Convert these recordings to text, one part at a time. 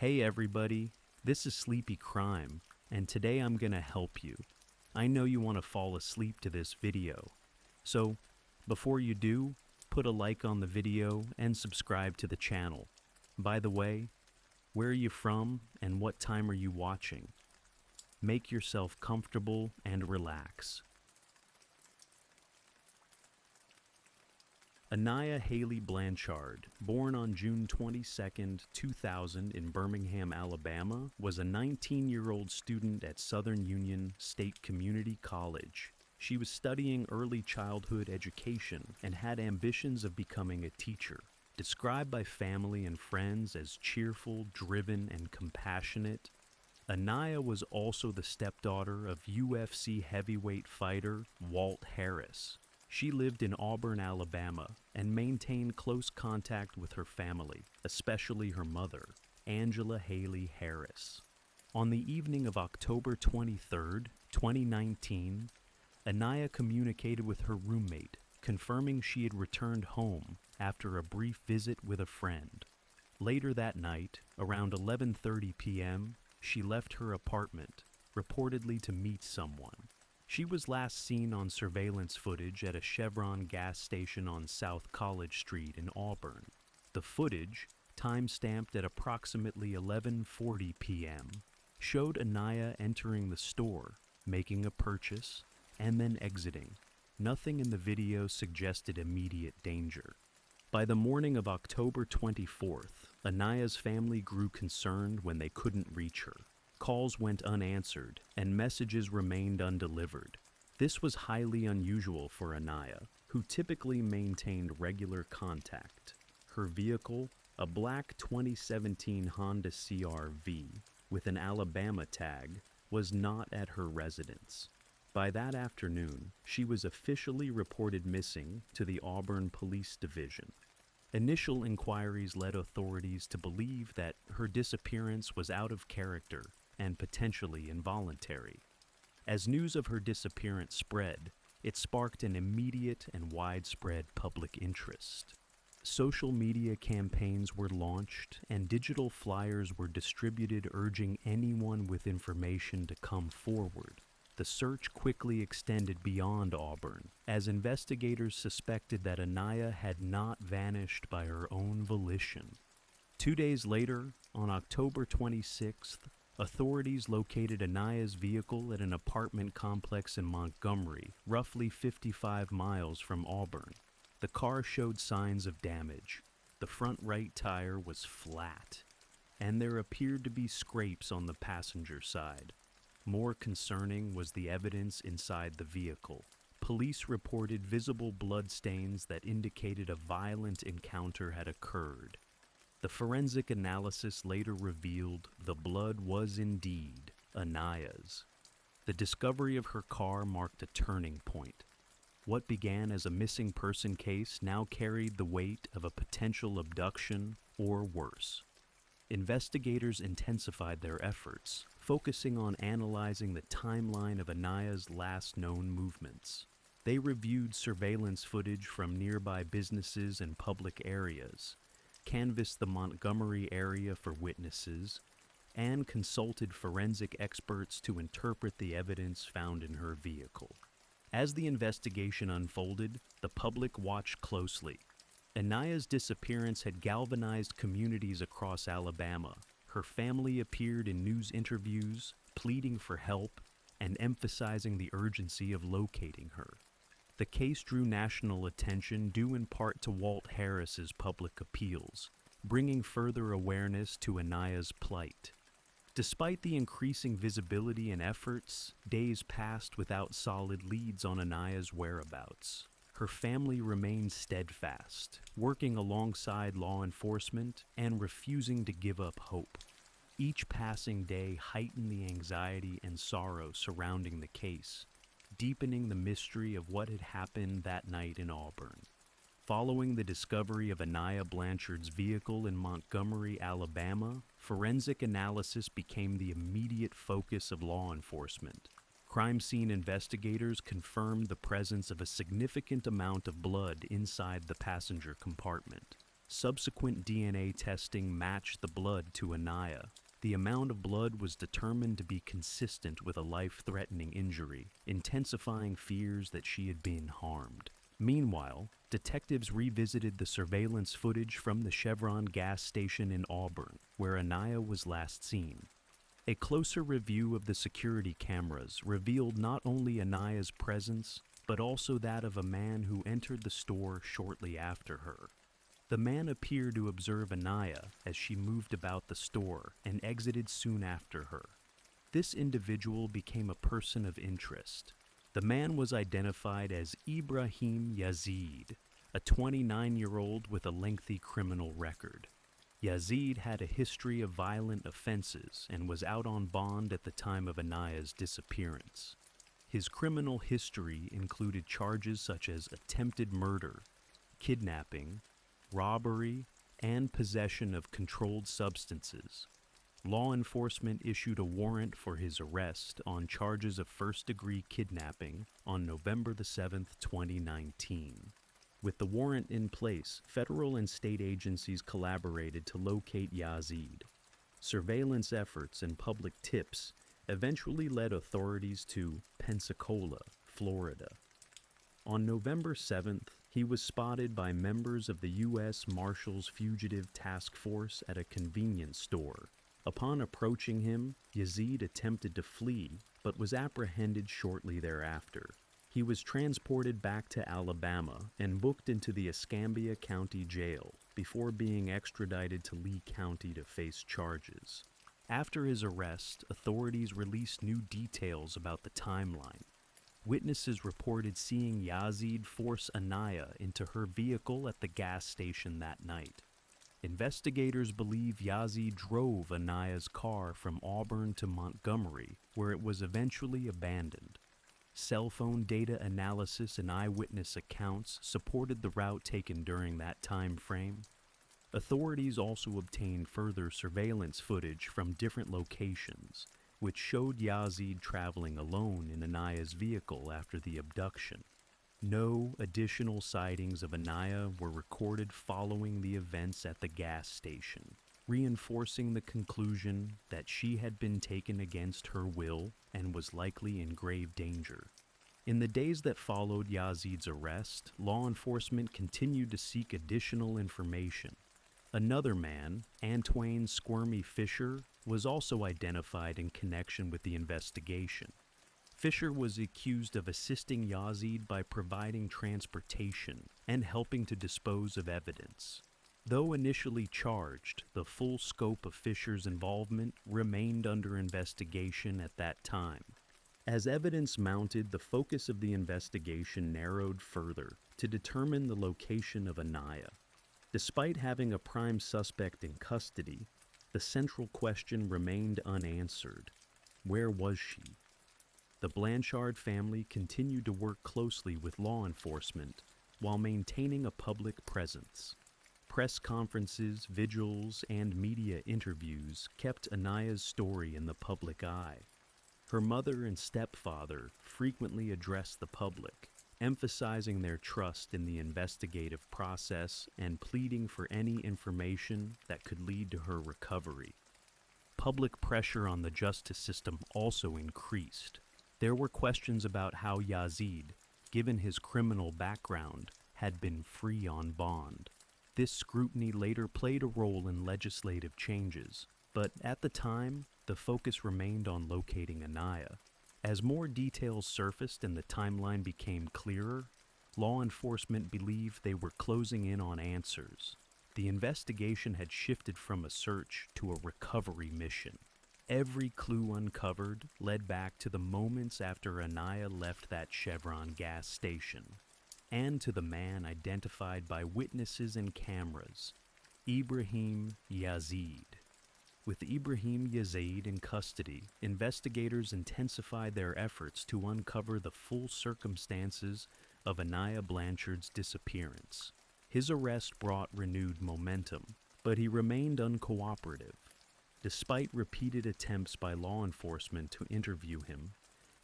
Hey everybody, this is Sleepy Crime, and today I'm gonna help you. I know you want to fall asleep to this video, so before you do, put a like on the video and subscribe to the channel. By the way, where are you from and what time are you watching? Make yourself comfortable and relax. Anaya Haley Blanchard, born on June 22, 2000 in Birmingham, Alabama, was a 19-year-old student at Southern Union State Community College. She was studying early childhood education and had ambitions of becoming a teacher. Described by family and friends as cheerful, driven, and compassionate, Anaya was also the stepdaughter of UFC heavyweight fighter Walt Harris. She lived in Auburn, Alabama, and maintained close contact with her family, especially her mother, Angela Haley Harris. On the evening of October 23, 2019, Anaya communicated with her roommate, confirming she had returned home after a brief visit with a friend. Later that night, around 11:30 p.m., she left her apartment, reportedly to meet someone. She was last seen on surveillance footage at a Chevron gas station on South College Street in Auburn. The footage, time-stamped at approximately 11:40 p.m., showed Anaya entering the store, making a purchase, and then exiting. Nothing in the video suggested immediate danger. By the morning of October 24th, Anaya's family grew concerned when they couldn't reach her. Calls went unanswered, and messages remained undelivered. This was highly unusual for Anaya, who typically maintained regular contact. Her vehicle, a black 2017 Honda CR-V with an Alabama tag, was not at her residence. By that afternoon, she was officially reported missing to the Auburn Police Division. Initial inquiries led authorities to believe that her disappearance was out of character and potentially involuntary. As news of her disappearance spread, it sparked an immediate and widespread public interest. Social media campaigns were launched and digital flyers were distributed urging anyone with information to come forward. The search quickly extended beyond Auburn, as investigators suspected that Anaya had not vanished by her own volition. 2 days later, on October 26th, authorities located Anaya's vehicle at an apartment complex in Montgomery, roughly 55 miles from Auburn. The car showed signs of damage. The front right tire was flat, and there appeared to be scrapes on the passenger side. More concerning was the evidence inside the vehicle. Police reported visible bloodstains that indicated a violent encounter had occurred. The forensic analysis later revealed the blood was indeed Anaya's. The discovery of her car marked a turning point. What began as a missing person case now carried the weight of a potential abduction or worse. Investigators intensified their efforts, focusing on analyzing the timeline of Anaya's last known movements. They reviewed surveillance footage from nearby businesses and public areas, canvassed the Montgomery area for witnesses, and consulted forensic experts to interpret the evidence found in her vehicle. As the investigation unfolded, the public watched closely. Anaya's disappearance had galvanized communities across Alabama. Her family appeared in news interviews, pleading for help and emphasizing the urgency of locating her. The case drew national attention due in part to Walt Harris's public appeals, bringing further awareness to Anaya's plight. Despite the increasing visibility and efforts, days passed without solid leads on Anaya's whereabouts. Her family remained steadfast, working alongside law enforcement and refusing to give up hope. Each passing day heightened the anxiety and sorrow surrounding the case, deepening the mystery of what had happened that night in Auburn. Following the discovery of Anaya Blanchard's vehicle in Montgomery, Alabama, forensic analysis became the immediate focus of law enforcement. Crime scene investigators confirmed the presence of a significant amount of blood inside the passenger compartment. Subsequent DNA testing matched the blood to Anaya. The amount of blood was determined to be consistent with a life-threatening injury, intensifying fears that she had been harmed. Meanwhile, detectives revisited the surveillance footage from the Chevron gas station in Auburn, where Anaya was last seen. A closer review of the security cameras revealed not only Anaya's presence, but also that of a man who entered the store shortly after her. The man appeared to observe Anaya as she moved about the store and exited soon after her. This individual became a person of interest. The man was identified as Ibrahim Yazid, a 29-year-old with a lengthy criminal record. Yazid had a history of violent offenses and was out on bond at the time of Anaya's disappearance. His criminal history included charges such as attempted murder, kidnapping, robbery, and possession of controlled substances. Law enforcement issued a warrant for his arrest on charges of first-degree kidnapping on November 7, 2019. With the warrant in place, federal and state agencies collaborated to locate Yazid. Surveillance efforts and public tips eventually led authorities to Pensacola, Florida. On November 7th, he was spotted by members of the U.S. Marshals Fugitive Task Force at a convenience store. Upon approaching him, Yazid attempted to flee, but was apprehended shortly thereafter. He was transported back to Alabama and booked into the Escambia County Jail before being extradited to Lee County to face charges. After his arrest, authorities released new details about the timeline. Witnesses reported seeing Yazid force Anaya into her vehicle at the gas station that night. Investigators believe Yazid drove Anaya's car from Auburn to Montgomery, where it was eventually abandoned. Cell phone data analysis and eyewitness accounts supported the route taken during that time frame. Authorities also obtained further surveillance footage from different locations, which showed Yazid traveling alone in Anaya's vehicle after the abduction. No additional sightings of Anaya were recorded following the events at the gas station, reinforcing the conclusion that she had been taken against her will and was likely in grave danger. In the days that followed Yazid's arrest, law enforcement continued to seek additional information. Another man, Antoine Squirmy Fisher, was also identified in connection with the investigation. Fisher was accused of assisting Yazid by providing transportation and helping to dispose of evidence. Though initially charged, the full scope of Fisher's involvement remained under investigation at that time. As evidence mounted, the focus of the investigation narrowed further to determine the location of Anaya. Despite having a prime suspect in custody, the central question remained unanswered. Where was she? The Blanchard family continued to work closely with law enforcement while maintaining a public presence. Press conferences, vigils, and media interviews kept Anaya's story in the public eye. Her mother and stepfather frequently addressed the public, emphasizing their trust in the investigative process and pleading for any information that could lead to her recovery. Public pressure on the justice system also increased. There were questions about how Yazid, given his criminal background, had been free on bond. This scrutiny later played a role in legislative changes, but at the time, the focus remained on locating Anaya. As more details surfaced and the timeline became clearer, law enforcement believed they were closing in on answers. The investigation had shifted from a search to a recovery mission. Every clue uncovered led back to the moments after Anaya left that Chevron gas station, and to the man identified by witnesses and cameras, Ibrahim Yazid. With Ibrahim Yazid in custody, investigators intensified their efforts to uncover the full circumstances of Anaya Blanchard's disappearance. His arrest brought renewed momentum, but he remained uncooperative. Despite repeated attempts by law enforcement to interview him,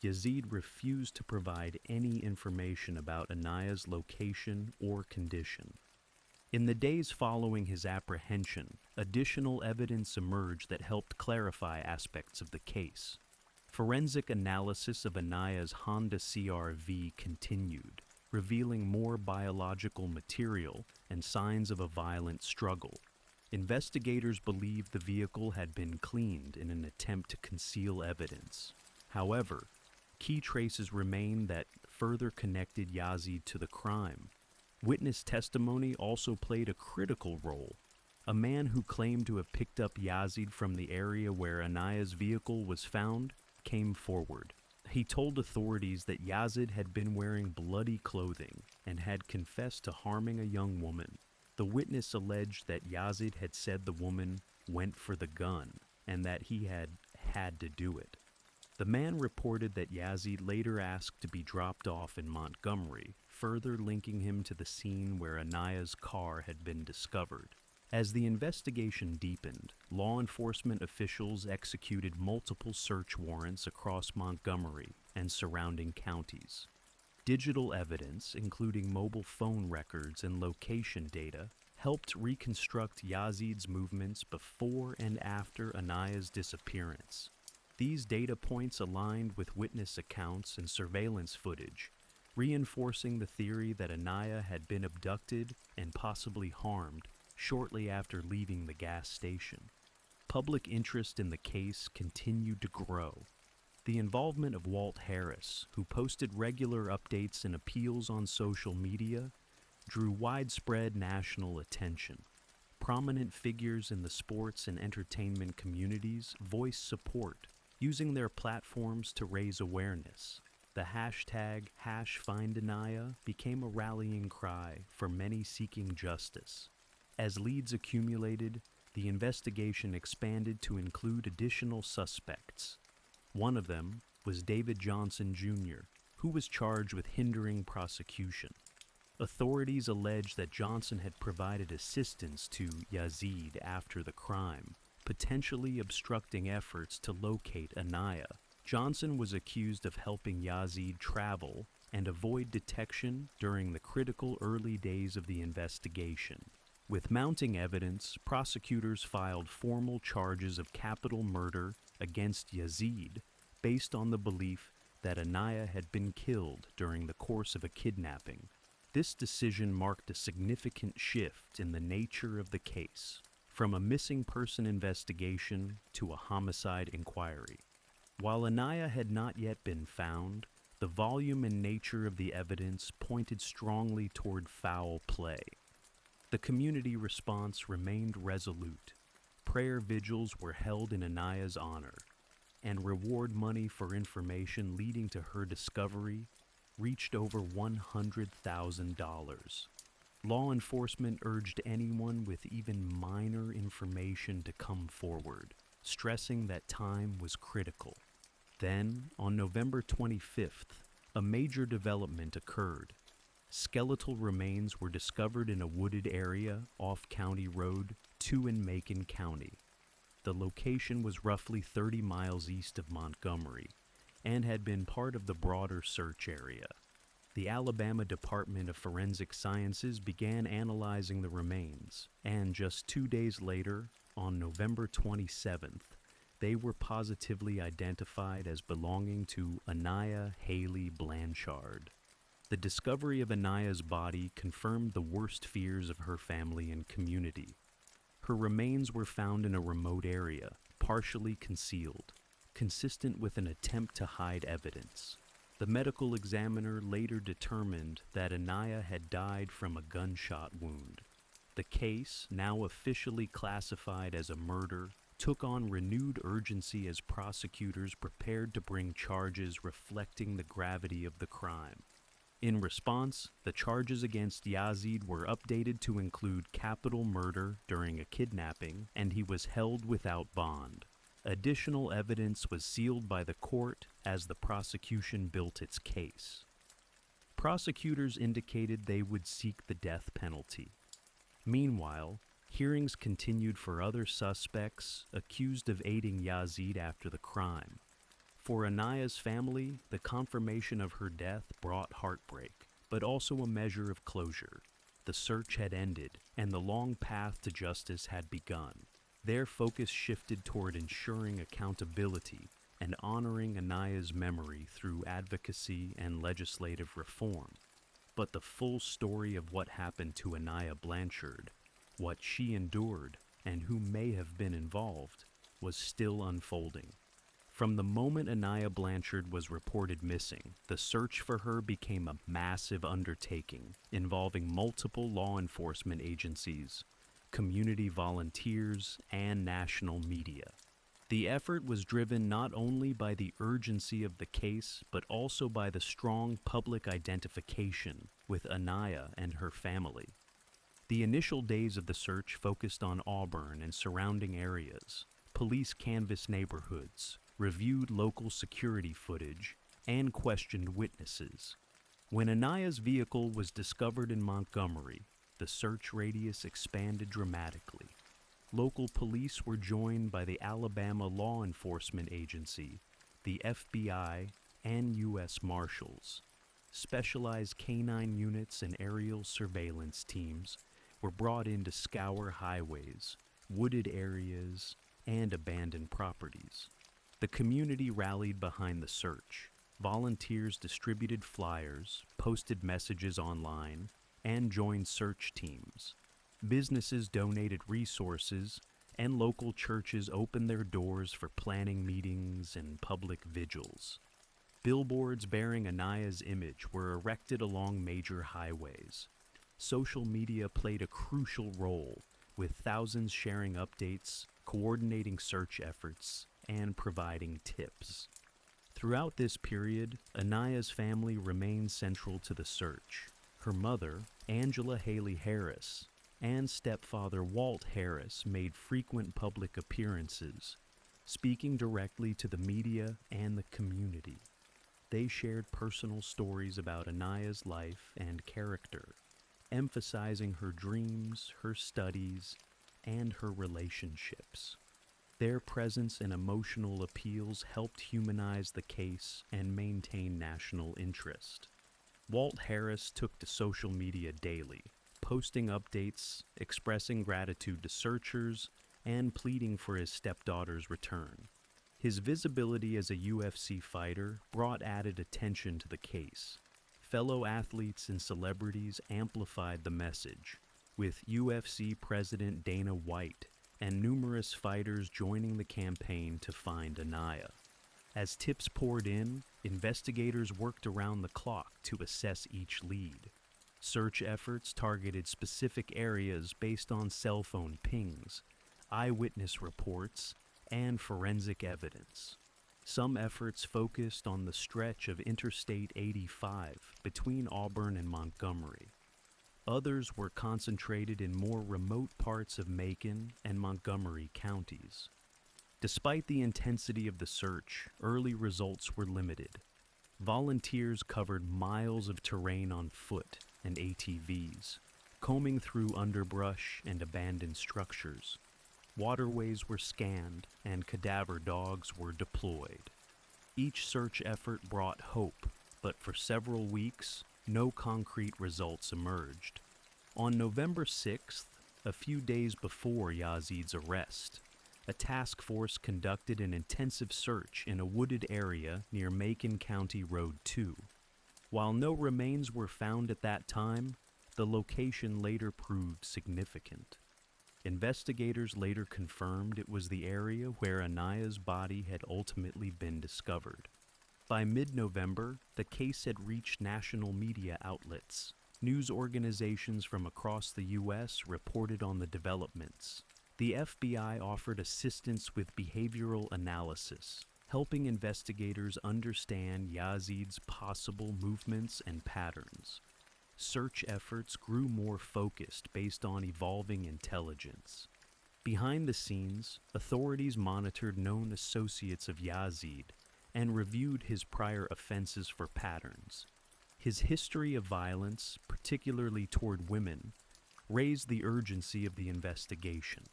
Yazid refused to provide any information about Anaya's location or condition. In the days following his apprehension, additional evidence emerged that helped clarify aspects of the case. Forensic analysis of Anaya's Honda CR-V continued, revealing more biological material and signs of a violent struggle. Investigators believed the vehicle had been cleaned in an attempt to conceal evidence. However, key traces remain that further connected Yazid to the crime. Witness testimony also played a critical role. A man who claimed to have picked up Yazid from the area where Anaya's vehicle was found came forward. He told authorities that Yazid had been wearing bloody clothing and had confessed to harming a young woman. The witness alleged that Yazid had said the woman went for the gun and that he had to do it. The man reported that Yazid later asked to be dropped off in Montgomery, further linking him to the scene where Anaya's car had been discovered. As the investigation deepened, law enforcement officials executed multiple search warrants across Montgomery and surrounding counties. Digital evidence, including mobile phone records and location data, helped reconstruct Yazid's movements before and after Anaya's disappearance. These data points aligned with witness accounts and surveillance footage, reinforcing the theory that Anaya had been abducted and possibly harmed shortly after leaving the gas station. Public interest in the case continued to grow. The involvement of Walt Harris, who posted regular updates and appeals on social media, drew widespread national attention. Prominent figures in the sports and entertainment communities voiced support, using their platforms to raise awareness. The hashtag #FindAnaya became a rallying cry for many seeking justice. As leads accumulated, the investigation expanded to include additional suspects. One of them was David Johnson Jr., who was charged with hindering prosecution. Authorities alleged that Johnson had provided assistance to Yazid after the crime, potentially obstructing efforts to locate Anaya. Johnson was accused of helping Yazid travel and avoid detection during the critical early days of the investigation. With mounting evidence, prosecutors filed formal charges of capital murder against Yazid based on the belief that Anaya had been killed during the course of a kidnapping. This decision marked a significant shift in the nature of the case, from a missing person investigation to a homicide inquiry. While Anaya had not yet been found, the volume and nature of the evidence pointed strongly toward foul play. The community response remained resolute. Prayer vigils were held in Anaya's honor, and reward money for information leading to her discovery reached over $100,000. Law enforcement urged anyone with even minor information to come forward, stressing that time was critical. Then, on November 25th, a major development occurred. Skeletal remains were discovered in a wooded area off County Road 2 in Macon County. The location was roughly 30 miles east of Montgomery and had been part of the broader search area. The Alabama Department of Forensic Sciences began analyzing the remains, and just 2 days later, on November 27th, they were positively identified as belonging to Anaya Haley Blanchard. The discovery of Anaya's body confirmed the worst fears of her family and community. Her remains were found in a remote area, partially concealed, consistent with an attempt to hide evidence. The medical examiner later determined that Anaya had died from a gunshot wound. The case, now officially classified as a murder, took on renewed urgency as prosecutors prepared to bring charges reflecting the gravity of the crime. In response, the charges against Yazid were updated to include capital murder during a kidnapping, and he was held without bond. Additional evidence was sealed by the court as the prosecution built its case. Prosecutors indicated they would seek the death penalty. Meanwhile, hearings continued for other suspects accused of aiding Yazid after the crime. For Anaya's family, the confirmation of her death brought heartbreak, but also a measure of closure. The the search had ended and the long path to justice had begun. Their focus shifted toward ensuring accountability and honoring Anaya's memory through advocacy and legislative reform. But the full story of what happened to Anaya Blanchard, what she endured, and who may have been involved, was still unfolding. From the moment Anaya Blanchard was reported missing, the search for her became a massive undertaking involving multiple law enforcement agencies, community volunteers, and national media. The effort was driven not only by the urgency of the case, but also by the strong public identification with Anaya and her family. The initial days of the search focused on Auburn and surrounding areas. Police canvassed neighborhoods, reviewed local security footage, and questioned witnesses. When Anaya's vehicle was discovered in Montgomery, the search radius expanded dramatically. Local police were joined by the Alabama Law Enforcement Agency, the FBI, and U.S. Marshals. Specialized canine units and aerial surveillance teams were brought in to scour highways, wooded areas, and abandoned properties. The community rallied behind the search. Volunteers distributed flyers, posted messages online, and joined search teams. Businesses donated resources, and local churches opened their doors for planning meetings and public vigils. Billboards bearing Anaya's image were erected along major highways. Social media played a crucial role, with thousands sharing updates, coordinating search efforts, and providing tips. Throughout this period, Anaya's family remained central to the search. Her mother, Angela Haley Harris, and stepfather Walt Harris made frequent public appearances, speaking directly to the media and the community. They shared personal stories about Anaya's life and character, emphasizing her dreams, her studies, and her relationships. Their presence and emotional appeals helped humanize the case and maintain national interest. Walt Harris took to social media daily, posting updates, expressing gratitude to searchers, and pleading for his stepdaughter's return. His visibility as a UFC fighter brought added attention to the case. Fellow athletes and celebrities amplified the message, with UFC President Dana White and numerous fighters joining the campaign to find Anaya. As tips poured in, investigators worked around the clock to assess each lead. Search efforts targeted specific areas based on cell phone pings, eyewitness reports, and forensic evidence. Some efforts focused on the stretch of Interstate 85 between Auburn and Montgomery. Others were concentrated in more remote parts of Macon and Montgomery counties. Despite the intensity of the search, early results were limited. Volunteers covered miles of terrain on foot and ATVs, combing through underbrush and abandoned structures. Waterways were scanned and cadaver dogs were deployed. Each search effort brought hope, but for several weeks, no concrete results emerged. On November 6th, a few days before Yazid's arrest, a task force conducted an intensive search in a wooded area near Macon County Road 2. While no remains were found at that time, the location later proved significant. Investigators later confirmed it was the area where Anaya's body had ultimately been discovered. By mid-November, the case had reached national media outlets. News organizations from across the U.S. reported on the developments. The FBI offered assistance with behavioral analysis, helping investigators understand Yazid's possible movements and patterns. Search efforts grew more focused based on evolving intelligence. Behind the scenes, authorities monitored known associates of Yazid and reviewed his prior offenses for patterns. His history of violence, particularly toward women, raised the urgency of the investigation.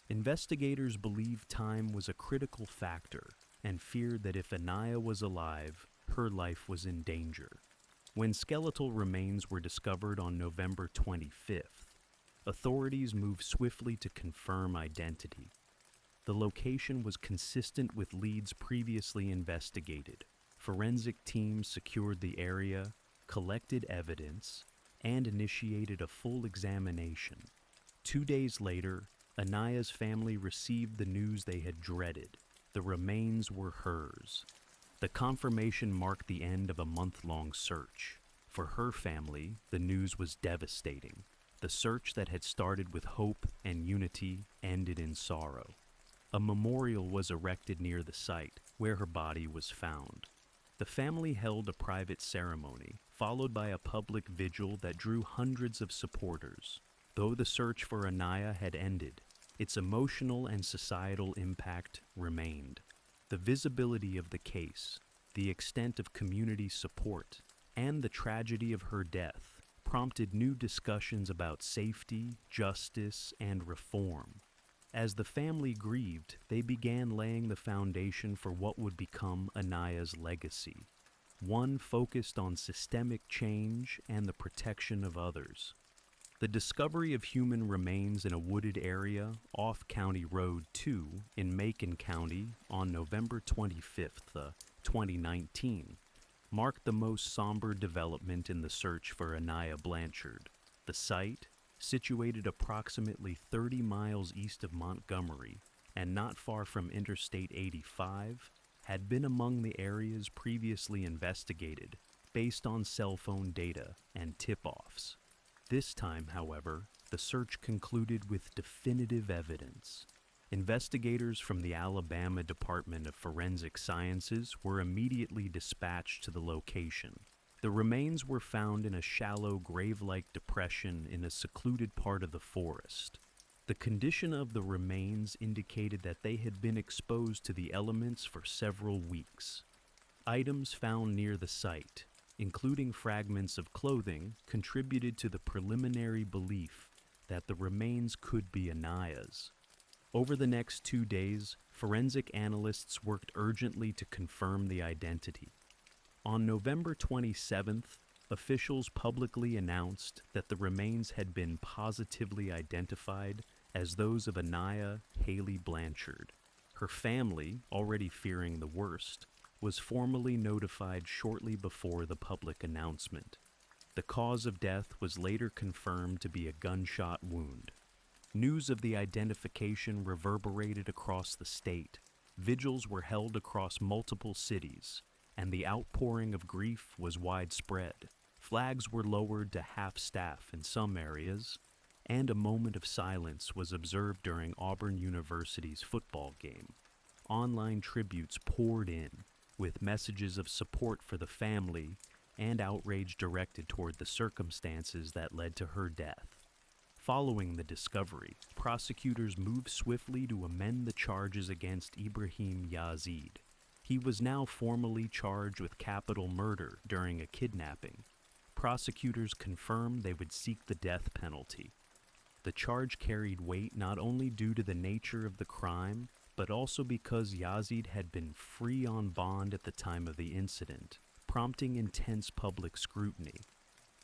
Investigators believed time was a critical factor and feared that if Anaya was alive, her life was in danger. When skeletal remains were discovered on November 25th, authorities moved swiftly to confirm identity. The location was consistent with leads previously investigated. Forensic teams secured the area, collected evidence, and initiated a full examination. 2 days later, Anaya's family received the news they had dreaded. The remains were hers. The confirmation marked the end of a month-long search. For her family, the news was devastating. The search that had started with hope and unity ended in sorrow. A memorial was erected near the site where her body was found. The family held a private ceremony, followed by a public vigil that drew hundreds of supporters. Though the search for Anaya had ended, its emotional and societal impact remained. The visibility of the case, the extent of community support, and the tragedy of her death prompted new discussions about safety, justice, and reform. As the family grieved, they began laying the foundation for what would become Anaya's legacy, one focused on systemic change and the protection of others. The discovery of human remains in a wooded area off County Road 2 in Macon County on November 25th, 2019, marked the most somber development in the search for Anaya Blanchard. The site, situated approximately 30 miles east of Montgomery and not far from Interstate 85, had been among the areas previously investigated based on cell phone data and tip-offs. This time, however, the search concluded with definitive evidence. Investigators from the Alabama Department of Forensic Sciences were immediately dispatched to the location. The remains were found in a shallow grave-like depression in a secluded part of the forest. The condition of the remains indicated that they had been exposed to the elements for several weeks. Items found near the site, including fragments of clothing, contributed to the preliminary belief that the remains could be Anaya's. Over the next 2 days, forensic analysts worked urgently to confirm the identity. On November 27th, officials publicly announced that the remains had been positively identified as those of Anaya Haley Blanchard. Her family, already fearing the worst, was formally notified shortly before the public announcement. The cause of death was later confirmed to be a gunshot wound. News of the identification reverberated across the state. Vigils were held across multiple cities, and the outpouring of grief was widespread. Flags were lowered to half-staff in some areas, and a moment of silence was observed during Auburn University's football game. Online tributes poured in, with messages of support for the family and outrage directed toward the circumstances that led to her death. Following the discovery, prosecutors moved swiftly to amend the charges against Ibrahim Yazid. He was now formally charged with capital murder during a kidnapping. Prosecutors confirmed they would seek the death penalty. The charge carried weight not only due to the nature of the crime, but also because Yazid had been free on bond at the time of the incident, prompting intense public scrutiny.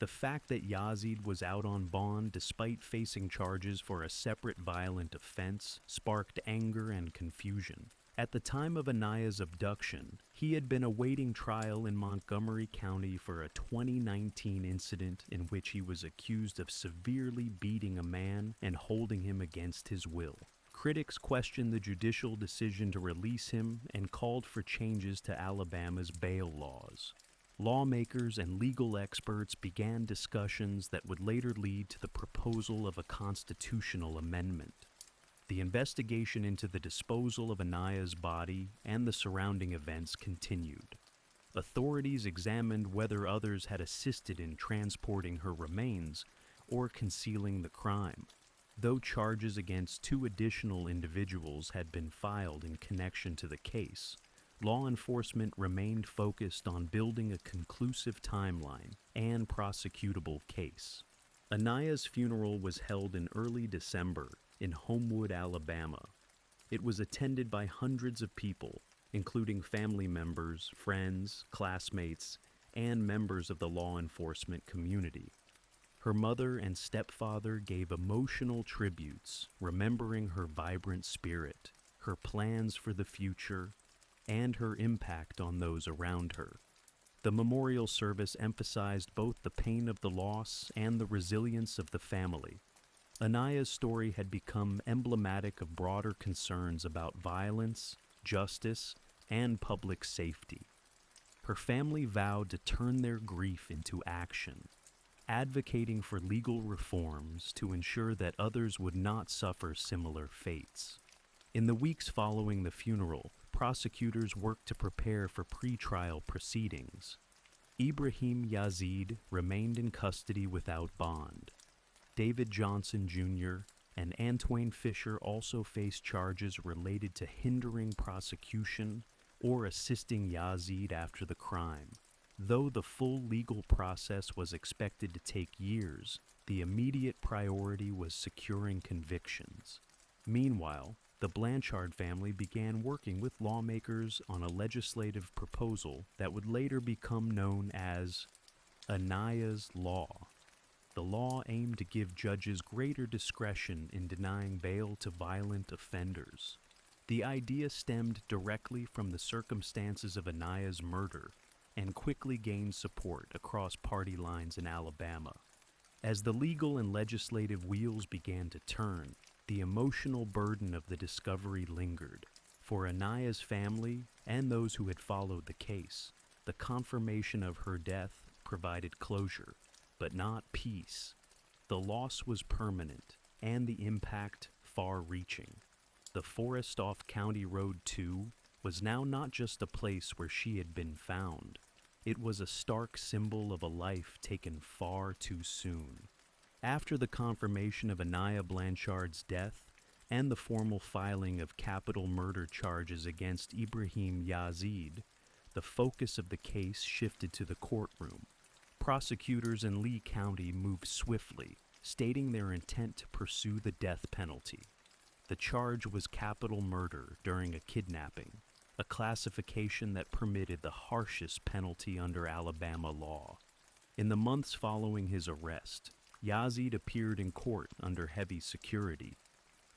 The fact that Yazid was out on bond despite facing charges for a separate violent offense sparked anger and confusion. At the time of Anaya's abduction, he had been awaiting trial in Montgomery County for a 2019 incident in which he was accused of severely beating a man and holding him against his will. Critics questioned the judicial decision to release him and called for changes to Alabama's bail laws. Lawmakers and legal experts began discussions that would later lead to the proposal of a constitutional amendment. The investigation into the disposal of Anaya's body and the surrounding events continued. Authorities examined whether others had assisted in transporting her remains or concealing the crime. Though charges against 2 additional individuals had been filed in connection to the case, law enforcement remained focused on building a conclusive timeline and prosecutable case. Anaya's funeral was held in early December in Homewood, Alabama. It was attended by hundreds of people, including family members, friends, classmates, and members of the law enforcement community. Her mother and stepfather gave emotional tributes, remembering her vibrant spirit, her plans for the future, and her impact on those around her. The memorial service emphasized both the pain of the loss and the resilience of the family. Anaya's story had become emblematic of broader concerns about violence, justice, and public safety. Her family vowed to turn their grief into action, advocating for legal reforms to ensure that others would not suffer similar fates. In the weeks following the funeral, prosecutors worked to prepare for pre-trial proceedings. Ibrahim Yazid remained in custody without bond. David Johnson Jr. and Antwain Fisher also faced charges related to hindering prosecution or assisting Yazid after the crime. Though the full legal process was expected to take years, the immediate priority was securing convictions. Meanwhile, the Blanchard family began working with lawmakers on a legislative proposal that would later become known as Anaya's Law. The law aimed to give judges greater discretion in denying bail to violent offenders. The idea stemmed directly from the circumstances of Anaya's murder and quickly gained support across party lines in Alabama. As the legal and legislative wheels began to turn, the emotional burden of the discovery lingered. For Anaya's family and those who had followed the case, the confirmation of her death provided closure, but not peace. The loss was permanent, and the impact far-reaching. The forest off County Road 2 was now not just a place where she had been found. It was a stark symbol of a life taken far too soon. After the confirmation of Anaya Blanchard's death and the formal filing of capital murder charges against Ibrahim Yazid, the focus of the case shifted to the courtroom. Prosecutors in Lee County moved swiftly, stating their intent to pursue the death penalty. The charge was capital murder during a kidnapping, a classification that permitted the harshest penalty under Alabama law. In the months following his arrest, Yazid appeared in court under heavy security.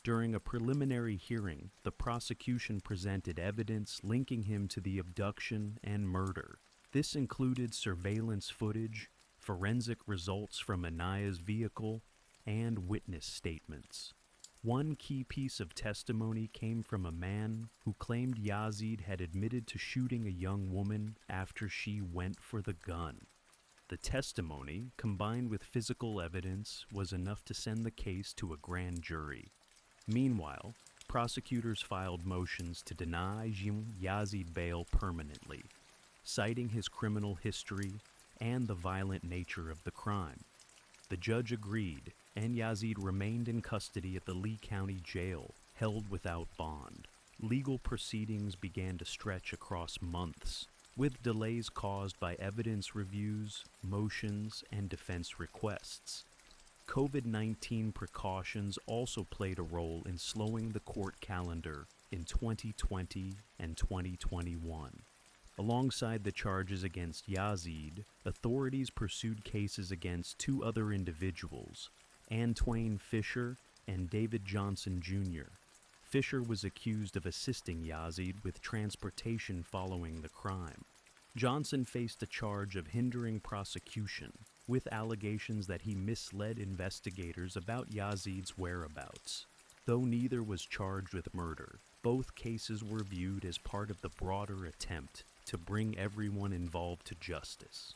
During a preliminary hearing, the prosecution presented evidence linking him to the abduction and murder. This included surveillance footage, forensic results from Anaya's vehicle, and witness statements. One key piece of testimony came from a man who claimed Yazid had admitted to shooting a young woman after she went for the gun. The testimony, combined with physical evidence, was enough to send the case to a grand jury. Meanwhile, prosecutors filed motions to deny Yazid bail permanently, citing his criminal history and the violent nature of the crime. The judge agreed, and Yazid remained in custody at the Lee County Jail, held without bond. Legal proceedings began to stretch across months, with delays caused by evidence reviews, motions, and defense requests. COVID-19 precautions also played a role in slowing the court calendar in 2020 and 2021. Alongside the charges against Yazid, authorities pursued cases against two other individuals, Antwain Fisher and David Johnson Jr. Fisher was accused of assisting Yazid with transportation following the crime. Johnson faced a charge of hindering prosecution, with allegations that he misled investigators about Yazid's whereabouts. Though neither was charged with murder, both cases were viewed as part of the broader attempt to bring everyone involved to justice.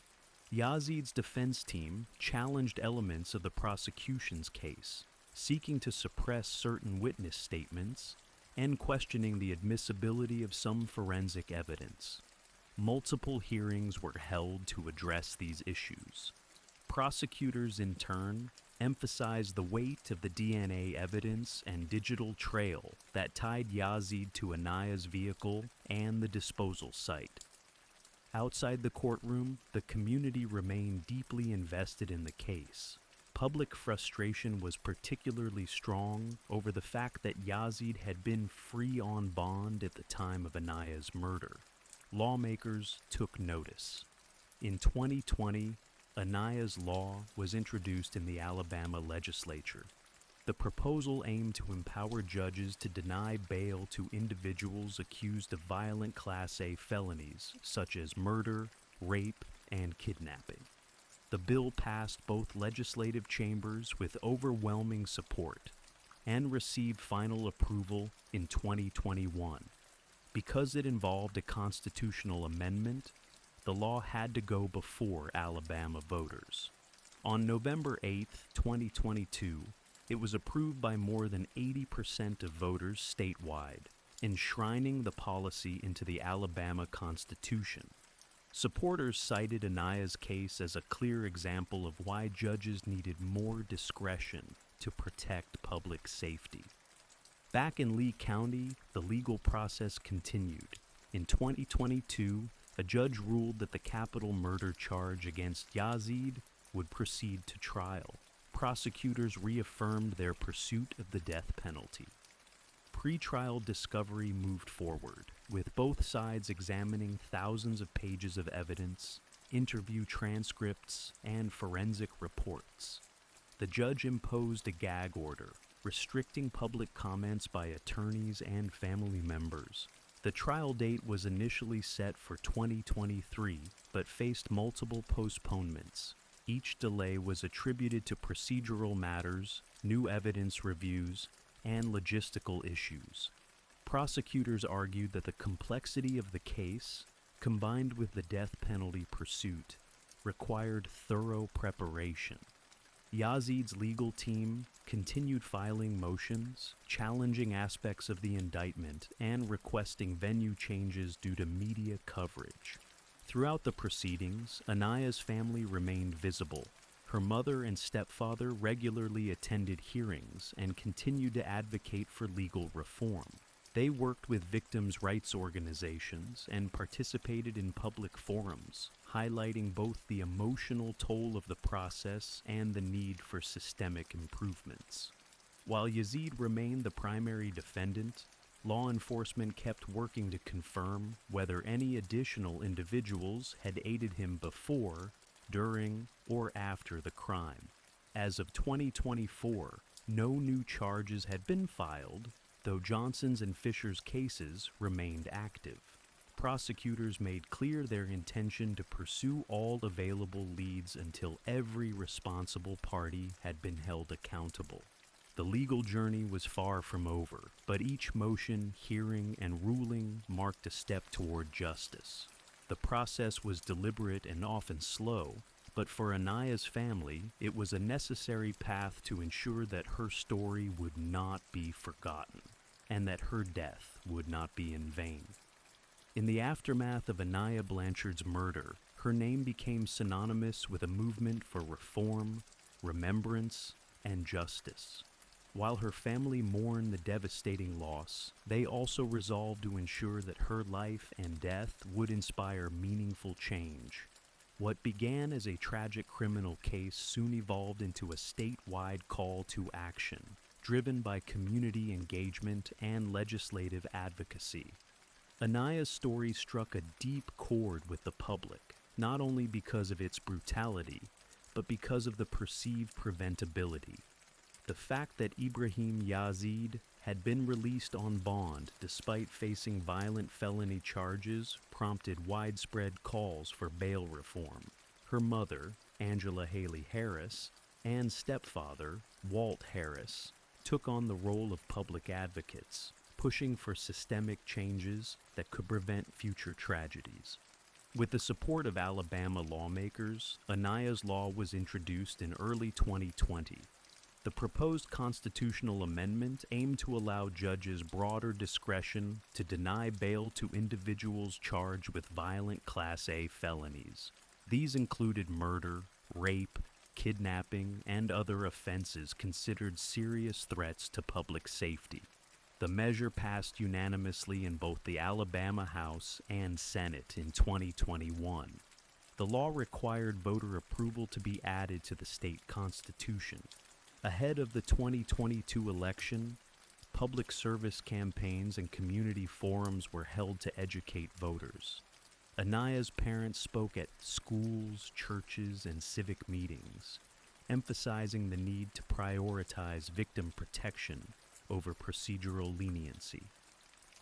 Yazid's defense team challenged elements of the prosecution's case, seeking to suppress certain witness statements and questioning the admissibility of some forensic evidence. Multiple hearings were held to address these issues. Prosecutors, in turn, emphasized the weight of the DNA evidence and digital trail that tied Yazid to Anaya's vehicle and the disposal site. Outside the courtroom, the community remained deeply invested in the case. Public frustration was particularly strong over the fact that Yazid had been free on bond at the time of Anaya's murder. Lawmakers took notice. In 2020, Ania's Law was introduced in the Alabama legislature. The proposal aimed to empower judges to deny bail to individuals accused of violent Class A felonies such as murder, rape, and kidnapping. The bill passed both legislative chambers with overwhelming support and received final approval in 2021. Because it involved a constitutional amendment, the law had to go before Alabama voters. On November 8, 2022, it was approved by more than 80% of voters statewide, enshrining the policy into the Alabama Constitution. Supporters cited Ania's case as a clear example of why judges needed more discretion to protect public safety. Back in Lee County, the legal process continued. In 2022, a judge ruled that the capital murder charge against Yazid would proceed to trial. Prosecutors reaffirmed their pursuit of the death penalty. Pre-trial discovery moved forward, with both sides examining thousands of pages of evidence, interview transcripts, and forensic reports. The judge imposed a gag order, restricting public comments by attorneys and family members. The trial date was initially set for 2023, but faced multiple postponements. Each delay was attributed to procedural matters, new evidence reviews, and logistical issues. Prosecutors argued that the complexity of the case, combined with the death penalty pursuit, required thorough preparation. Yazid's legal team continued filing motions, challenging aspects of the indictment, and requesting venue changes due to media coverage. Throughout the proceedings, Ania's family remained visible. Her mother and stepfather regularly attended hearings and continued to advocate for legal reform. They worked with victims' rights organizations and participated in public forums, highlighting both the emotional toll of the process and the need for systemic improvements. While Yazid remained the primary defendant, law enforcement kept working to confirm whether any additional individuals had aided him before, during, or after the crime. As of 2024, no new charges had been filed, though Johnson's and Fisher's cases remained active. Prosecutors made clear their intention to pursue all available leads until every responsible party had been held accountable. The legal journey was far from over, but each motion, hearing, and ruling marked a step toward justice. The process was deliberate and often slow, but for Ania's family, it was a necessary path to ensure that her story would not be forgotten, and that her death would not be in vain. In the aftermath of Ania Blanchard's murder, her name became synonymous with a movement for reform, remembrance, and justice. While her family mourned the devastating loss, they also resolved to ensure that her life and death would inspire meaningful change. What began as a tragic criminal case soon evolved into a statewide call to action, driven by community engagement and legislative advocacy. Ania's story struck a deep chord with the public, not only because of its brutality, but because of the perceived preventability. The fact that Ibrahim Yazid had been released on bond despite facing violent felony charges prompted widespread calls for bail reform. Her mother, Angela Haley Harris, and stepfather, Walt Harris, took on the role of public advocates, pushing for systemic changes that could prevent future tragedies. With the support of Alabama lawmakers, Ania's Law was introduced in early 2020. The proposed constitutional amendment aimed to allow judges broader discretion to deny bail to individuals charged with violent Class A felonies. These included murder, rape, kidnapping, and other offenses considered serious threats to public safety. The measure passed unanimously in both the Alabama House and Senate in 2021. The law required voter approval to be added to the state constitution. Ahead of the 2022 election, public service campaigns and community forums were held to educate voters. Anaya's parents spoke at schools, churches, and civic meetings, emphasizing the need to prioritize victim protection over procedural leniency.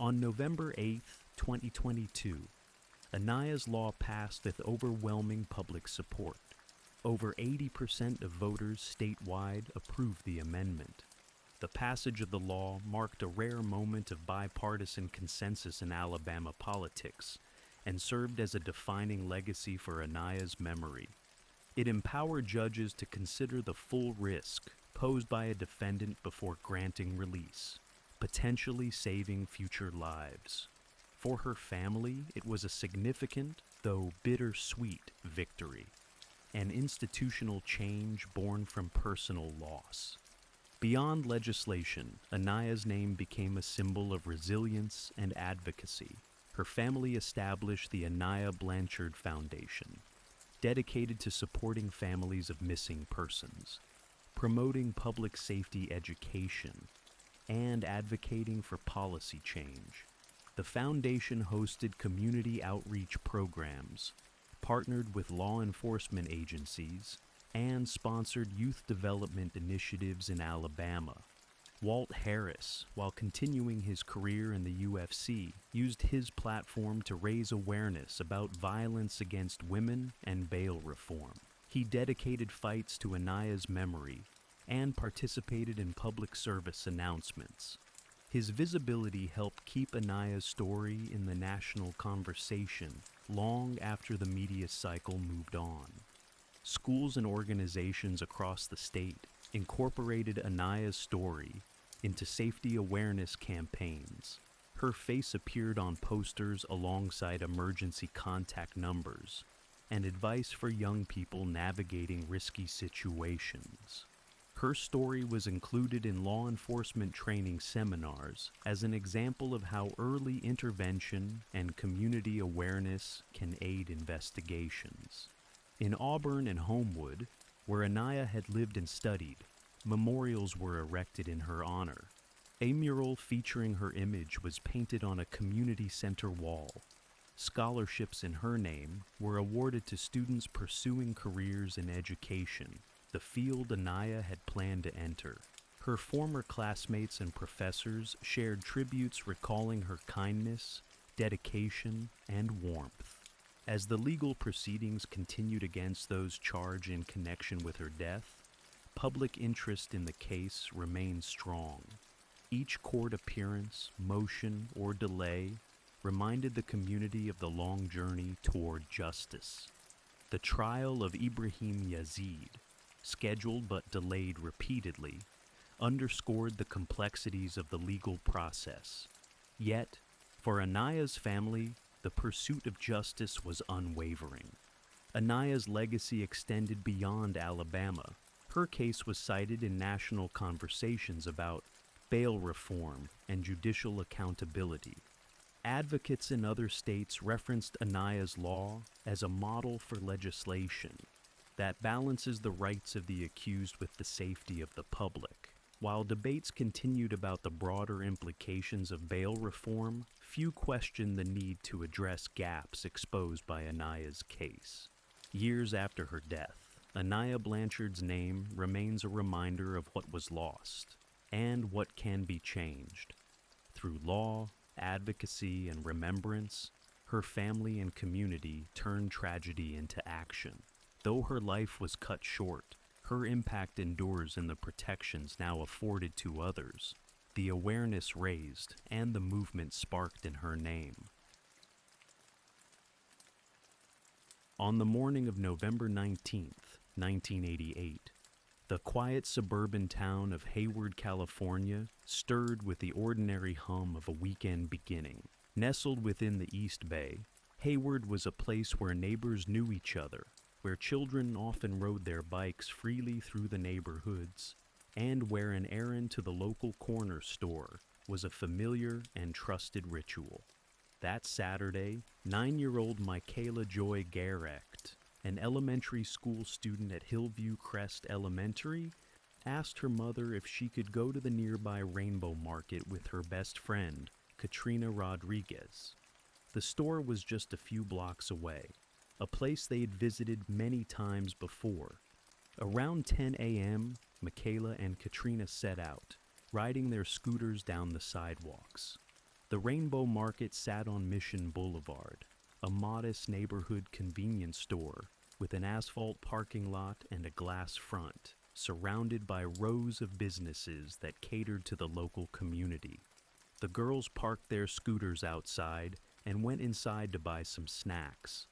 On November 8, 2022, Anaya's law passed with overwhelming public support. Over 80% of voters statewide approved the amendment. The passage of the law marked a rare moment of bipartisan consensus in Alabama politics and served as a defining legacy for Anaya's memory. It empowered judges to consider the full risk posed by a defendant before granting release, potentially saving future lives. For her family, it was a significant, though bittersweet, victory, an institutional change born from personal loss. Beyond legislation, Anaya's name became a symbol of resilience and advocacy. Her family established the Anaya Blanchard Foundation, dedicated to supporting families of missing persons, promoting public safety education, and advocating for policy change. The foundation hosted community outreach programs, partnered with law enforcement agencies, and sponsored youth development initiatives in Alabama. Walt Harris, while continuing his career in the UFC, used his platform to raise awareness about violence against women and bail reform. He dedicated fights to Anaya's memory and participated in public service announcements. His visibility helped keep Anaya's story in the national conversation long after the media cycle moved on. Schools and organizations across the state incorporated Anaya's story into safety awareness campaigns. Her face appeared on posters alongside emergency contact numbers and advice for young people navigating risky situations. Her story was included in law enforcement training seminars as an example of how early intervention and community awareness can aid investigations. In Auburn and Homewood, where Anaya had lived and studied, memorials were erected in her honor. A mural featuring her image was painted on a community center wall. Scholarships in her name were awarded to students pursuing careers in education, the field Anaya had planned to enter. Her former classmates and professors shared tributes recalling her kindness, dedication, and warmth. As the legal proceedings continued against those charged in connection with her death, public interest in the case remained strong. Each court appearance, motion, or delay reminded the community of the long journey toward justice. The trial of Ibrahim Yazid, scheduled but delayed repeatedly, underscored the complexities of the legal process. Yet, for Anaya's family, the pursuit of justice was unwavering. Anaya's legacy extended beyond Alabama. Her case was cited in national conversations about bail reform and judicial accountability. Advocates in other states referenced Anaya's law as a model for legislation that balances the rights of the accused with the safety of the public. While debates continued about the broader implications of bail reform, few questioned the need to address gaps exposed by Anaya's case. Years after her death, Anaya Blanchard's name remains a reminder of what was lost and what can be changed. Through law, advocacy, and remembrance, her family and community turned tragedy into action. Though her life was cut short, her impact endures in the protections now afforded to others, the awareness raised, and the movement sparked in her name. On the morning of November 19th, 1988, the quiet suburban town of Hayward, California, stirred with the ordinary hum of a weekend beginning. Nestled within the East Bay, Hayward was a place where neighbors knew each other, where children often rode their bikes freely through the neighborhoods, and where an errand to the local corner store was a familiar and trusted ritual. That Saturday, 9-year-old Michaela Joy Garecht, an elementary school student at Hillview Crest Elementary, asked her mother if she could go to the nearby Rainbow Market with her best friend, Katrina Rodriguez. The store was just a few blocks away, a place they had visited many times before. Around 10 a.m., Michaela and Katrina set out, riding their scooters down the sidewalks. The Rainbow Market sat on Mission Boulevard, a modest neighborhood convenience store with an asphalt parking lot and a glass front, surrounded by rows of businesses that catered to the local community. The girls parked their scooters outside and went inside to buy some snacks.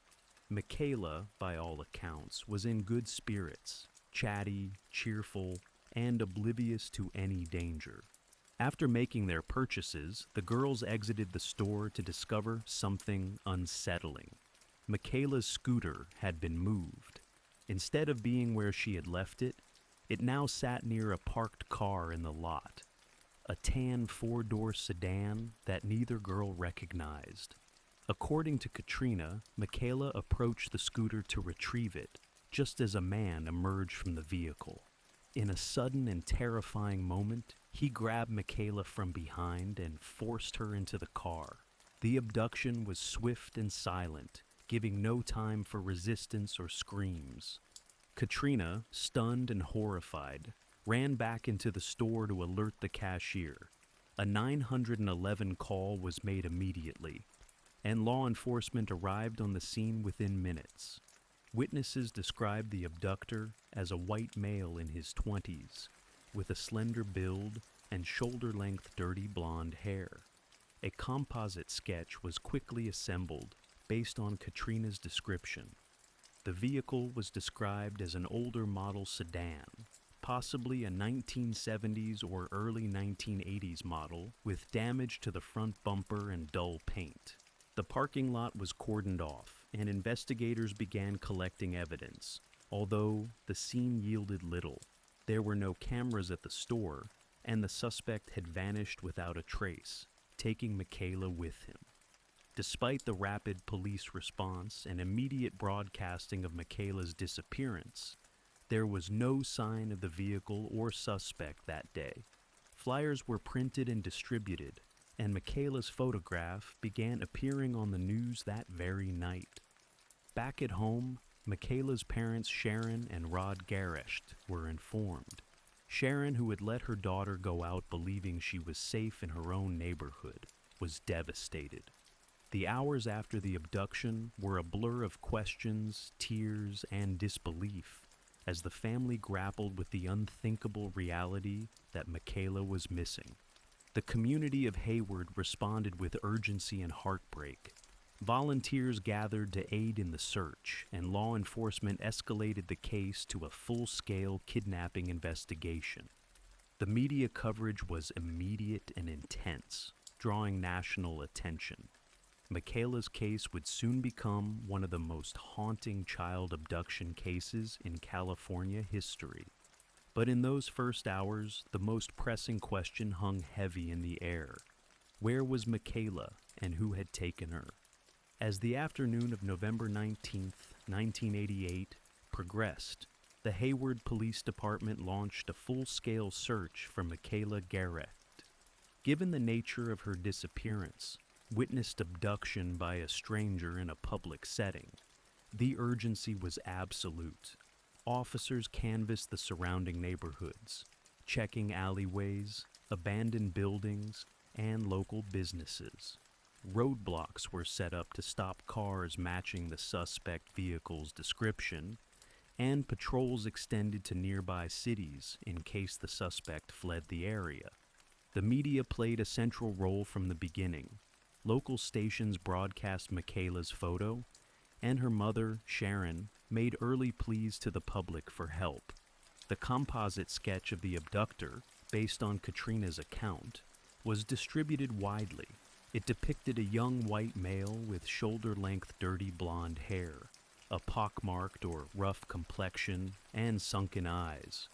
Michaela, by all accounts, was in good spirits, chatty, cheerful, and oblivious to any danger. After making their purchases, the girls exited the store to discover something unsettling. Michaela's scooter had been moved. Instead of being where she had left it, it now sat near a parked car in the lot, a tan four-door sedan that neither girl recognized. According to Katrina, Michaela approached the scooter to retrieve it, just as a man emerged from the vehicle. In a sudden and terrifying moment, he grabbed Michaela from behind and forced her into the car. The abduction was swift and silent, giving no time for resistance or screams. Katrina, stunned and horrified, ran back into the store to alert the cashier. A 911 call was made immediately, and law enforcement arrived on the scene within minutes. Witnesses described the abductor as a white male in his 20s, with a slender build and shoulder-length dirty blonde hair. A composite sketch was quickly assembled based on Katrina's description. The vehicle was described as an older model sedan, possibly a 1970s or early 1980s model with damage to the front bumper and dull paint. The parking lot was cordoned off, and investigators began collecting evidence, although the scene yielded little. There were no cameras at the store, and the suspect had vanished without a trace, taking Michaela with him. Despite the rapid police response and immediate broadcasting of Michaela's disappearance, there was no sign of the vehicle or suspect that day. Flyers were printed and distributed, and Michaela's photograph began appearing on the news that very night. Back at home, Michaela's parents Sharon and Rod Garesht were informed. Sharon, who had let her daughter go out believing she was safe in her own neighborhood, was devastated. The hours after the abduction were a blur of questions, tears, and disbelief as the family grappled with the unthinkable reality that Michaela was missing. The community of Hayward responded with urgency and heartbreak. Volunteers gathered to aid in the search, and law enforcement escalated the case to a full-scale kidnapping investigation. The media coverage was immediate and intense, drawing national attention. Michaela's case would soon become one of the most haunting child abduction cases in California history. But in those first hours, the most pressing question hung heavy in the air. Where was Michaela, and who had taken her? As the afternoon of November 19, 1988, progressed, the Hayward Police Department launched a full-scale search for Michaela Garesht. Given the nature of her disappearance, witnessed abduction by a stranger in a public setting, the urgency was absolute. Officers canvassed the surrounding neighborhoods, checking alleyways, abandoned buildings, and local businesses. Roadblocks were set up to stop cars matching the suspect vehicle's description, and patrols extended to nearby cities in case the suspect fled the area. The media played a central role from the beginning. Local stations broadcast Michaela's photo, and her mother, Sharon, made early pleas to the public for help. The composite sketch of the abductor, based on Katrina's account, was distributed widely. It depicted a young white male with shoulder-length dirty blonde hair, a pockmarked or rough complexion, and sunken eyes.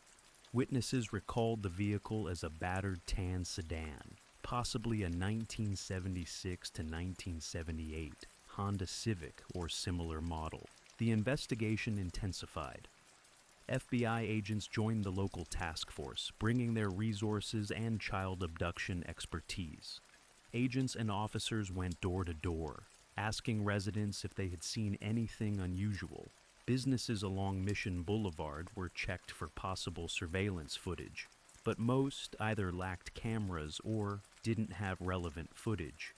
Witnesses recalled the vehicle as a battered tan sedan, possibly a 1976 to 1978 Honda Civic or similar model. The investigation intensified. FBI agents joined the local task force, bringing their resources and child abduction expertise. Agents and officers went door to door, asking residents if they had seen anything unusual. Businesses along Mission Boulevard were checked for possible surveillance footage, but most either lacked cameras or didn't have relevant footage.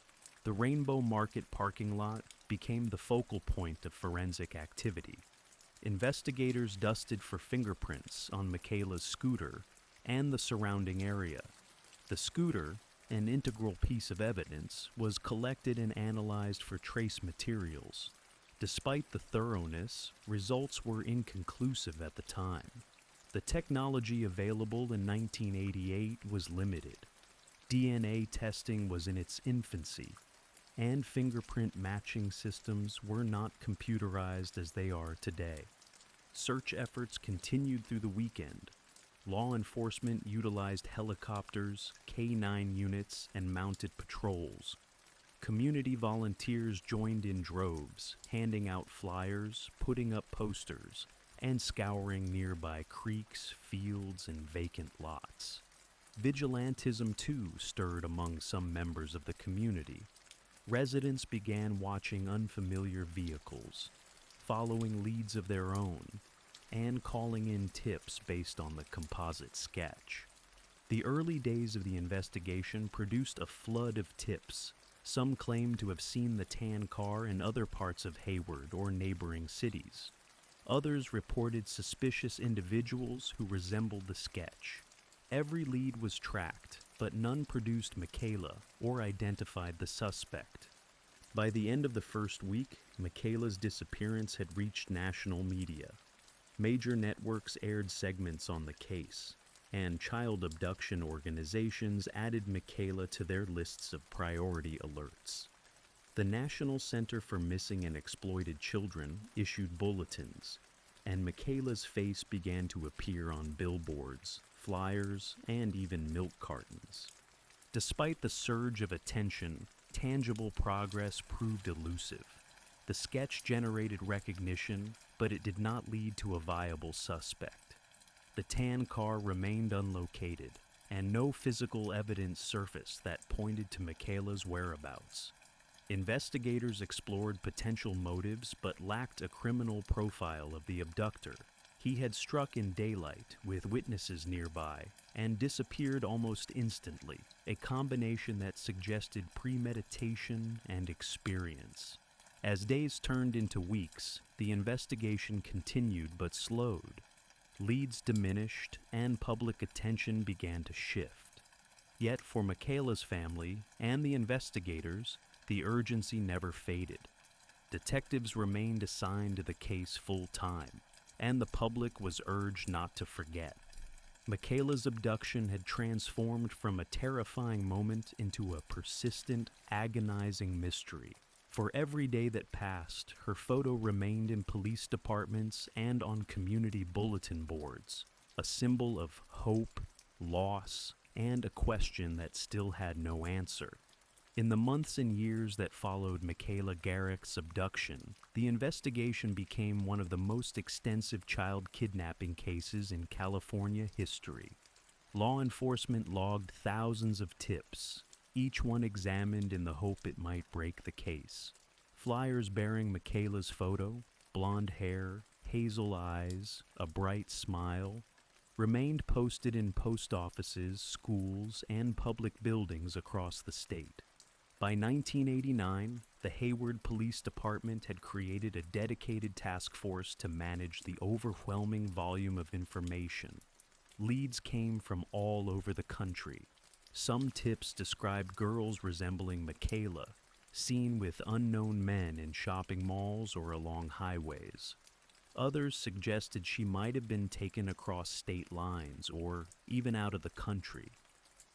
The Rainbow Market parking lot became the focal point of forensic activity. Investigators dusted for fingerprints on Michaela's scooter and the surrounding area. The scooter, an integral piece of evidence, was collected and analyzed for trace materials. Despite the thoroughness, results were inconclusive at the time. The technology available in 1988 was limited. DNA testing was in its infancy, and fingerprint matching systems were not computerized as they are today. Search efforts continued through the weekend. Law enforcement utilized helicopters, K-9 units, and mounted patrols. Community volunteers joined in droves, handing out flyers, putting up posters, and scouring nearby creeks, fields, and vacant lots. Vigilantism, too, stirred among some members of the community. Residents began watching unfamiliar vehicles, following leads of their own, and calling in tips based on the composite sketch. The early days of the investigation produced a flood of tips. Some claimed to have seen the tan car in other parts of Hayward or neighboring cities. Others reported suspicious individuals who resembled the sketch. Every lead was tracked, but none produced Michaela or identified the suspect. By the end of the first week, Michaela's disappearance had reached national media. Major networks aired segments on the case, and child abduction organizations added Michaela to their lists of priority alerts. The National Center for Missing and Exploited Children issued bulletins, and Michaela's face began to appear on billboards, flyers, and even milk cartons. Despite the surge of attention, tangible progress proved elusive. The sketch generated recognition, but it did not lead to a viable suspect. The tan car remained unlocated, and no physical evidence surfaced that pointed to Michaela's whereabouts. Investigators explored potential motives but lacked a criminal profile of the abductor. He had struck in daylight with witnesses nearby and disappeared almost instantly, a combination that suggested premeditation and experience. As days turned into weeks, the investigation continued but slowed. Leads diminished and public attention began to shift. Yet for Michaela's family and the investigators, the urgency never faded. Detectives remained assigned to the case full time, and the public was urged not to forget. Michaela's abduction had transformed from a terrifying moment into a persistent, agonizing mystery. For every day that passed, her photo remained in police departments and on community bulletin boards, a symbol of hope, loss, and a question that still had no answer. In the months and years that followed Michaela Garrick's abduction, the investigation became one of the most extensive child kidnapping cases in California history. Law enforcement logged thousands of tips, each one examined in the hope it might break the case. Flyers bearing Michaela's photo, blonde hair, hazel eyes, a bright smile, remained posted in post offices, schools, and public buildings across the state. By 1989, the Hayward Police Department had created a dedicated task force to manage the overwhelming volume of information. Leads came from all over the country. Some tips described girls resembling Michaela, seen with unknown men in shopping malls or along highways. Others suggested she might have been taken across state lines or even out of the country.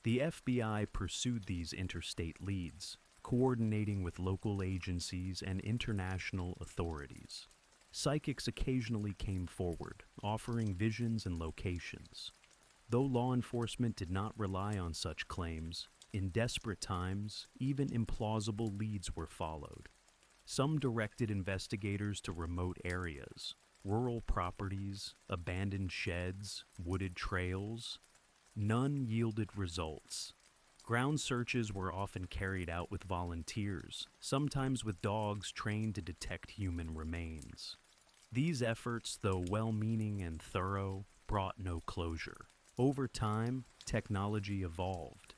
The FBI pursued these interstate leads, coordinating with local agencies and international authorities. Psychics occasionally came forward, offering visions and locations. Though law enforcement did not rely on such claims, in desperate times, even implausible leads were followed. Some directed investigators to remote areas, rural properties, abandoned sheds, wooded trails. None yielded results. Ground searches were often carried out with volunteers, sometimes with dogs trained to detect human remains. These efforts, though well-meaning and thorough, brought no closure. Over time, technology evolved.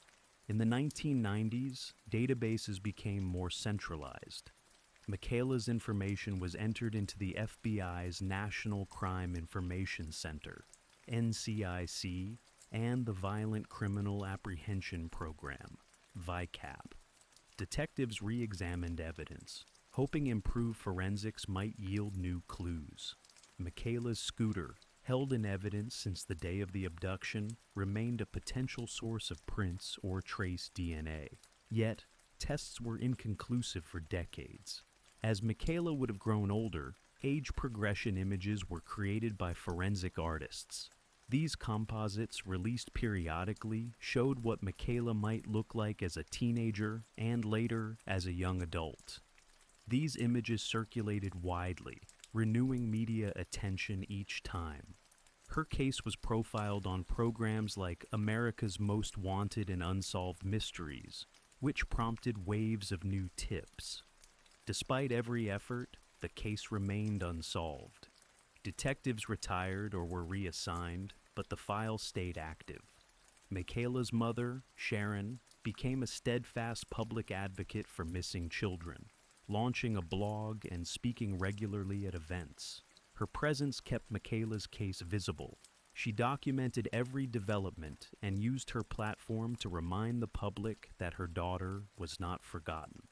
In the 1990s, databases became more centralized. Michaela's information was entered into the FBI's National Crime Information Center, NCIC, and the Violent Criminal Apprehension Program, VICAP. Detectives re-examined evidence, hoping improved forensics might yield new clues. Michaela's scooter, held in evidence since the day of the abduction, remained a potential source of prints or trace DNA. Yet, tests were inconclusive for decades. As Michaela would have grown older, age progression images were created by forensic artists. These composites, released periodically, showed what Michaela might look like as a teenager and later as a young adult. These images circulated widely, renewing media attention each time. Her case was profiled on programs like America's Most Wanted and Unsolved Mysteries, which prompted waves of new tips. Despite every effort, the case remained unsolved. Detectives retired or were reassigned, but the file stayed active. Michaela's mother, Sharon, became a steadfast public advocate for missing children, launching a blog and speaking regularly at events. Her presence kept Michaela's case visible. She documented every development and used her platform to remind the public that her daughter was not forgotten.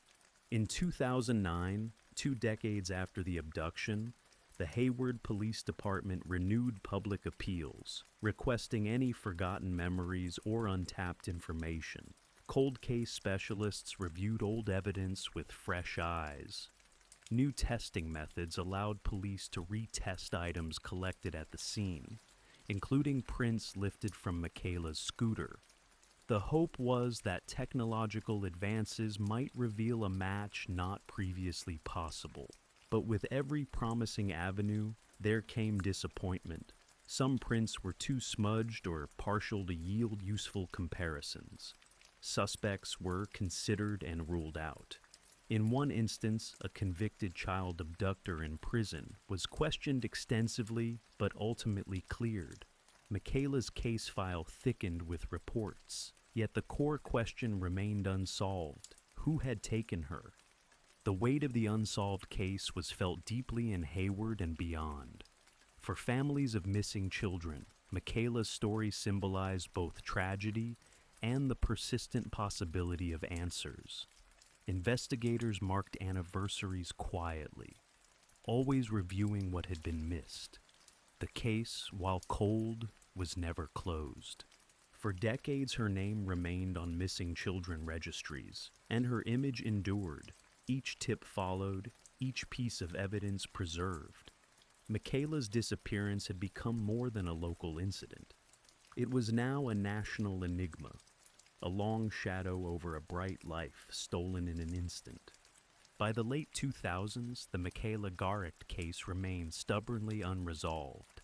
In 2009, 2 decades after the abduction, the Hayward Police Department renewed public appeals, requesting any forgotten memories or untapped information. Cold case specialists reviewed old evidence with fresh eyes. New testing methods allowed police to retest items collected at the scene, including prints lifted from Michaela's scooter. The hope was that technological advances might reveal a match not previously possible. But with every promising avenue, there came disappointment. Some prints were too smudged or partial to yield useful comparisons. Suspects were considered and ruled out. In one instance, a convicted child abductor in prison was questioned extensively but ultimately cleared. Michaela's case file thickened with reports, yet the core question remained unsolved. Who had taken her? The weight of the unsolved case was felt deeply in Hayward and beyond. For families of missing children, Michaela's story symbolized both tragedy and the persistent possibility of answers. Investigators marked anniversaries quietly, always reviewing what had been missed. The case, while cold, was never closed. For decades, her name remained on missing children registries, and her image endured. Each tip followed, each piece of evidence preserved. Michaela's disappearance had become more than a local incident. It was now a national enigma, a long shadow over a bright life stolen in an instant. By the late 2000s, the Michaela Garrick case remained stubbornly unresolved.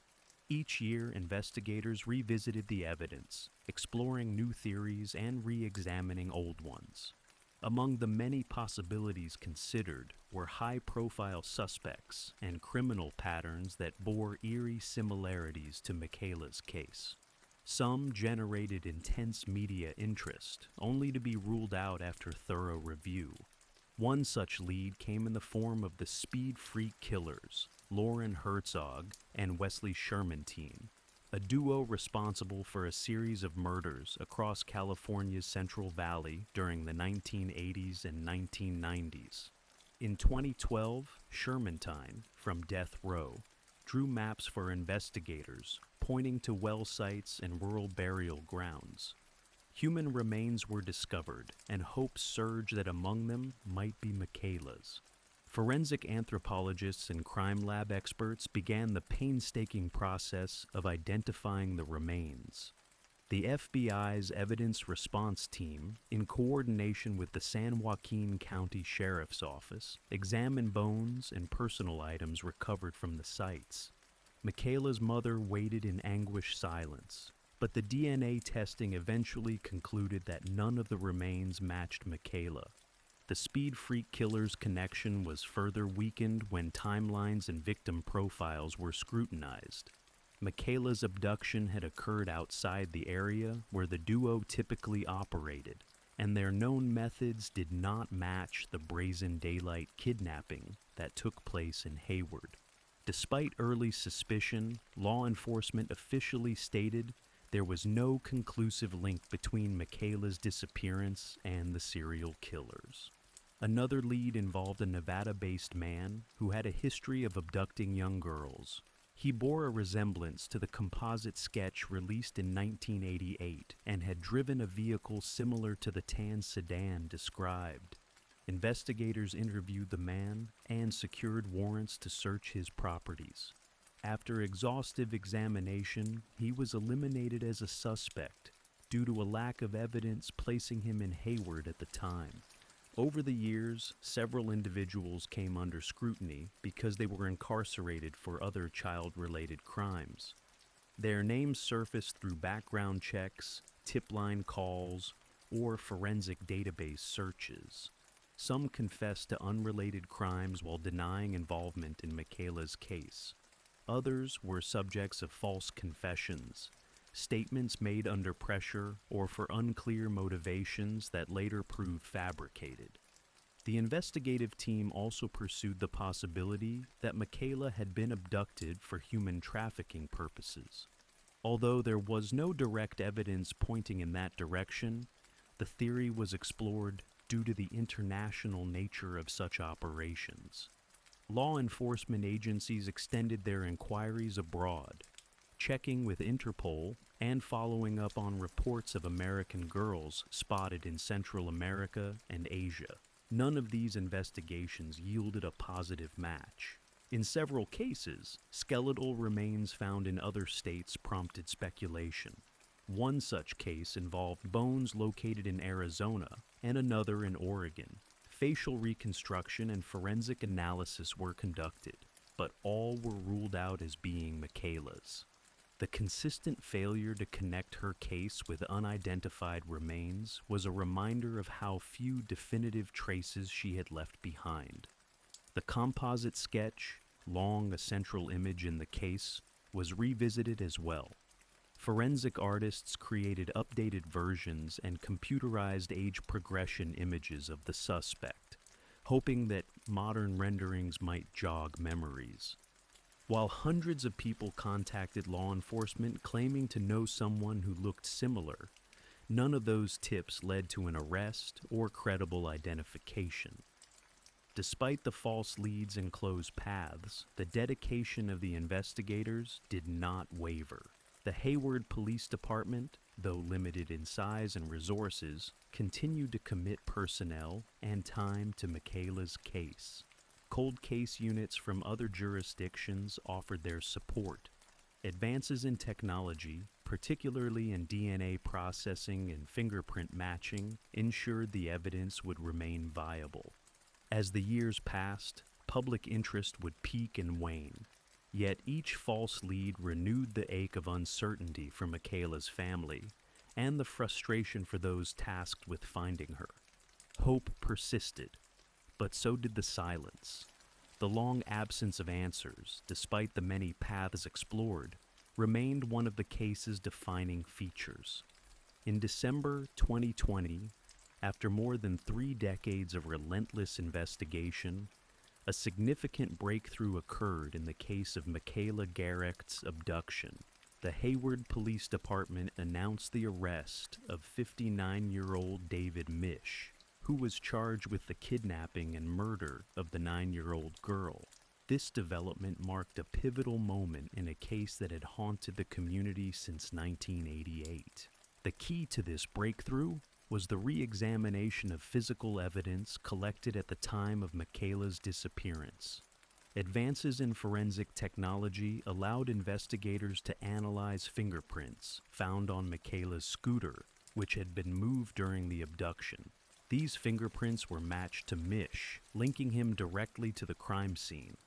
Each year, investigators revisited the evidence, exploring new theories and re-examining old ones. Among the many possibilities considered were high-profile suspects and criminal patterns that bore eerie similarities to Michaela's case. Some generated intense media interest, only to be ruled out after thorough review. One such lead came in the form of the Speed Freak Killers, Lauren Herzog and Wesley Sherman, a duo responsible for a series of murders across California's Central Valley during the 1980s and 1990s. In 2012, Sherman, from Death Row, drew maps for investigators, pointing to well sites and rural burial grounds. Human remains were discovered, and hopes surged that among them might be Michaela's. Forensic anthropologists and crime lab experts began the painstaking process of identifying the remains. The FBI's Evidence Response Team, in coordination with the San Joaquin County Sheriff's Office, examined bones and personal items recovered from the sites. Michaela's mother waited in anguished silence, but the DNA testing eventually concluded that none of the remains matched Michaela. The Speed Freak killer's connection was further weakened when timelines and victim profiles were scrutinized. Michaela's abduction had occurred outside the area where the duo typically operated, and their known methods did not match the brazen daylight kidnapping that took place in Hayward. Despite early suspicion, law enforcement officially stated there was no conclusive link between Michaela's disappearance and the serial killers. Another lead involved a Nevada-based man who had a history of abducting young girls. He bore a resemblance to the composite sketch released in 1988 and had driven a vehicle similar to the tan sedan described. Investigators interviewed the man and secured warrants to search his properties. After exhaustive examination, he was eliminated as a suspect due to a lack of evidence placing him in Hayward at the time. Over the years, several individuals came under scrutiny because they were incarcerated for other child-related crimes. Their names surfaced through background checks, tip-line calls, or forensic database searches. Some confessed to unrelated crimes while denying involvement in Michaela's case. Others were subjects of false confessions, statements made under pressure or for unclear motivations that later proved fabricated. The investigative team also pursued the possibility that Michaela had been abducted for human trafficking purposes. Although there was no direct evidence pointing in that direction, the theory was explored due to the international nature of such operations. Law enforcement agencies extended their inquiries abroad, checking with Interpol and following up on reports of American girls spotted in Central America and Asia. None of these investigations yielded a positive match. In several cases, skeletal remains found in other states prompted speculation. One such case involved bones located in Arizona and another in Oregon. Facial reconstruction and forensic analysis were conducted, but all were ruled out as being Michaela's. The consistent failure to connect her case with unidentified remains was a reminder of how few definitive traces she had left behind. The composite sketch, long a central image in the case, was revisited as well. Forensic artists created updated versions and computerized age progression images of the suspect, hoping that modern renderings might jog memories. While hundreds of people contacted law enforcement claiming to know someone who looked similar, none of those tips led to an arrest or credible identification. Despite the false leads and closed paths, the dedication of the investigators did not waver. The Hayward Police Department, though limited in size and resources, continued to commit personnel and time to Michaela's case. Cold case units from other jurisdictions offered their support. Advances in technology, particularly in DNA processing and fingerprint matching, ensured the evidence would remain viable. As the years passed, public interest would peak and wane. Yet each false lead renewed the ache of uncertainty for Michaela's family and the frustration for those tasked with finding her. Hope persisted, but so did the silence. The long absence of answers, despite the many paths explored, remained one of the case's defining features. In December 2020, after more than 3 decades of relentless investigation, a significant breakthrough occurred in the case of Michaela Garrecht's abduction. The Hayward Police Department announced the arrest of 59-year-old David Mish, who was charged with the kidnapping and murder of the 9-year-old girl. This development marked a pivotal moment in a case that had haunted the community since 1988. The key to this breakthrough was the re-examination of physical evidence collected at the time of Michaela's disappearance. Advances in forensic technology allowed investigators to analyze fingerprints found on Michaela's scooter, which had been moved during the abduction. These fingerprints were matched to Mish, linking him directly to the crime scene.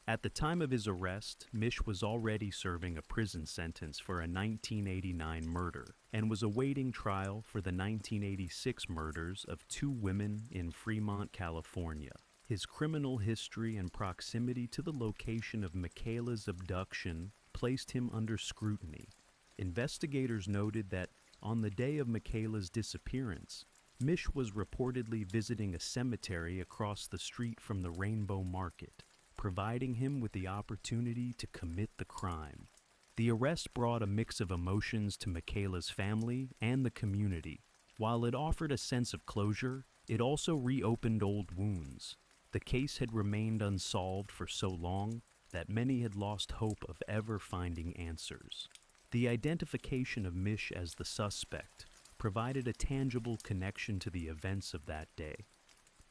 At the time of his arrest, Mish was already serving a prison sentence for a 1989 murder and was awaiting trial for the 1986 murders of 2 women in Fremont, California. His criminal history and proximity to the location of Michaela's abduction placed him under scrutiny. Investigators noted that on the day of Michaela's disappearance, Mish was reportedly visiting a cemetery across the street from the Rainbow Market, providing him with the opportunity to commit the crime. The arrest brought a mix of emotions to Michaela's family and the community. While it offered a sense of closure, it also reopened old wounds. The case had remained unsolved for so long that many had lost hope of ever finding answers. The identification of Mish as the suspect provided a tangible connection to the events of that day,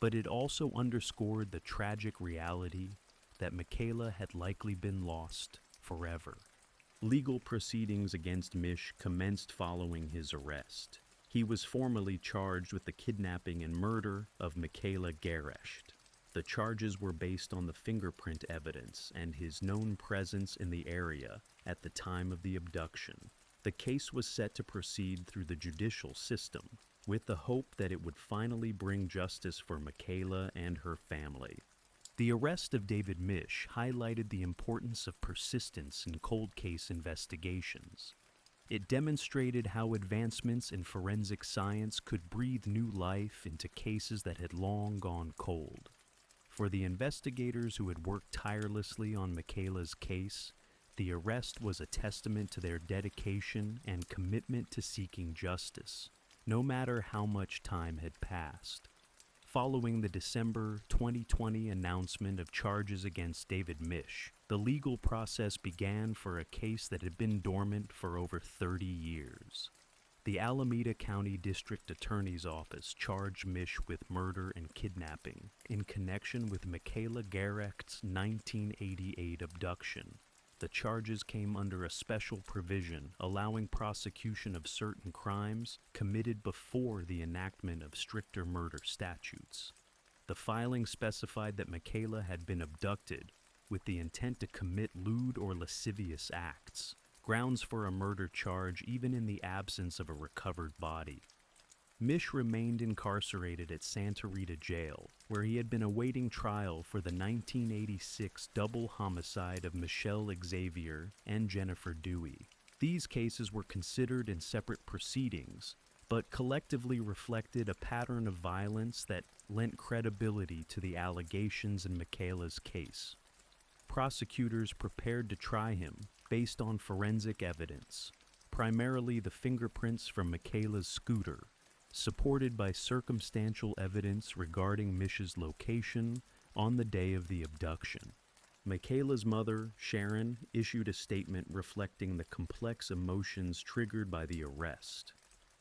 but it also underscored the tragic reality that Michaela had likely been lost forever. Legal proceedings against Mish commenced following his arrest. He was formally charged with the kidnapping and murder of Michaela Gerecht. The charges were based on the fingerprint evidence and his known presence in the area at the time of the abduction. The case was set to proceed through the judicial system, with the hope that it would finally bring justice for Michaela and her family. The arrest of David Mish highlighted the importance of persistence in cold case investigations. It demonstrated how advancements in forensic science could breathe new life into cases that had long gone cold. For the investigators who had worked tirelessly on Michaela's case, the arrest was a testament to their dedication and commitment to seeking justice, no matter how much time had passed. Following the December 2020 announcement of charges against David Mish, the legal process began for a case that had been dormant for over 30 years. The Alameda County District Attorney's Office charged Mish with murder and kidnapping in connection with Michaela Gerecht's 1988 abduction. The charges came under a special provision allowing prosecution of certain crimes committed before the enactment of stricter murder statutes. The filing specified that Michaela had been abducted with the intent to commit lewd or lascivious acts, grounds for a murder charge even in the absence of a recovered body. Mish remained incarcerated at Santa Rita Jail, where he had been awaiting trial for the 1986 double homicide of Michelle Xavier and Jennifer Dewey. These cases were considered in separate proceedings, but collectively reflected a pattern of violence that lent credibility to the allegations in Michaela's case. Prosecutors prepared to try him based on forensic evidence, primarily the fingerprints from Michaela's scooter, supported by circumstantial evidence regarding Mish's location on the day of the abduction. Michaela's mother, Sharon, issued a statement reflecting the complex emotions triggered by the arrest.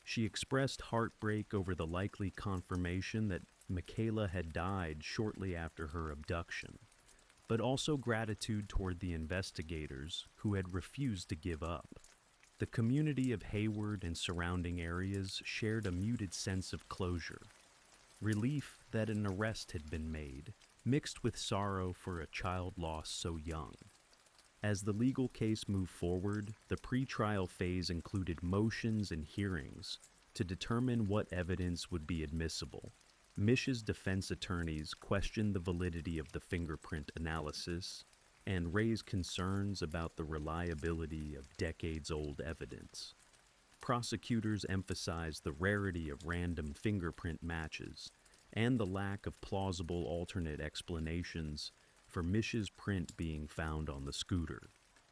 She expressed heartbreak over the likely confirmation that Michaela had died shortly after her abduction, but also gratitude toward the investigators who had refused to give up. The community of Hayward and surrounding areas shared a muted sense of closure, relief that an arrest had been made, mixed with sorrow for a child lost so young. As the legal case moved forward, the pre-trial phase included motions and hearings to determine what evidence would be admissible. Mish's defense attorneys questioned the validity of the fingerprint analysis and raised concerns about the reliability of decades-old evidence. Prosecutors emphasized the rarity of random fingerprint matches and the lack of plausible alternate explanations for Mish's print being found on the scooter.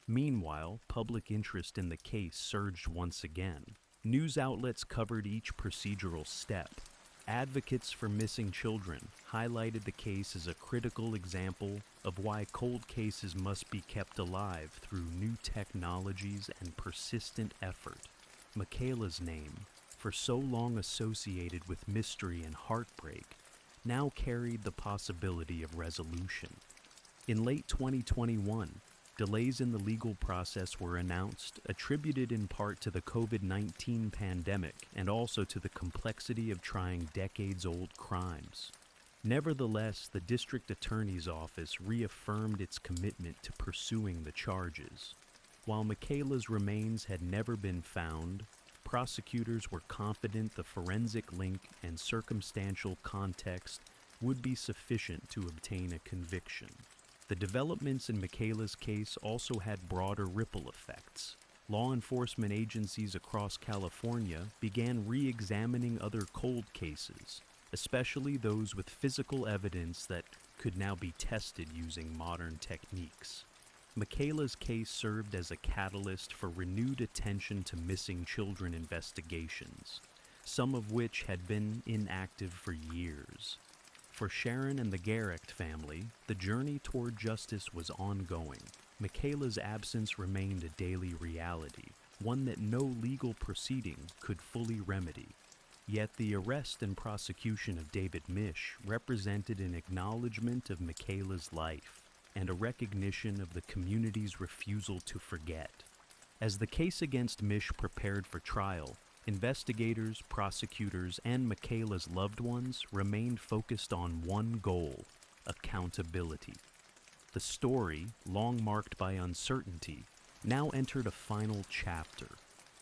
Meanwhile, public interest in the case surged once again. News outlets covered each procedural step. Advocates for missing children highlighted the case as a critical example of why cold cases must be kept alive through new technologies and persistent effort. Michaela's name, for so long associated with mystery and heartbreak, now carried the possibility of resolution. In late 2021, delays in the legal process were announced, attributed in part to the COVID-19 pandemic and also to the complexity of trying decades-old crimes. Nevertheless, the district attorney's office reaffirmed its commitment to pursuing the charges. While Michaela's remains had never been found, prosecutors were confident the forensic link and circumstantial context would be sufficient to obtain a conviction. The developments in Michaela's case also had broader ripple effects. Law enforcement agencies across California began re-examining other cold cases, especially those with physical evidence that could now be tested using modern techniques. Michaela's case served as a catalyst for renewed attention to missing children investigations, some of which had been inactive for years. For Sharon and the Garrick family, the journey toward justice was ongoing. Michaela's absence remained a daily reality, one that no legal proceeding could fully remedy. Yet the arrest and prosecution of David Misch represented an acknowledgement of Michaela's life and a recognition of the community's refusal to forget. As the case against Misch prepared for trial, investigators, prosecutors, and Michaela's loved ones remained focused on one goal: accountability. The story, long marked by uncertainty, now entered a final chapter,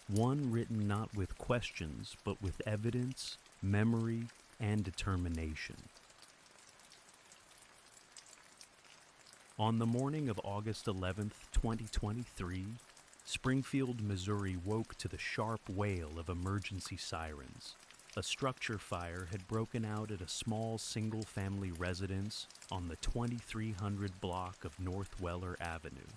one written not with questions, but with evidence, memory, and determination. On the morning of August 11th, 2023, Springfield, Missouri woke to the sharp wail of emergency sirens. A structure fire had broken out at a small single-family residence on the 2300 block of North Weller Avenue,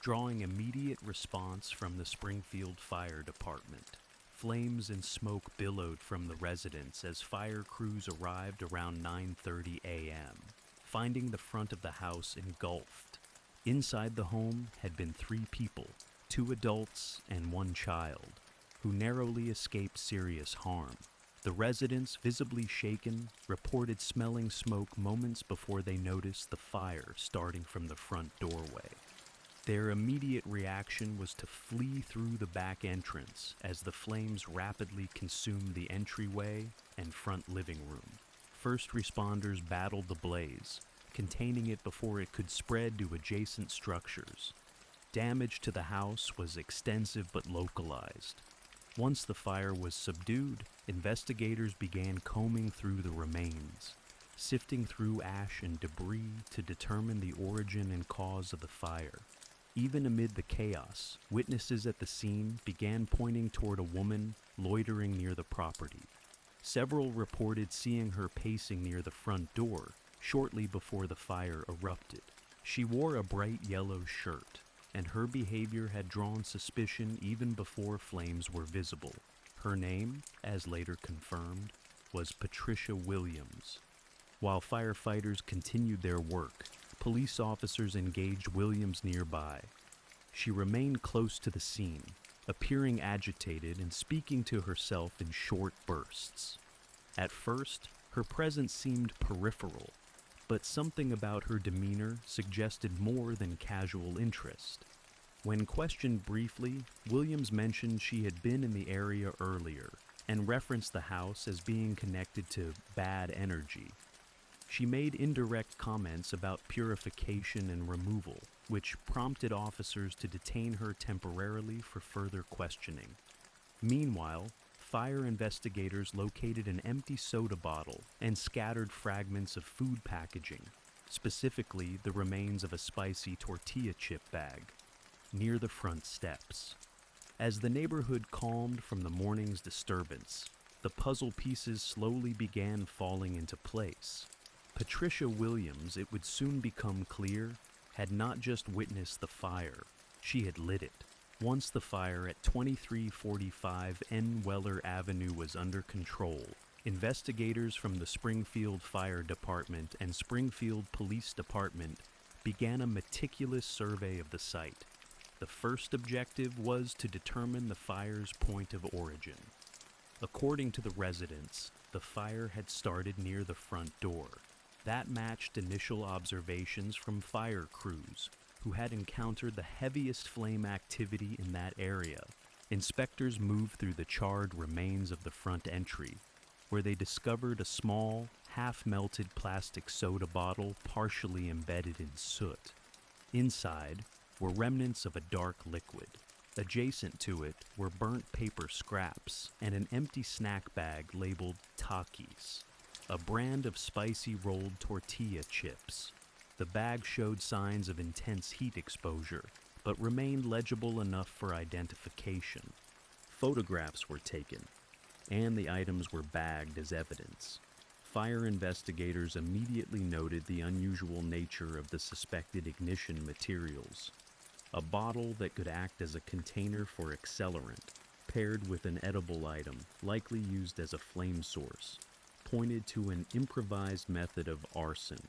drawing immediate response from the Springfield Fire Department. Flames and smoke billowed from the residence as fire crews arrived around 9:30 a.m., finding the front of the house engulfed. Inside the home had been 3 people, 2 adults and 1 child, who narrowly escaped serious harm. The residents, visibly shaken, reported smelling smoke moments before they noticed the fire starting from the front doorway. Their immediate reaction was to flee through the back entrance as the flames rapidly consumed the entryway and front living room. First responders battled the blaze, containing it before it could spread to adjacent structures. Damage to the house was extensive but localized. Once the fire was subdued, investigators began combing through the remains, sifting through ash and debris to determine the origin and cause of the fire. Even amid the chaos, witnesses at the scene began pointing toward a woman loitering near the property. Several reported seeing her pacing near the front door shortly before the fire erupted. She wore a bright yellow shirt, and her behavior had drawn suspicion even before flames were visible. Her name, as later confirmed, was Patricia Williams. While firefighters continued their work, police officers engaged Williams nearby. She remained close to the scene, appearing agitated and speaking to herself in short bursts. At first, her presence seemed peripheral, but something about her demeanor suggested more than casual interest. When questioned briefly, Williams mentioned she had been in the area earlier and referenced the house as being connected to bad energy. She made indirect comments about purification and removal, which prompted officers to detain her temporarily for further questioning. Meanwhile, fire investigators located an empty soda bottle and scattered fragments of food packaging, specifically the remains of a spicy tortilla chip bag, near the front steps. As the neighborhood calmed from the morning's disturbance, the puzzle pieces slowly began falling into place. Patricia Williams, it would soon become clear, had not just witnessed the fire, she had lit it. Once the fire at 2345 N. Weller Avenue was under control, investigators from the Springfield Fire Department and Springfield Police Department began a meticulous survey of the site. The first objective was to determine the fire's point of origin. According to the residents, the fire had started near the front door. That matched initial observations from fire crews, who had encountered the heaviest flame activity in that area. Inspectors moved through the charred remains of the front entry, where they discovered a small, half-melted plastic soda bottle partially embedded in soot. Inside were remnants of a dark liquid. Adjacent to it were burnt paper scraps and an empty snack bag labeled Takis, a brand of spicy rolled tortilla chips. The bag showed signs of intense heat exposure, but remained legible enough for identification. Photographs were taken, and the items were bagged as evidence. Fire investigators immediately noted the unusual nature of the suspected ignition materials. A bottle that could act as a container for accelerant, paired with an edible item, likely used as a flame source, pointed to an improvised method of arson.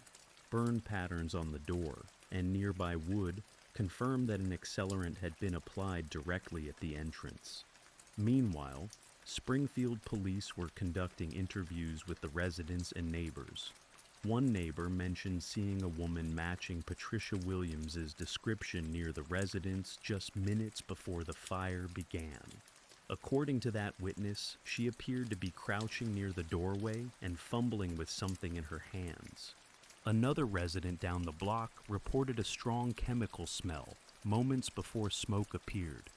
Burn patterns on the door and nearby wood confirmed that an accelerant had been applied directly at the entrance. Meanwhile, Springfield police were conducting interviews with the residents and neighbors. One neighbor mentioned seeing a woman matching Patricia Williams's description near the residence just minutes before the fire began. According to that witness, she appeared to be crouching near the doorway and fumbling with something in her hands. Another resident down the block reported a strong chemical smell moments before smoke appeared.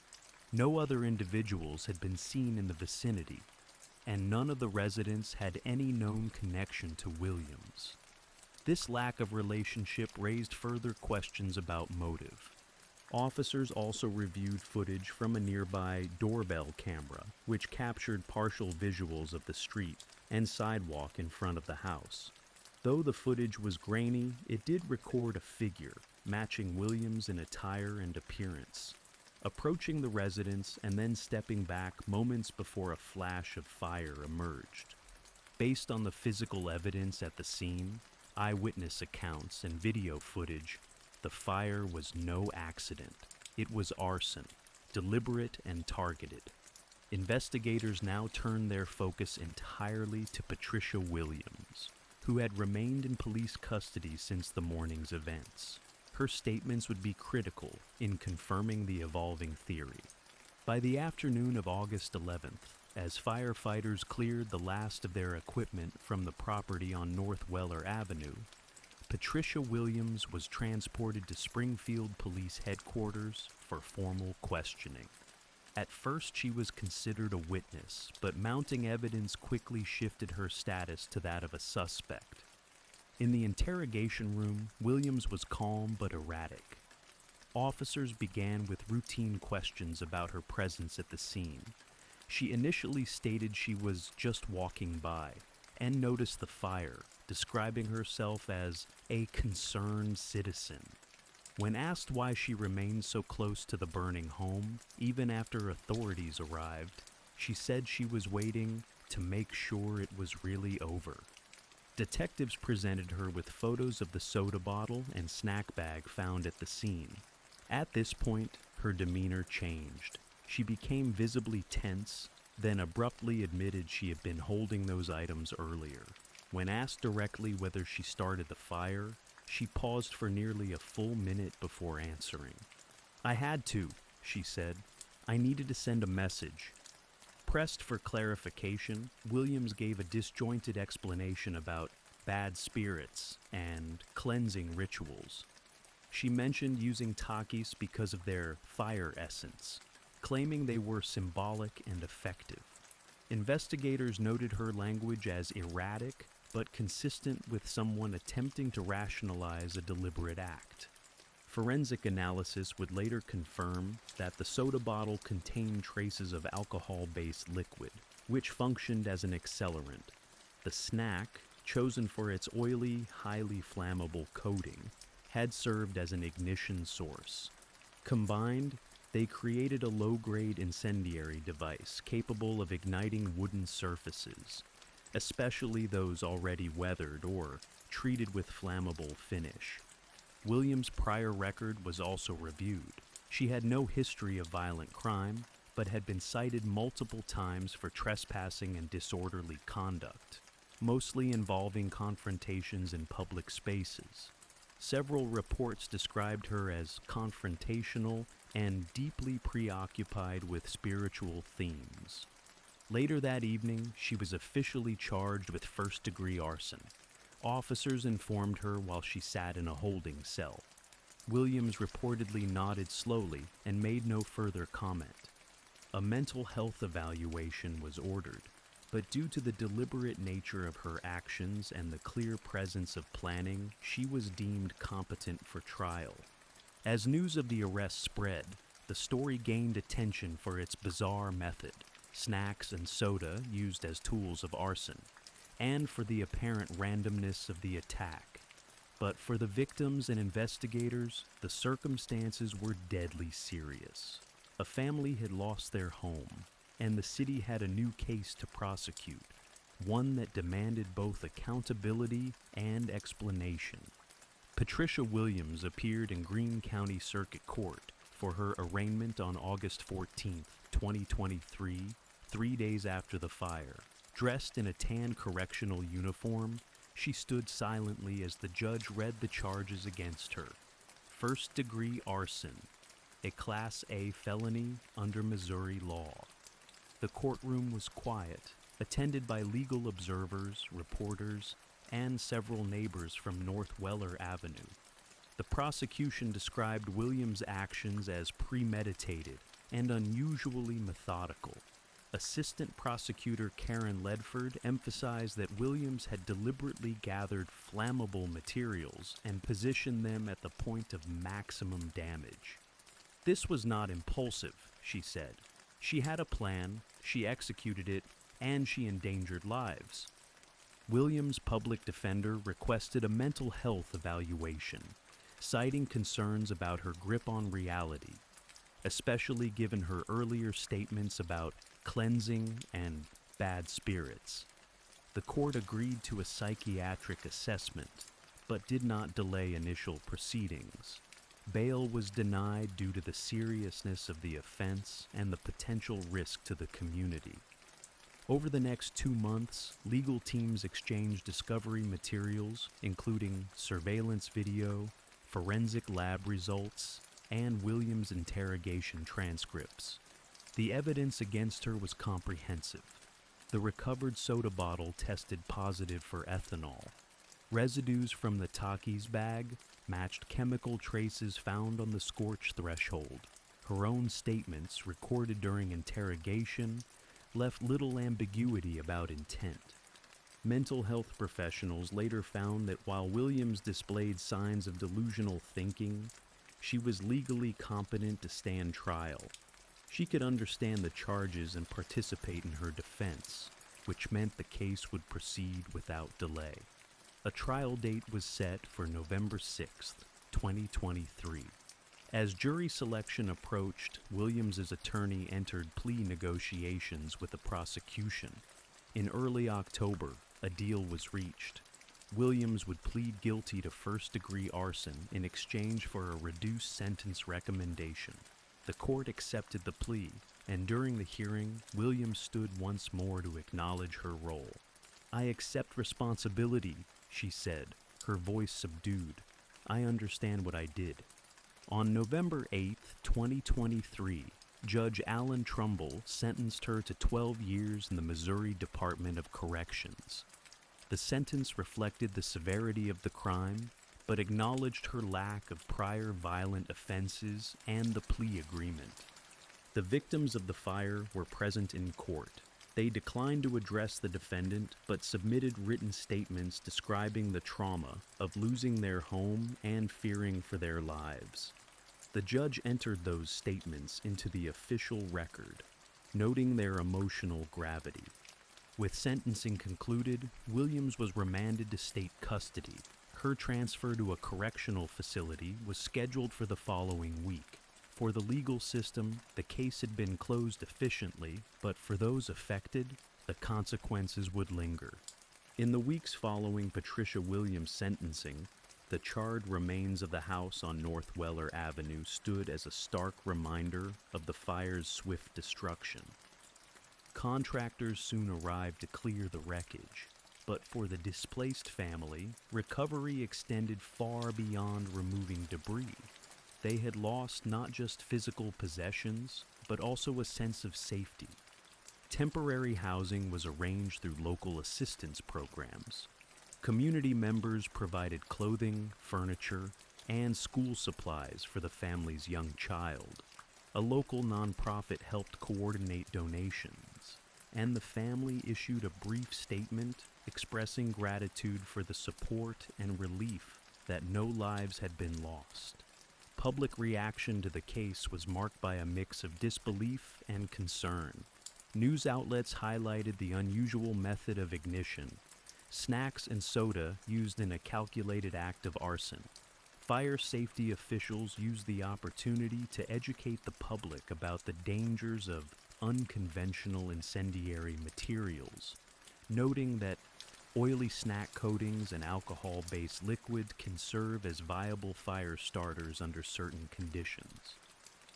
No other individuals had been seen in the vicinity, and none of the residents had any known connection to Williams. This lack of relationship raised further questions about motive. Officers also reviewed footage from a nearby doorbell camera, which captured partial visuals of the street and sidewalk in front of the house. Though the footage was grainy, it did record a figure, matching Williams in attire and appearance, approaching the residence and then stepping back moments before a flash of fire emerged. Based on the physical evidence at the scene, eyewitness accounts, and video footage, the fire was no accident. It was arson, deliberate and targeted. Investigators now turned their focus entirely to Patricia Williams, who had remained in police custody since the morning's events. Her statements would be critical in confirming the evolving theory. By the afternoon of August 11th, as firefighters cleared the last of their equipment from the property on North Weller Avenue, Patricia Williams was transported to Springfield Police Headquarters for formal questioning. At first, she was considered a witness, but mounting evidence quickly shifted her status to that of a suspect. In the interrogation room, Williams was calm but erratic. Officers began with routine questions about her presence at the scene. She initially stated she was just walking by and noticed the fire, describing herself as a concerned citizen. When asked why she remained so close to the burning home, even after authorities arrived, she said she was waiting to make sure it was really over. Detectives presented her with photos of the soda bottle and snack bag found at the scene. At this point, her demeanor changed. She became visibly tense, then abruptly admitted she had been holding those items earlier. When asked directly whether she started the fire, she paused for nearly a full minute before answering. "I had to," she said. "I needed to send a message." Pressed for clarification, Williams gave a disjointed explanation about bad spirits and cleansing rituals. She mentioned using Takis because of their fire essence, claiming they were symbolic and effective. Investigators noted her language as erratic, but consistent with someone attempting to rationalize a deliberate act. Forensic analysis would later confirm that the soda bottle contained traces of alcohol-based liquid, which functioned as an accelerant. The snack, chosen for its oily, highly flammable coating, had served as an ignition source. Combined, they created a low-grade incendiary device capable of igniting wooden surfaces, especially those already weathered or treated with flammable finish. Williams' prior record was also reviewed. She had no history of violent crime, but had been cited multiple times for trespassing and disorderly conduct, mostly involving confrontations in public spaces. Several reports described her as confrontational and deeply preoccupied with spiritual themes. Later that evening, she was officially charged with first-degree arson. Officers informed her while she sat in a holding cell. Williams reportedly nodded slowly and made no further comment. A mental health evaluation was ordered, but due to the deliberate nature of her actions and the clear presence of planning, she was deemed competent for trial. As news of the arrest spread, the story gained attention for its bizarre method, snacks and soda used as tools of arson, and for the apparent randomness of the attack. But for the victims and investigators, the circumstances were deadly serious. A family had lost their home, and the city had a new case to prosecute, one that demanded both accountability and explanation. Patricia Williams appeared in Greene County Circuit Court for her arraignment on August 14, 2023, 3 days after the fire. Dressed in a tan correctional uniform, she stood silently as the judge read the charges against her. First-degree arson, a Class A felony under Missouri law. The courtroom was quiet, attended by legal observers, reporters, and several neighbors from North Weller Avenue. The prosecution described Williams' actions as premeditated and unusually methodical. Assistant Prosecutor Karen Ledford emphasized that Williams had deliberately gathered flammable materials and positioned them at the point of maximum damage. This was not impulsive, she said. She had a plan, she executed it, and she endangered lives. Williams' public defender requested a mental health evaluation, citing concerns about her grip on reality, especially given her earlier statements about cleansing and bad spirits. The court agreed to a psychiatric assessment, but did not delay initial proceedings. Bail was denied due to the seriousness of the offense and the potential risk to the community. Over the next 2 months, legal teams exchanged discovery materials, including surveillance video, forensic lab results, and Williams' interrogation transcripts. The evidence against her was comprehensive. The recovered soda bottle tested positive for ethanol. Residues from the Takis bag matched chemical traces found on the scorch threshold. Her own statements, recorded during interrogation, left little ambiguity about intent. Mental health professionals later found that while Williams displayed signs of delusional thinking, she was legally competent to stand trial. She could understand the charges and participate in her defense, which meant the case would proceed without delay. A trial date was set for November 6, 2023. As jury selection approached, Williams' attorney entered plea negotiations with the prosecution. In early October, a deal was reached. Williams would plead guilty to first-degree arson in exchange for a reduced sentence recommendation. The court accepted the plea, and during the hearing, Williams stood once more to acknowledge her role. "I accept responsibility," she said, her voice subdued. "I understand what I did." On November 8, 2023, Judge Alan Trumbull sentenced her to 12 years in the Missouri Department of Corrections. The sentence reflected the severity of the crime, but acknowledged her lack of prior violent offenses and the plea agreement. The victims of the fire were present in court. They declined to address the defendant, but submitted written statements describing the trauma of losing their home and fearing for their lives. The judge entered those statements into the official record, noting their emotional gravity. With sentencing concluded, Williams was remanded to state custody. Her transfer to a correctional facility was scheduled for the following week. For the legal system, the case had been closed efficiently, but for those affected, the consequences would linger. In the weeks following Patricia Williams' sentencing, the charred remains of the house on North Weller Avenue stood as a stark reminder of the fire's swift destruction. Contractors soon arrived to clear the wreckage, but for the displaced family, recovery extended far beyond removing debris. They had lost not just physical possessions, but also a sense of safety. Temporary housing was arranged through local assistance programs. Community members provided clothing, furniture, and school supplies for the family's young child. A local nonprofit helped coordinate donations, and the family issued a brief statement expressing gratitude for the support and relief that no lives had been lost. Public reaction to the case was marked by a mix of disbelief and concern. News outlets highlighted the unusual method of ignition, snacks and soda used in a calculated act of arson. Fire safety officials used the opportunity to educate the public about the dangers of unconventional incendiary materials, noting that oily snack coatings and alcohol-based liquid can serve as viable fire starters under certain conditions.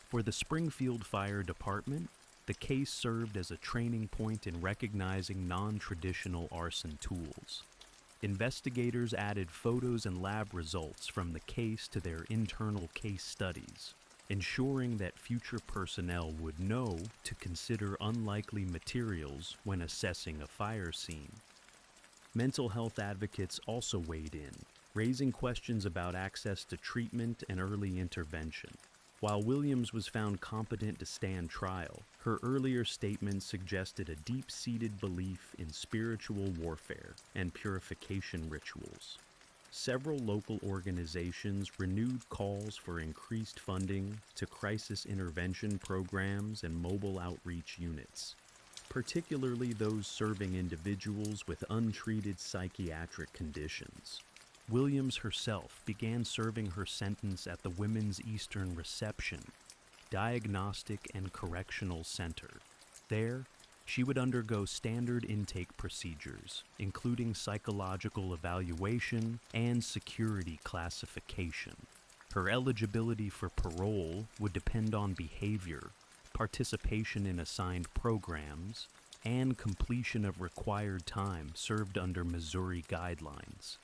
For the Springfield Fire Department, the case served as a training point in recognizing non-traditional arson tools. Investigators added photos and lab results from the case to their internal case studies, ensuring that future personnel would know to consider unlikely materials when assessing a fire scene. Mental health advocates also weighed in, raising questions about access to treatment and early intervention. While Williams was found competent to stand trial, her earlier statements suggested a deep-seated belief in spiritual warfare and purification rituals. Several local organizations renewed calls for increased funding to crisis intervention programs and mobile outreach units, particularly those serving individuals with untreated psychiatric conditions. Williams herself began serving her sentence at the Women's Eastern Reception, Diagnostic and Correctional Center. There, she would undergo standard intake procedures, including psychological evaluation and security classification. Her eligibility for parole would depend on behavior, participation in assigned programs, and completion of required time served under Missouri guidelines.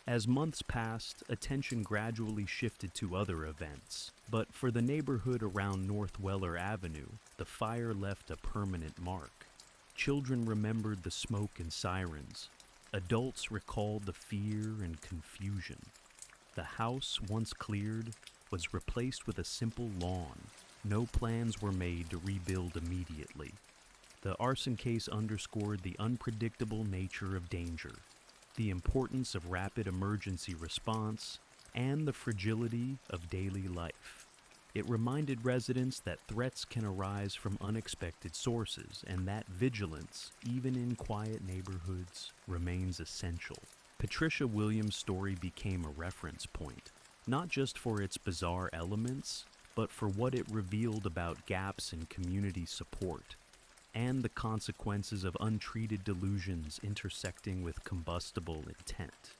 As months passed, attention gradually shifted to other events, but for the neighborhood around North Weller Avenue, the fire left a permanent mark. Children remembered the smoke and sirens. Adults recalled the fear and confusion. The house, once cleared, was replaced with a simple lawn. No plans were made to rebuild immediately. The arson case underscored the unpredictable nature of danger, the importance of rapid emergency response, and the fragility of daily life. It reminded residents that threats can arise from unexpected sources and that vigilance, even in quiet neighborhoods, remains essential. Patricia Williams' story became a reference point, not just for its bizarre elements, but for what it revealed about gaps in community support and the consequences of untreated delusions intersecting with combustible intent.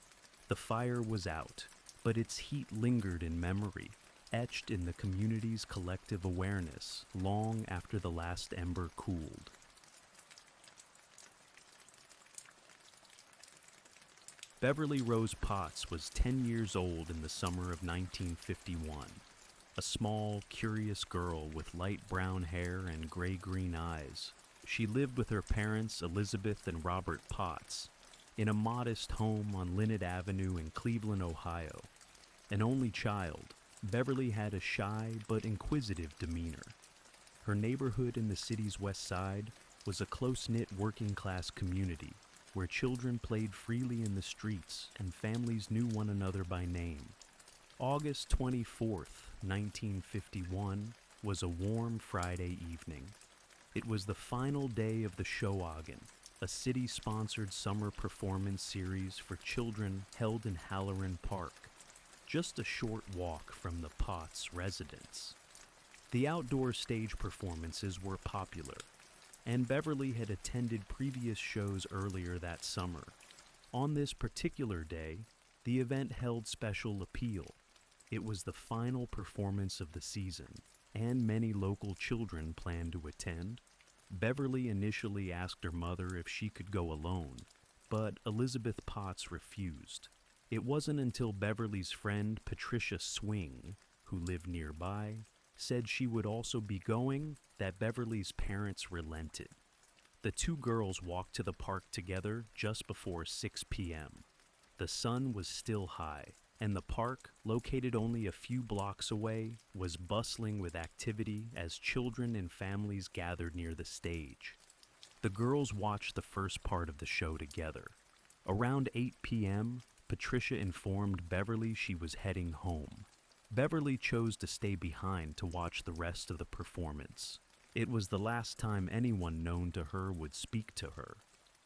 The fire was out, but its heat lingered in memory, etched in the community's collective awareness long after the last ember cooled. Beverly Rose Potts was 10 years old in the summer of 1951. A small, curious girl with light brown hair and gray-green eyes. She lived with her parents, Elizabeth and Robert Potts, in a modest home on Linnet Avenue in Cleveland, Ohio. An only child, Beverly had a shy but inquisitive demeanor. Her neighborhood in the city's west side was a close-knit working-class community where children played freely in the streets and families knew one another by name. August 24th, 1951, was a warm Friday evening. It was the final day of the Showagon, a city-sponsored summer performance series for children held in Halloran Park, just a short walk from the Potts residence. The outdoor stage performances were popular, and Beverly had attended previous shows earlier that summer. On this particular day, the event held special appeal. It was the final performance of the season, and many local children planned to attend. Beverly initially asked her mother if she could go alone, but Elizabeth Potts refused. It wasn't until Beverly's friend Patricia Swing, who lived nearby, said she would also be going that Beverly's parents relented. The two girls walked to the park together just before 6 p.m. The sun was still high, and the park, located only a few blocks away, was bustling with activity as children and families gathered near the stage. The girls watched the first part of the show together. Around 8 p.m., Patricia informed Beverly she was heading home. Beverly chose to stay behind to watch the rest of the performance. It was the last time anyone known to her would speak to her.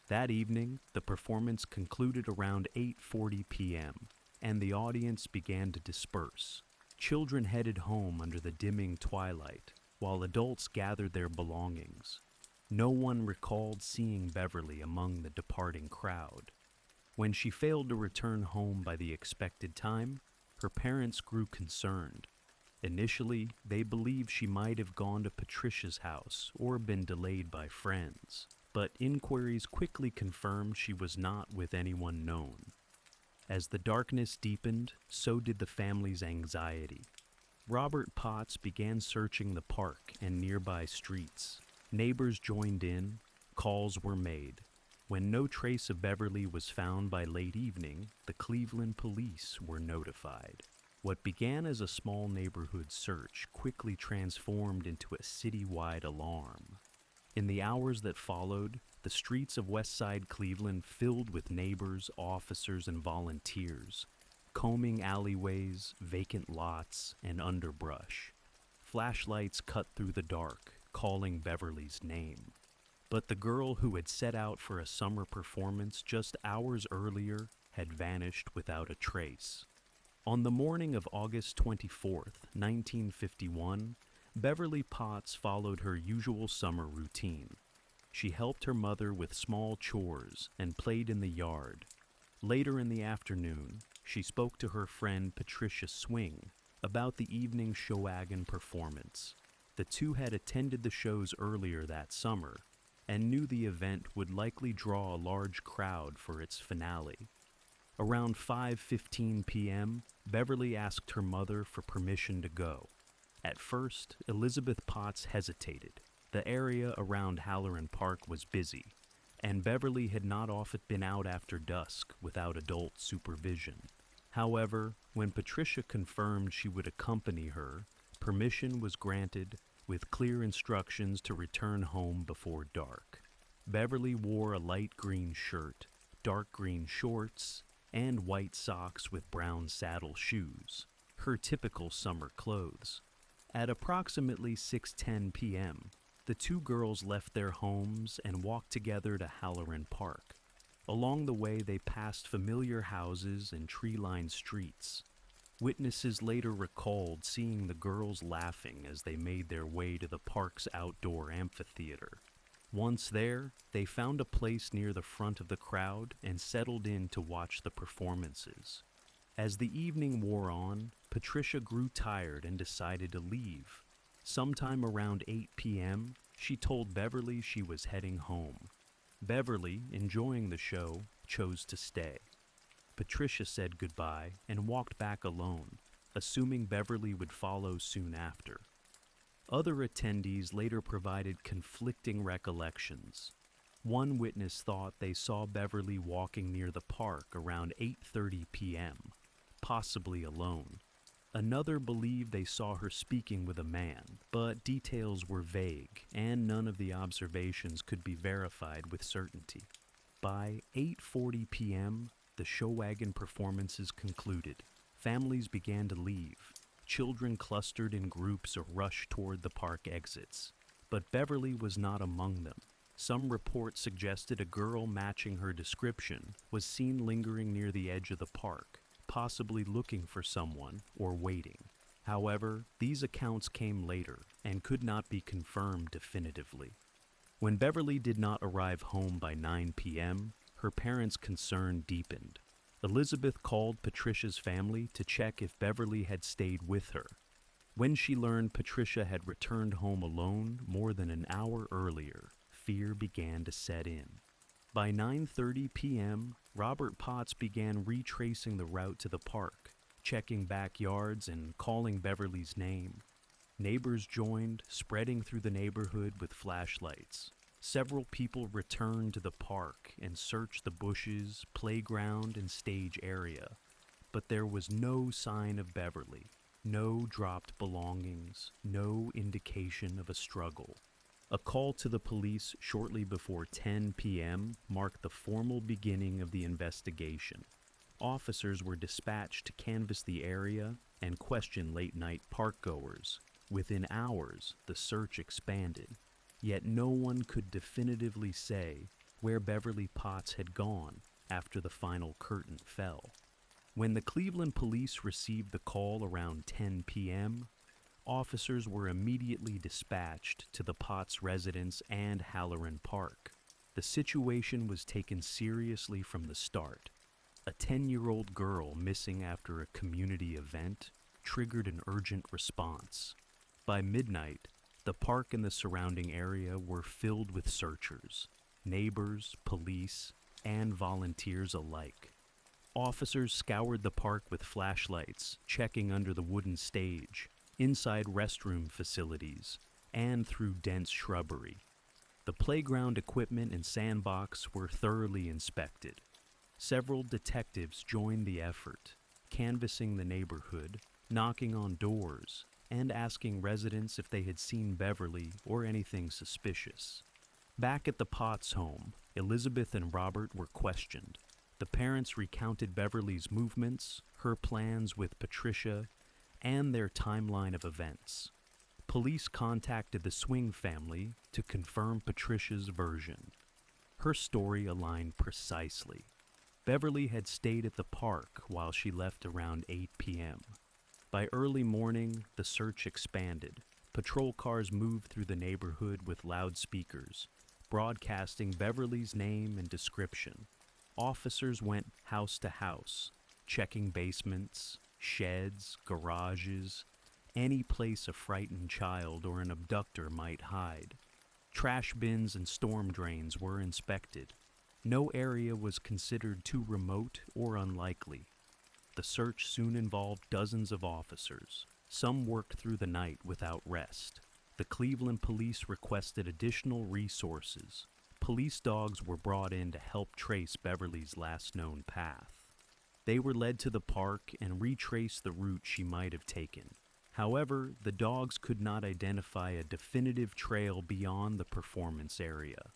That evening, the performance concluded around 8:40 p.m., and the audience began to disperse. Children headed home under the dimming twilight, while adults gathered their belongings. No one recalled seeing Beverly among the departing crowd. When she failed to return home by the expected time, her parents grew concerned. Initially, they believed she might have gone to Patricia's house or been delayed by friends, but inquiries quickly confirmed she was not with anyone known. As the darkness deepened, so did the family's anxiety. Robert Potts began searching the park and nearby streets. Neighbors joined in, calls were made. When no trace of Beverly was found by late evening, the Cleveland police were notified. What began as a small neighborhood search quickly transformed into a citywide alarm. In the hours that followed, the streets of Westside Cleveland filled with neighbors, officers, and volunteers, combing alleyways, vacant lots, and underbrush. Flashlights cut through the dark, calling Beverly's name. But the girl who had set out for a summer performance just hours earlier had vanished without a trace. On the morning of August 24th, 1951, Beverly Potts followed her usual summer routine. She helped her mother with small chores and played in the yard. Later in the afternoon, she spoke to her friend Patricia Swing about the evening Showagon performance. The two had attended the shows earlier that summer and knew the event would likely draw a large crowd for its finale. Around 5:15 p.m., Beverly asked her mother for permission to go. At first, Elizabeth Potts hesitated. The area around Halloran Park was busy, and Beverly had not often been out after dusk without adult supervision. However, when Patricia confirmed she would accompany her, permission was granted with clear instructions to return home before dark. Beverly wore a light green shirt, dark green shorts, and white socks with brown saddle shoes, her typical summer clothes. At approximately 6:10 p.m., the two girls left their homes and walked together to Halloran Park. Along the way, they passed familiar houses and tree-lined streets. Witnesses later recalled seeing the girls laughing as they made their way to the park's outdoor amphitheater. Once there, they found a place near the front of the crowd and settled in to watch the performances. As the evening wore on, Patricia grew tired and decided to leave. Sometime around 8 p.m., she told Beverly she was heading home. Beverly, enjoying the show, chose to stay. Patricia said goodbye and walked back alone, assuming Beverly would follow soon after. Other attendees later provided conflicting recollections. One witness thought they saw Beverly walking near the park around 8:30 p.m., possibly alone. Another believed they saw her speaking with a man, but details were vague, and none of the observations could be verified with certainty. By 8:40 p.m., the Showagon performances concluded. Families began to leave. Children clustered in groups or rushed toward the park exits. But Beverly was not among them. Some reports suggested a girl matching her description was seen lingering near the edge of the park, possibly looking for someone or waiting. However, these accounts came later and could not be confirmed definitively. When Beverly did not arrive home by 9 p.m., her parents' concern deepened. Elizabeth called Patricia's family to check if Beverly had stayed with her. When she learned Patricia had returned home alone more than an hour earlier, fear began to set in. By 9:30 p.m., Robert Potts began retracing the route to the park, checking backyards and calling Beverly's name. Neighbors joined, spreading through the neighborhood with flashlights. Several people returned to the park and searched the bushes, playground, and stage area, but there was no sign of Beverly, no dropped belongings, no indication of a struggle. A call to the police shortly before 10 p.m. marked the formal beginning of the investigation. Officers were dispatched to canvass the area and question late-night park-goers. Within hours, the search expanded, yet no one could definitively say where Beverly Potts had gone after the final curtain fell. When the Cleveland police received the call around 10 p.m., officers were immediately dispatched to the Potts residence and Halloran Park. The situation was taken seriously from the start. A 10-year-old girl missing after a community event triggered an urgent response. By midnight, the park and the surrounding area were filled with searchers, neighbors, police, and volunteers alike. Officers scoured the park with flashlights, checking under the wooden stage, inside restroom facilities, and through dense shrubbery. The playground equipment and sandbox were thoroughly inspected. Several detectives joined the effort, canvassing the neighborhood, knocking on doors, and asking residents if they had seen Beverly or anything suspicious. Back at the Potts home, Elizabeth and Robert were questioned. The parents recounted Beverly's movements, her plans with Patricia, and their timeline of events. Police contacted the Swing family to confirm Patricia's version. Her story aligned precisely. Beverly had stayed at the park while she left around 8 p.m. By early morning, the search expanded. Patrol cars moved through the neighborhood with loudspeakers, broadcasting Beverly's name and description. Officers went house to house, checking basements, sheds, garages, any place a frightened child or an abductor might hide. Trash bins and storm drains were inspected. No area was considered too remote or unlikely. The search soon involved dozens of officers. Some worked through the night without rest. The Cleveland police requested additional resources. Police dogs were brought in to help trace Beverly's last known path. They were led to the park and retraced the route she might have taken. However, the dogs could not identify a definitive trail beyond the performance area.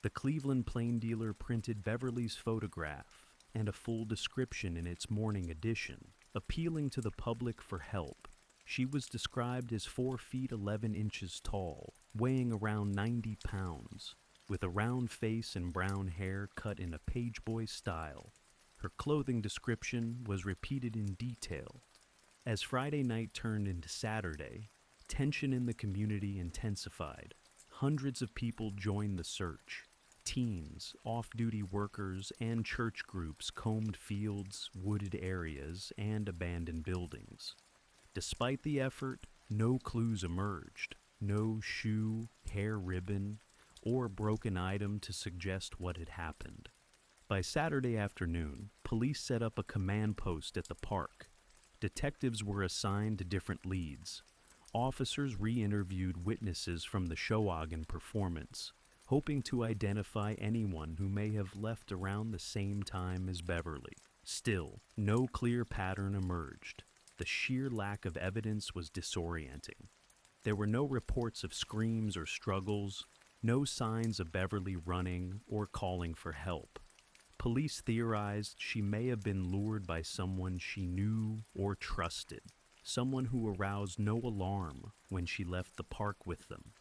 The Cleveland Plain Dealer printed Beverly's photograph and a full description in its morning edition, appealing to the public for help. She was described as 4 feet 11 inches tall, weighing around 90 pounds, with a round face and brown hair cut in a pageboy style. Her clothing description was repeated in detail. As Friday night turned into Saturday, tension in the community intensified. Hundreds of people joined the search. Teens, off-duty workers, and church groups combed fields, wooded areas, and abandoned buildings. Despite the effort, no clues emerged. No shoe, hair ribbon, or broken item to suggest what had happened. By Saturday afternoon, police set up a command post at the park. Detectives were assigned to different leads. Officers re-interviewed witnesses from the Shawagin performance, hoping to identify anyone who may have left around the same time as Beverly. Still, no clear pattern emerged. The sheer lack of evidence was disorienting. There were no reports of screams or struggles, no signs of Beverly running or calling for help. Police theorized she may have been lured by someone she knew or trusted, someone who aroused no alarm when she left the park with them.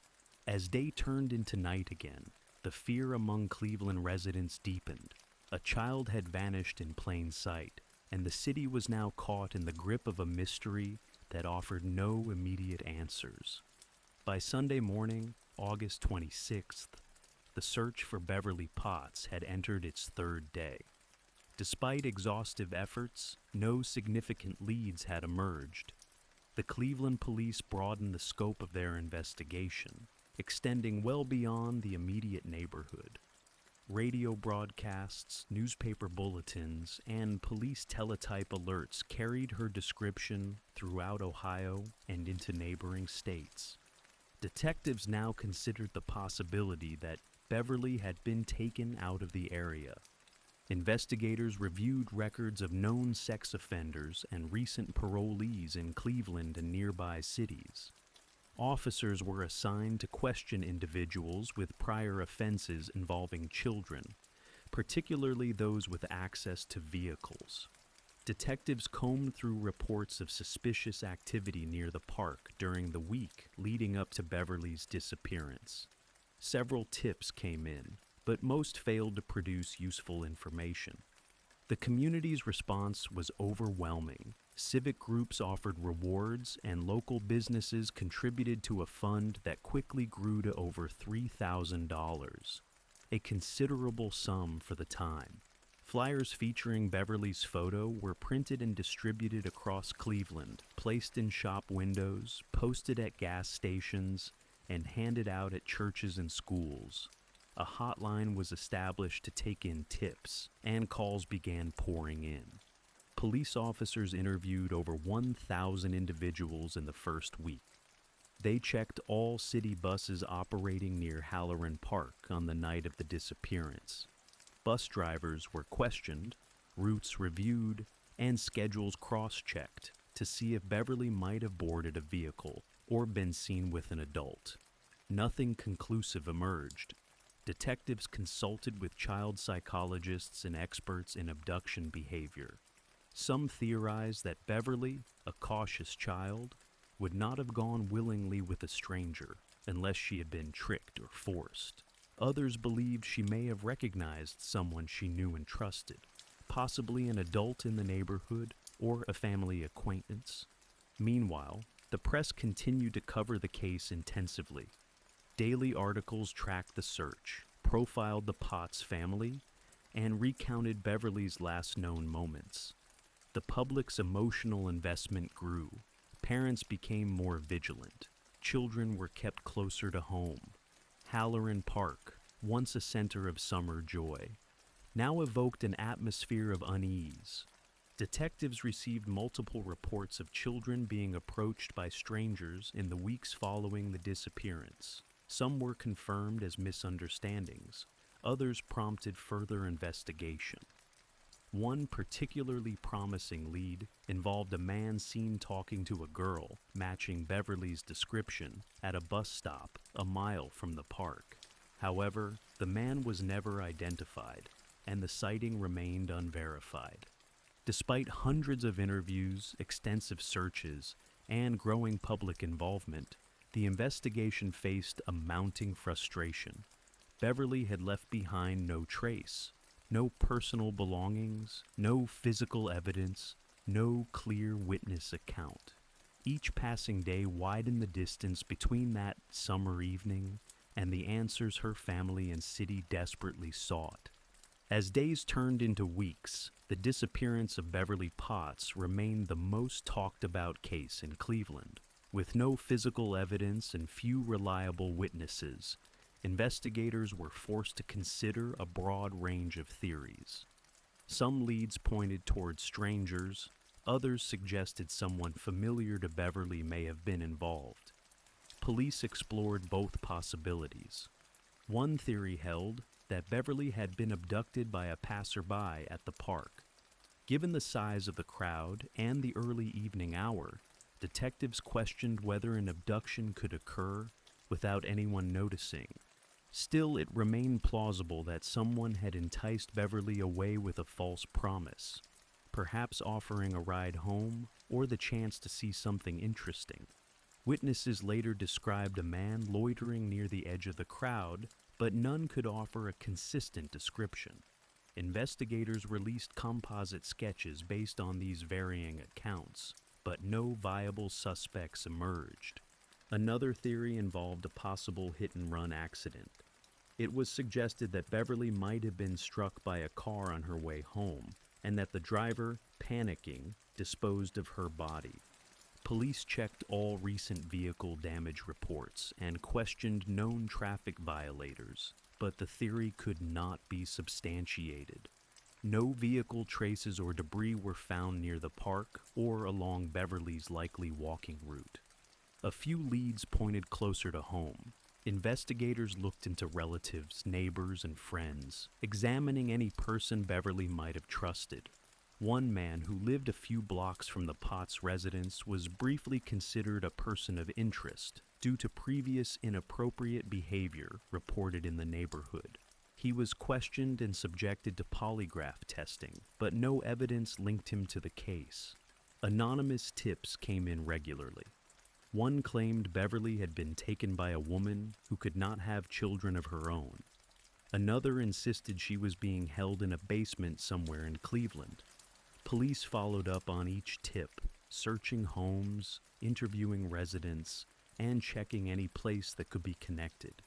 As day turned into night again, the fear among Cleveland residents deepened. A child had vanished in plain sight, and the city was now caught in the grip of a mystery that offered no immediate answers. By Sunday morning, August 26th, the search for Beverly Potts had entered its third day. Despite exhaustive efforts, no significant leads had emerged. The Cleveland police broadened the scope of their investigation, extending well beyond the immediate neighborhood. Radio broadcasts, newspaper bulletins, and police teletype alerts carried her description throughout Ohio and into neighboring states. Detectives now considered the possibility that Beverly had been taken out of the area. Investigators reviewed records of known sex offenders and recent parolees in Cleveland and nearby cities. Officers were assigned to question individuals with prior offenses involving children, particularly those with access to vehicles. Detectives combed through reports of suspicious activity near the park during the week leading up to Beverly's disappearance. Several tips came in, but most failed to produce useful information. The community's response was overwhelming. Civic groups offered rewards, and local businesses contributed to a fund that quickly grew to over $3,000, a considerable sum for the time. Flyers featuring Beverly's photo were printed and distributed across Cleveland, placed in shop windows, posted at gas stations, and handed out at churches and schools. A hotline was established to take in tips, and calls began pouring in. Police officers interviewed over 1,000 individuals in the first week. They checked all city buses operating near Halloran Park on the night of the disappearance. Bus drivers were questioned, routes reviewed, and schedules cross-checked to see if Beverly might have boarded a vehicle or been seen with an adult. Nothing conclusive emerged. Detectives consulted with child psychologists and experts in abduction behavior. Some theorized that Beverly, a cautious child, would not have gone willingly with a stranger unless she had been tricked or forced. Others believed she may have recognized someone she knew and trusted, possibly an adult in the neighborhood or a family acquaintance. Meanwhile, the press continued to cover the case intensively. Daily articles tracked the search, profiled the Potts family, and recounted Beverly's last known moments. The public's emotional investment grew. Parents became more vigilant. Children were kept closer to home. Halloran Park, once a center of summer joy, now evoked an atmosphere of unease. Detectives received multiple reports of children being approached by strangers in the weeks following the disappearance. Some were confirmed as misunderstandings. Others prompted further investigation. One particularly promising lead involved a man seen talking to a girl, matching Beverly's description, at a bus stop a mile from the park. However, the man was never identified, and the sighting remained unverified. Despite hundreds of interviews, extensive searches, and growing public involvement, the investigation faced a mounting frustration. Beverly had left behind no trace. No personal belongings, no physical evidence, no clear witness account. Each passing day widened the distance between that summer evening and the answers her family and city desperately sought. As days turned into weeks, the disappearance of Beverly Potts remained the most talked about case in Cleveland. With no physical evidence and few reliable witnesses, investigators were forced to consider a broad range of theories. Some leads pointed toward strangers, others suggested someone familiar to Beverly may have been involved. Police explored both possibilities. One theory held that Beverly had been abducted by a passerby at the park. Given the size of the crowd and the early evening hour, detectives questioned whether an abduction could occur without anyone noticing. Still, it remained plausible that someone had enticed Beverly away with a false promise, perhaps offering a ride home or the chance to see something interesting. Witnesses later described a man loitering near the edge of the crowd, but none could offer a consistent description. Investigators released composite sketches based on these varying accounts, but no viable suspects emerged. Another theory involved a possible hit-and-run accident. It was suggested that Beverly might have been struck by a car on her way home, and that the driver, panicking, disposed of her body. Police checked all recent vehicle damage reports and questioned known traffic violators, but the theory could not be substantiated. No vehicle traces or debris were found near the park or along Beverly's likely walking route. A few leads pointed closer to home. Investigators looked into relatives, neighbors, and friends, examining any person Beverly might have trusted. One man who lived a few blocks from the Potts residence was briefly considered a person of interest due to previous inappropriate behavior reported in the neighborhood. He was questioned and subjected to polygraph testing, but no evidence linked him to the case. Anonymous tips came in regularly. One claimed Beverly had been taken by a woman who could not have children of her own. Another insisted she was being held in a basement somewhere in Cleveland. Police followed up on each tip, searching homes, interviewing residents, and checking any place that could be connected.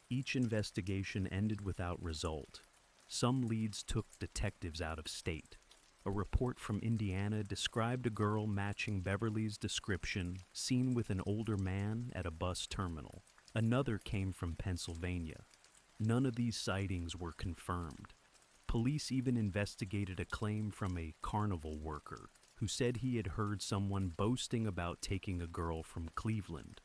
Each investigation ended without result. Some leads took detectives out of state. A report from Indiana described a girl matching Beverly's description, seen with an older man at a bus terminal. Another came from Pennsylvania. None of these sightings were confirmed. Police even investigated a claim from a carnival worker who said he had heard someone boasting about taking a girl from Cleveland.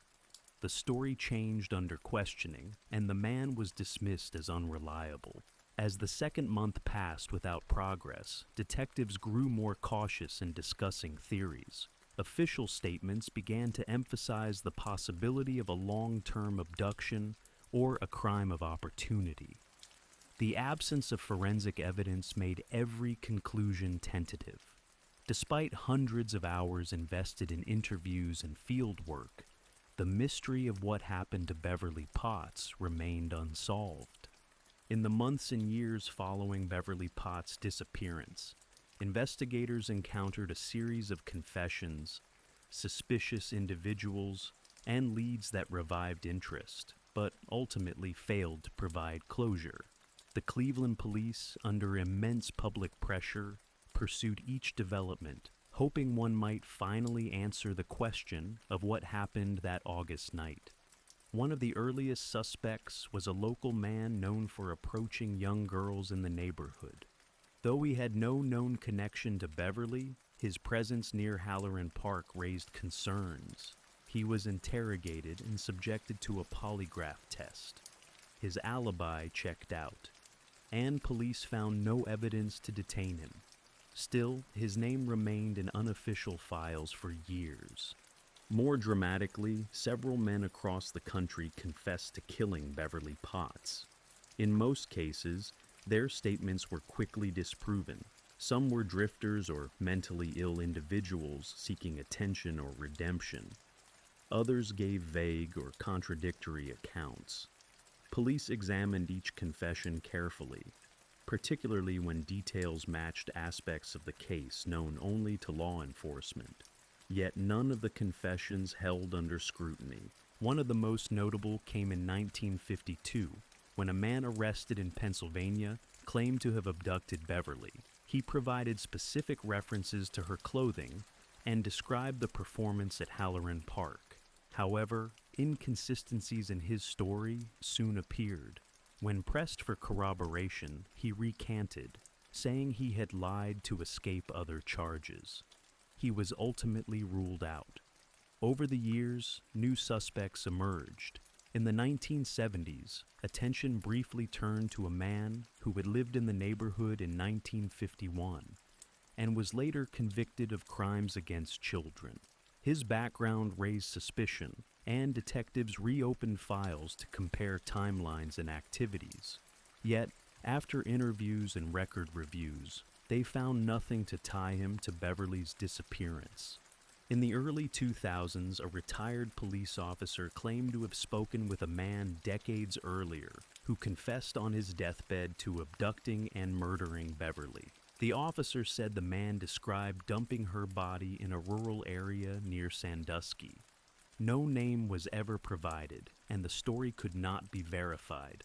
The story changed under questioning, and the man was dismissed as unreliable. As the second month passed without progress, detectives grew more cautious in discussing theories. Official statements began to emphasize the possibility of a long-term abduction or a crime of opportunity. The absence of forensic evidence made every conclusion tentative. Despite hundreds of hours invested in interviews and field work, the mystery of what happened to Beverly Potts remained unsolved. In the months and years following Beverly Potts' disappearance, investigators encountered a series of confessions, suspicious individuals, and leads that revived interest, but ultimately failed to provide closure. The Cleveland police, under immense public pressure, pursued each development, hoping one might finally answer the question of what happened that August night. One of the earliest suspects was a local man known for approaching young girls in the neighborhood. Though he had no known connection to Beverly, his presence near Halloran Park raised concerns. He was interrogated and subjected to a polygraph test. His alibi checked out, and police found no evidence to detain him. Still, his name remained in unofficial files for years. More dramatically, several men across the country confessed to killing Beverly Potts. In most cases, their statements were quickly disproven. Some were drifters or mentally ill individuals seeking attention or redemption. Others gave vague or contradictory accounts. Police examined each confession carefully, particularly when details matched aspects of the case known only to law enforcement. Yet none of the confessions held under scrutiny. One of the most notable came in 1952, when a man arrested in Pennsylvania claimed to have abducted Beverly. He provided specific references to her clothing and described the performance at Halloran Park. However, inconsistencies in his story soon appeared. When pressed for corroboration, he recanted, saying he had lied to escape other charges. He was ultimately ruled out. Over the years, new suspects emerged. In the 1970s, attention briefly turned to a man who had lived in the neighborhood in 1951 and was later convicted of crimes against children. His background raised suspicion, and detectives reopened files to compare timelines and activities. Yet, after interviews and record reviews, they found nothing to tie him to Beverly's disappearance. In the early 2000s, a retired police officer claimed to have spoken with a man decades earlier who confessed on his deathbed to abducting and murdering Beverly. The officer said the man described dumping her body in a rural area near Sandusky. No name was ever provided, and the story could not be verified.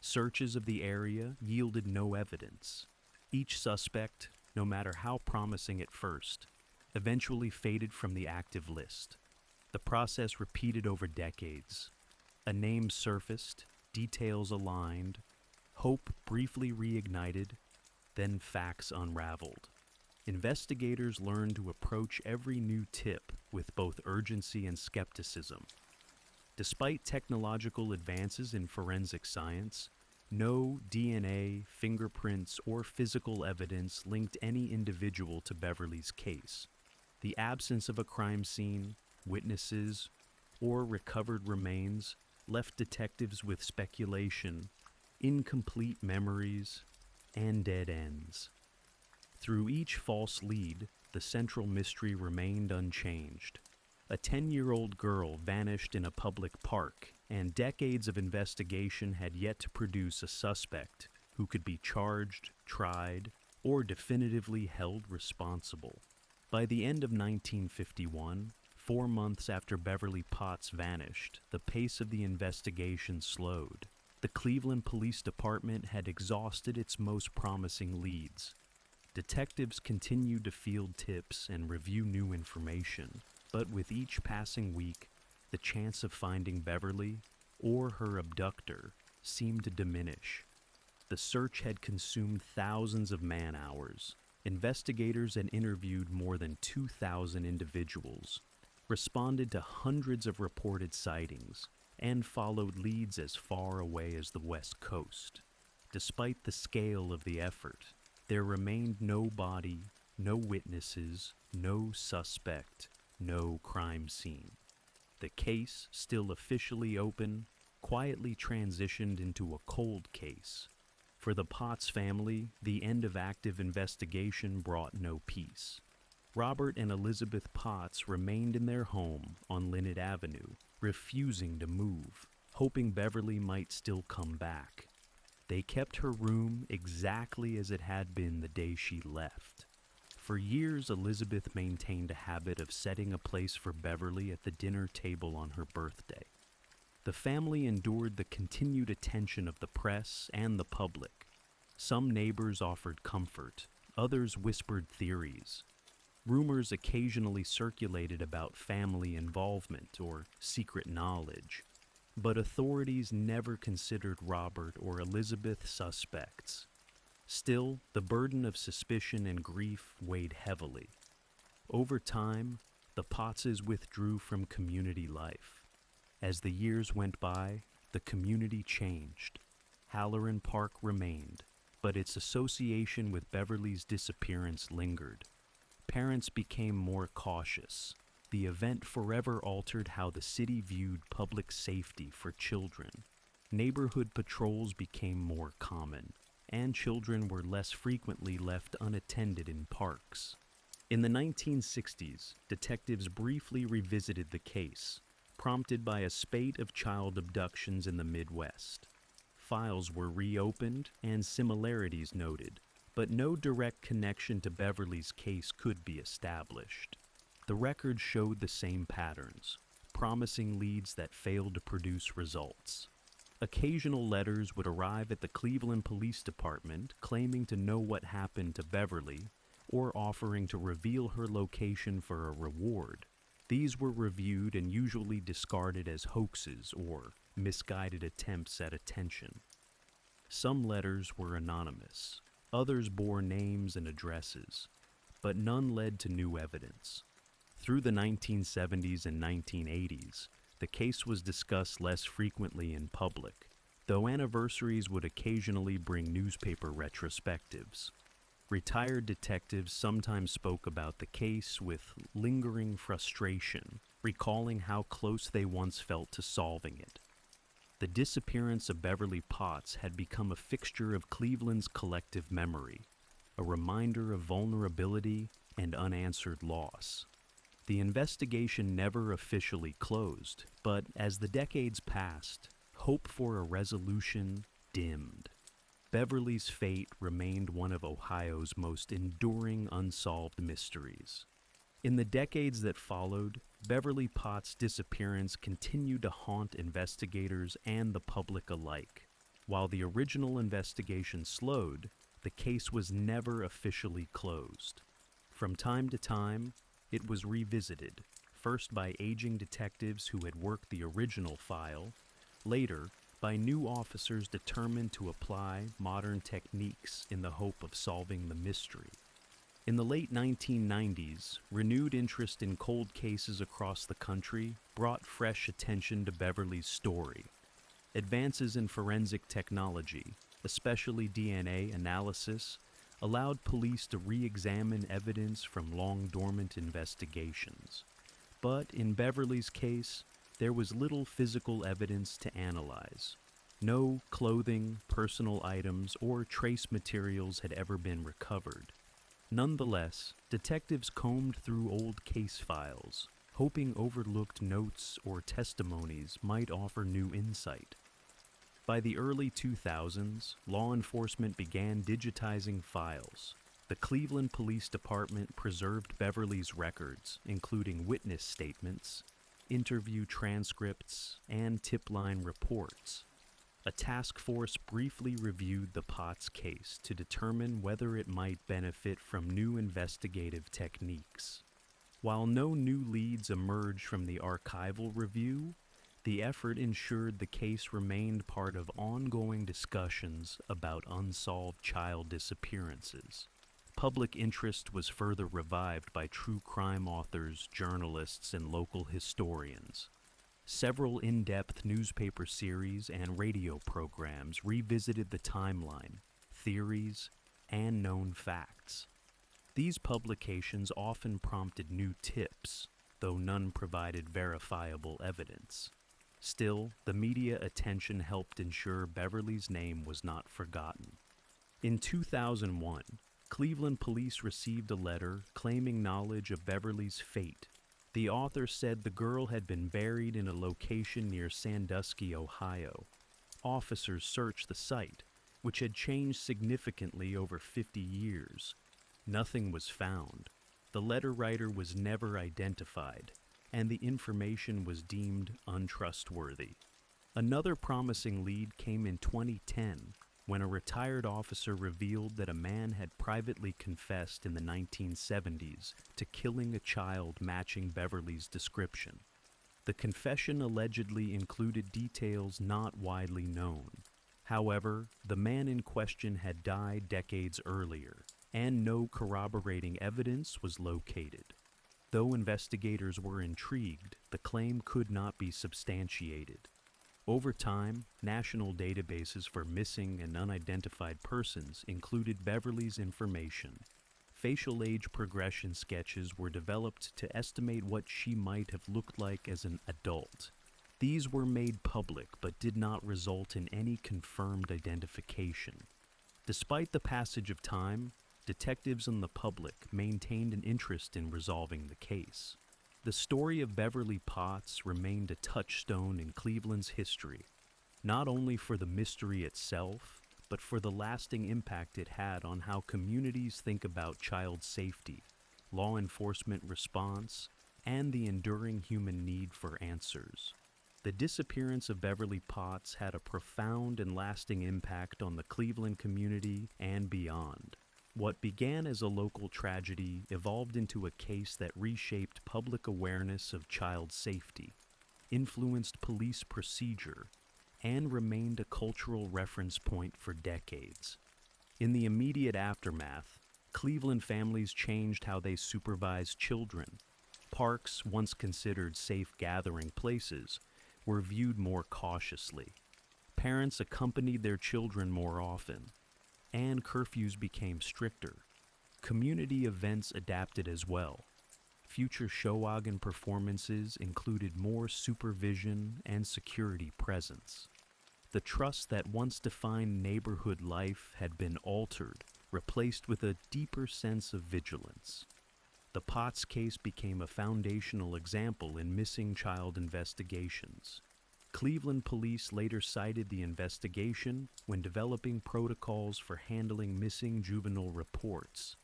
Searches of the area yielded no evidence. Each suspect, no matter how promising at first, eventually faded from the active list. The process repeated over decades. A name surfaced, details aligned, hope briefly reignited, then facts unraveled. Investigators learned to approach every new tip with both urgency and skepticism. Despite technological advances in forensic science, no DNA, fingerprints, or physical evidence linked any individual to Beverly's case. The absence of a crime scene, witnesses, or recovered remains left detectives with speculation, incomplete memories, and dead ends. Through each false lead, the central mystery remained unchanged. A 10-year-old girl vanished in a public park, and decades of investigation had yet to produce a suspect who could be charged, tried, or definitively held responsible. By the end of 1951, 4 months after Beverly Potts vanished, the pace of the investigation slowed. The Cleveland Police Department had exhausted its most promising leads. Detectives continued to field tips and review new information, but with each passing week, the chance of finding Beverly or her abductor seemed to diminish. The search had consumed thousands of man-hours. Investigators had interviewed more than 2,000 individuals, responded to hundreds of reported sightings, and followed leads as far away as the West Coast. Despite the scale of the effort, there remained no body, no witnesses, no suspect, no crime scene. The case, still officially open, quietly transitioned into a cold case. For the Potts family, the end of active investigation brought no peace. Robert and Elizabeth Potts remained in their home on Linnet Avenue, refusing to move, hoping Beverly might still come back. They kept her room exactly as it had been the day she left. For years, Elizabeth maintained a habit of setting a place for Beverly at the dinner table on her birthday. The family endured the continued attention of the press and the public. Some neighbors offered comfort, others whispered theories. Rumors occasionally circulated about family involvement or secret knowledge, but authorities never considered Robert or Elizabeth suspects. Still, the burden of suspicion and grief weighed heavily. Over time, the Pottses withdrew from community life. As the years went by, the community changed. Halloran Park remained, but its association with Beverly's disappearance lingered. Parents became more cautious. The event forever altered how the city viewed public safety for children. Neighborhood patrols became more common, and children were less frequently left unattended in parks. In the 1960s, detectives briefly revisited the case, prompted by a spate of child abductions in the Midwest. Files were reopened and similarities noted, but no direct connection to Beverly's case could be established. The record showed the same patterns, promising leads that failed to produce results. Occasional letters would arrive at the Cleveland Police Department claiming to know what happened to Beverly or offering to reveal her location for a reward. These were reviewed and usually discarded as hoaxes or misguided attempts at attention. Some letters were anonymous. Others bore names and addresses, but none led to new evidence. Through the 1970s and 1980s, the case was discussed less frequently in public, though anniversaries would occasionally bring newspaper retrospectives. Retired detectives sometimes spoke about the case with lingering frustration, recalling how close they once felt to solving it. The disappearance of Beverly Potts had become a fixture of Cleveland's collective memory, a reminder of vulnerability and unanswered loss. The investigation never officially closed, but as the decades passed, hope for a resolution dimmed. Beverly's fate remained one of Ohio's most enduring unsolved mysteries. In the decades that followed, Beverly Potts' disappearance continued to haunt investigators and the public alike. While the original investigation slowed, the case was never officially closed. From time to time, it was revisited, first by aging detectives who had worked the original file, later by new officers determined to apply modern techniques in the hope of solving the mystery. In the late 1990s, renewed interest in cold cases across the country brought fresh attention to Beverly's story. Advances in forensic technology, especially DNA analysis, allowed police to re-examine evidence from long-dormant investigations. But in Beverly's case, there was little physical evidence to analyze. No clothing, personal items, or trace materials had ever been recovered. Nonetheless, detectives combed through old case files, hoping overlooked notes or testimonies might offer new insight. By the early 2000s, law enforcement began digitizing files. The Cleveland Police Department preserved Beverly's records, including witness statements, interview transcripts, and tip-line reports. A task force briefly reviewed the Potts case to determine whether it might benefit from new investigative techniques. While no new leads emerged from the archival review, the effort ensured the case remained part of ongoing discussions about unsolved child disappearances. Public interest was further revived by true crime authors, journalists, and local historians. Several in-depth newspaper series and radio programs revisited the timeline, theories, and known facts. These publications often prompted new tips, though none provided verifiable evidence. Still, the media attention helped ensure Beverly's name was not forgotten. In 2001, Cleveland police received a letter claiming knowledge of Beverly's fate. The author said the girl had been buried in a location near Sandusky, Ohio. Officers searched the site, which had changed significantly over 50 years. Nothing was found. The letter writer was never identified, and the information was deemed untrustworthy. Another promising lead came in 2010, when a retired officer revealed that a man had privately confessed in the 1970s to killing a child matching Beverly's description. The confession allegedly included details not widely known. However, the man in question had died decades earlier, and no corroborating evidence was located. Though investigators were intrigued, the claim could not be substantiated. Over time, national databases for missing and unidentified persons included Beverly's information. Facial age progression sketches were developed to estimate what she might have looked like as an adult. These were made public but did not result in any confirmed identification. Despite the passage of time, detectives and the public maintained an interest in resolving the case. The story of Beverly Potts remained a touchstone in Cleveland's history, not only for the mystery itself, but for the lasting impact it had on how communities think about child safety, law enforcement response, and the enduring human need for answers. The disappearance of Beverly Potts had a profound and lasting impact on the Cleveland community and beyond. What began as a local tragedy evolved into a case that reshaped public awareness of child safety, influenced police procedure, and remained a cultural reference point for decades. In the immediate aftermath, Cleveland families changed how they supervised children. Parks, once considered safe gathering places, were viewed more cautiously. Parents accompanied their children more often, and curfews became stricter. Community events adapted as well. Future Showwagon performances included more supervision and security presence. The trust that once defined neighborhood life had been altered, replaced with a deeper sense of vigilance. The Potts case became a foundational example in missing child investigations. Cleveland police later cited the investigation when developing protocols for handling missing juvenile reports.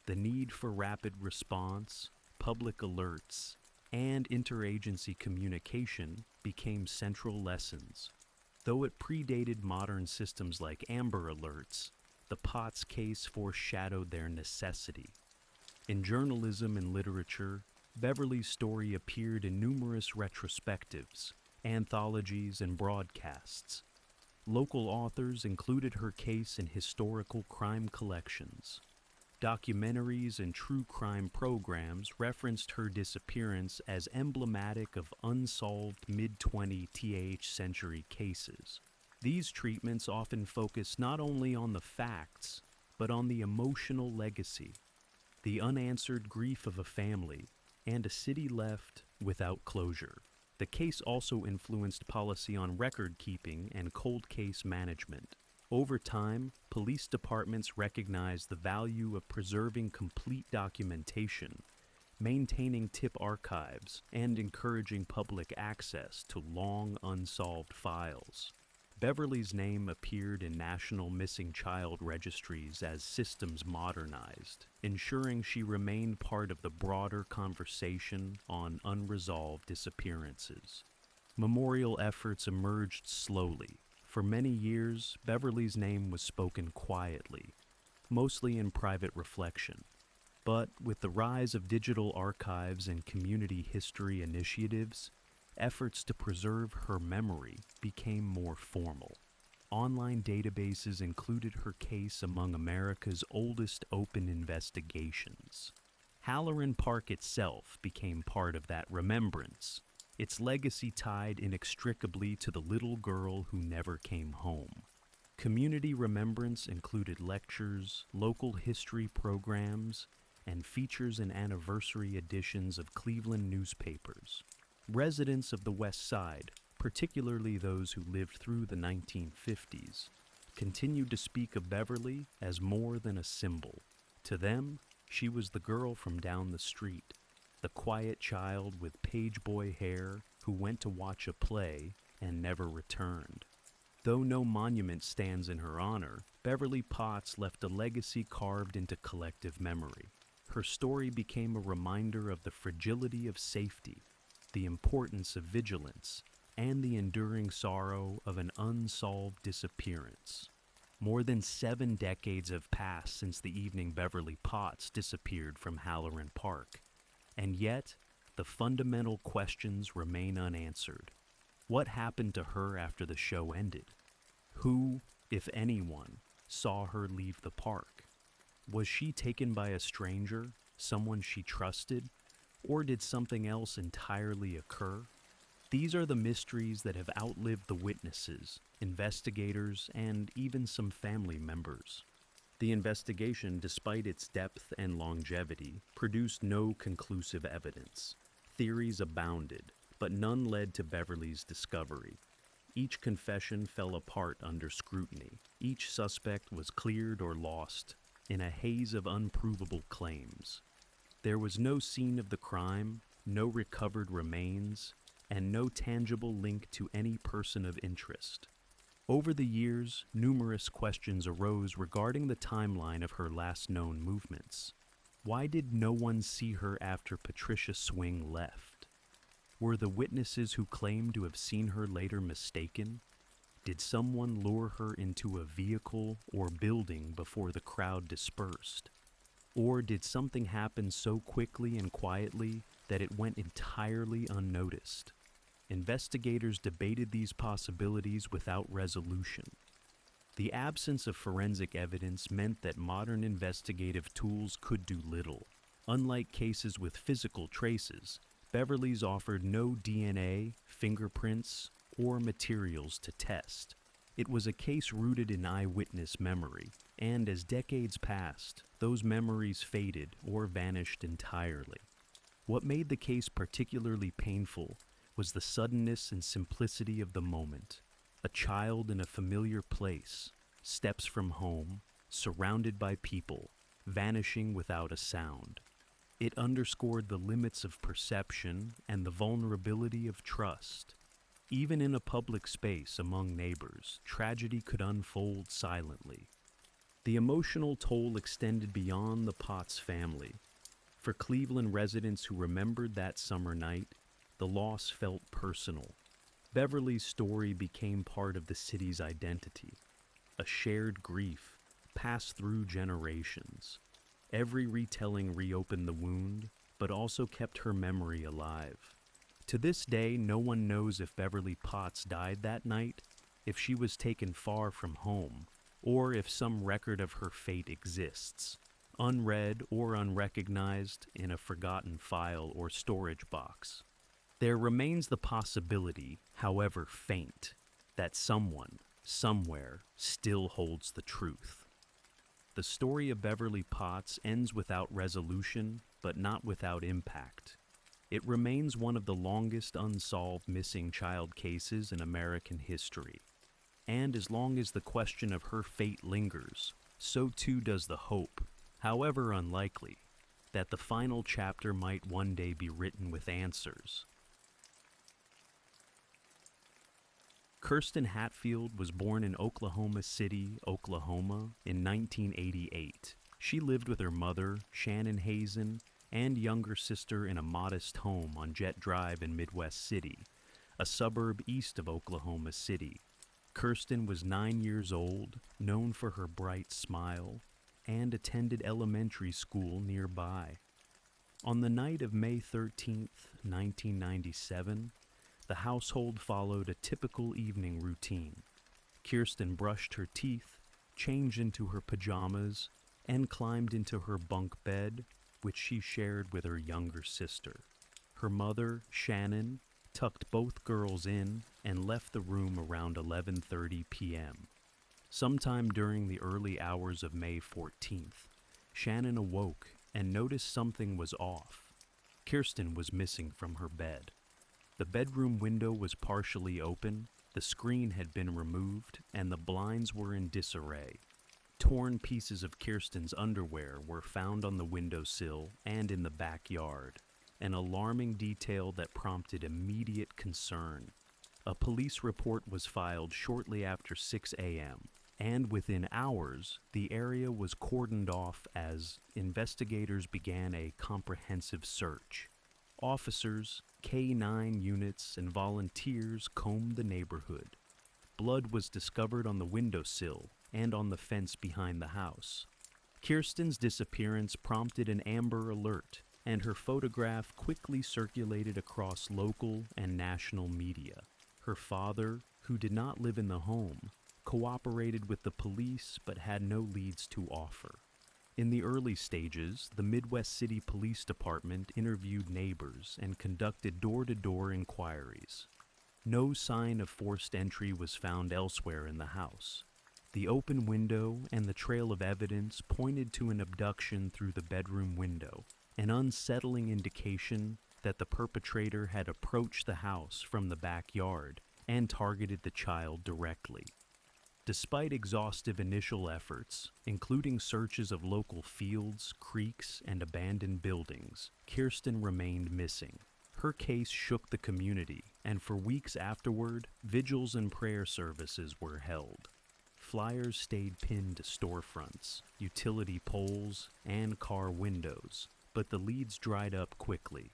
The need for rapid response, public alerts, and interagency communication became central lessons. Though it predated modern systems like Amber Alerts, the Potts case foreshadowed their necessity. In journalism and literature, Beverly's story appeared in numerous retrospectives, anthologies, and broadcasts. Local authors included her case in historical crime collections. Documentaries and true crime programs referenced her disappearance as emblematic of unsolved mid-20th century cases. These treatments often focus not only on the facts, but on the emotional legacy, the unanswered grief of a family, and a city left without closure. The case also influenced policy on record keeping and cold case management. Over time, police departments recognized the value of preserving complete documentation, maintaining tip archives, and encouraging public access to long unsolved files. Beverly's name appeared in national missing child registries as systems modernized, ensuring she remained part of the broader conversation on unresolved disappearances. Memorial efforts emerged slowly. For many years, Beverly's name was spoken quietly, mostly in private reflection. But with the rise of digital archives and community history initiatives, efforts to preserve her memory became more formal. Online databases included her case among America's oldest open investigations. Halloran Park itself became part of that remembrance, its legacy tied inextricably to the little girl who never came home. Community remembrance included lectures, local history programs, and features and anniversary editions of Cleveland newspapers. Residents of the West Side, particularly those who lived through the 1950s, continued to speak of Beverly as more than a symbol. To them, she was the girl from down the street, the quiet child with page-boy hair who went to watch a play and never returned. Though no monument stands in her honor, Beverly Potts left a legacy carved into collective memory. Her story became a reminder of the fragility of safety, the importance of vigilance, and the enduring sorrow of an unsolved disappearance. More than 7 decades have passed since the evening Beverly Potts disappeared from Halloran Park, and yet the fundamental questions remain unanswered. What happened to her after the show ended? Who, if anyone, saw her leave the park? Was she taken by a stranger, someone she trusted, or did something else entirely occur? These are the mysteries that have outlived the witnesses, investigators, and even some family members. The investigation, despite its depth and longevity, produced no conclusive evidence. Theories abounded, but none led to Beverly's discovery. Each confession fell apart under scrutiny. Each suspect was cleared or lost in a haze of unprovable claims. There was no scene of the crime, no recovered remains, and no tangible link to any person of interest. Over the years, numerous questions arose regarding the timeline of her last known movements. Why did no one see her after Patricia Swing left? Were the witnesses who claimed to have seen her later mistaken? Did someone lure her into a vehicle or building before the crowd dispersed? Or did something happen so quickly and quietly that it went entirely unnoticed? Investigators debated these possibilities without resolution. The absence of forensic evidence meant that modern investigative tools could do little. Unlike cases with physical traces, Beverly's offered no DNA, fingerprints, or materials to test. It was a case rooted in eyewitness memory, and as decades passed, those memories faded or vanished entirely. What made the case particularly painful was the suddenness and simplicity of the moment. A child in a familiar place, steps from home, surrounded by people, vanishing without a sound. It underscored the limits of perception and the vulnerability of trust. Even in a public space among neighbors, tragedy could unfold silently. The emotional toll extended beyond the Potts family. For Cleveland residents who remembered that summer night, the loss felt personal. Beverly's story became part of the city's identity, a shared grief passed through generations. Every retelling reopened the wound, but also kept her memory alive. To this day, no one knows if Beverly Potts died that night, if she was taken far from home, or if some record of her fate exists. unread or unrecognized in a forgotten file or storage box. There remains the possibility, however faint, that someone, somewhere, still holds the truth. The story of Beverly Potts ends without resolution, but not without impact. It remains one of the longest unsolved missing child cases in American history. And as long as the question of her fate lingers, so too does the hope, however unlikely, that the final chapter might one day be written with answers. Kirsten Hatfield was born in Oklahoma City, Oklahoma, in 1988. She lived with her mother, Shannon Hazen, and younger sister in a modest home on Jet Drive in Midwest City, a suburb east of Oklahoma City. Kirsten was 9 years old, known for her bright smile, and attended elementary school nearby. On the night of May 13, 1997, the household followed a typical evening routine. Kirsten brushed her teeth, changed into her pajamas, and climbed into her bunk bed, which she shared with her younger sister. Her mother, Shannon, tucked both girls in and left the room around 11:30 p.m. Sometime during the early hours of May 14th, Shannon awoke and noticed something was off. Kirsten was missing from her bed. The bedroom window was partially open, the screen had been removed, and the blinds were in disarray. Torn pieces of Kirsten's underwear were found on the windowsill and in the backyard, an alarming detail that prompted immediate concern. A police report was filed shortly after 6 a.m., and within hours, the area was cordoned off as investigators began a comprehensive search. Officers, K-9 units, and volunteers combed the neighborhood. Blood was discovered on the windowsill and on the fence behind the house. Kirsten's disappearance prompted an Amber Alert, and her photograph quickly circulated across local and national media. Her father, who did not live in the home, cooperated with the police but had no leads to offer. In the early stages, the Midwest City Police Department interviewed neighbors and conducted door-to-door inquiries. No sign of forced entry was found elsewhere in the house. The open window and the trail of evidence pointed to an abduction through the bedroom window, an unsettling indication that the perpetrator had approached the house from the backyard and targeted the child directly. Despite exhaustive initial efforts, including searches of local fields, creeks, and abandoned buildings, Kirsten remained missing. Her case shook the community, and for weeks afterward, vigils and prayer services were held. Flyers stayed pinned to storefronts, utility poles, and car windows, but the leads dried up quickly.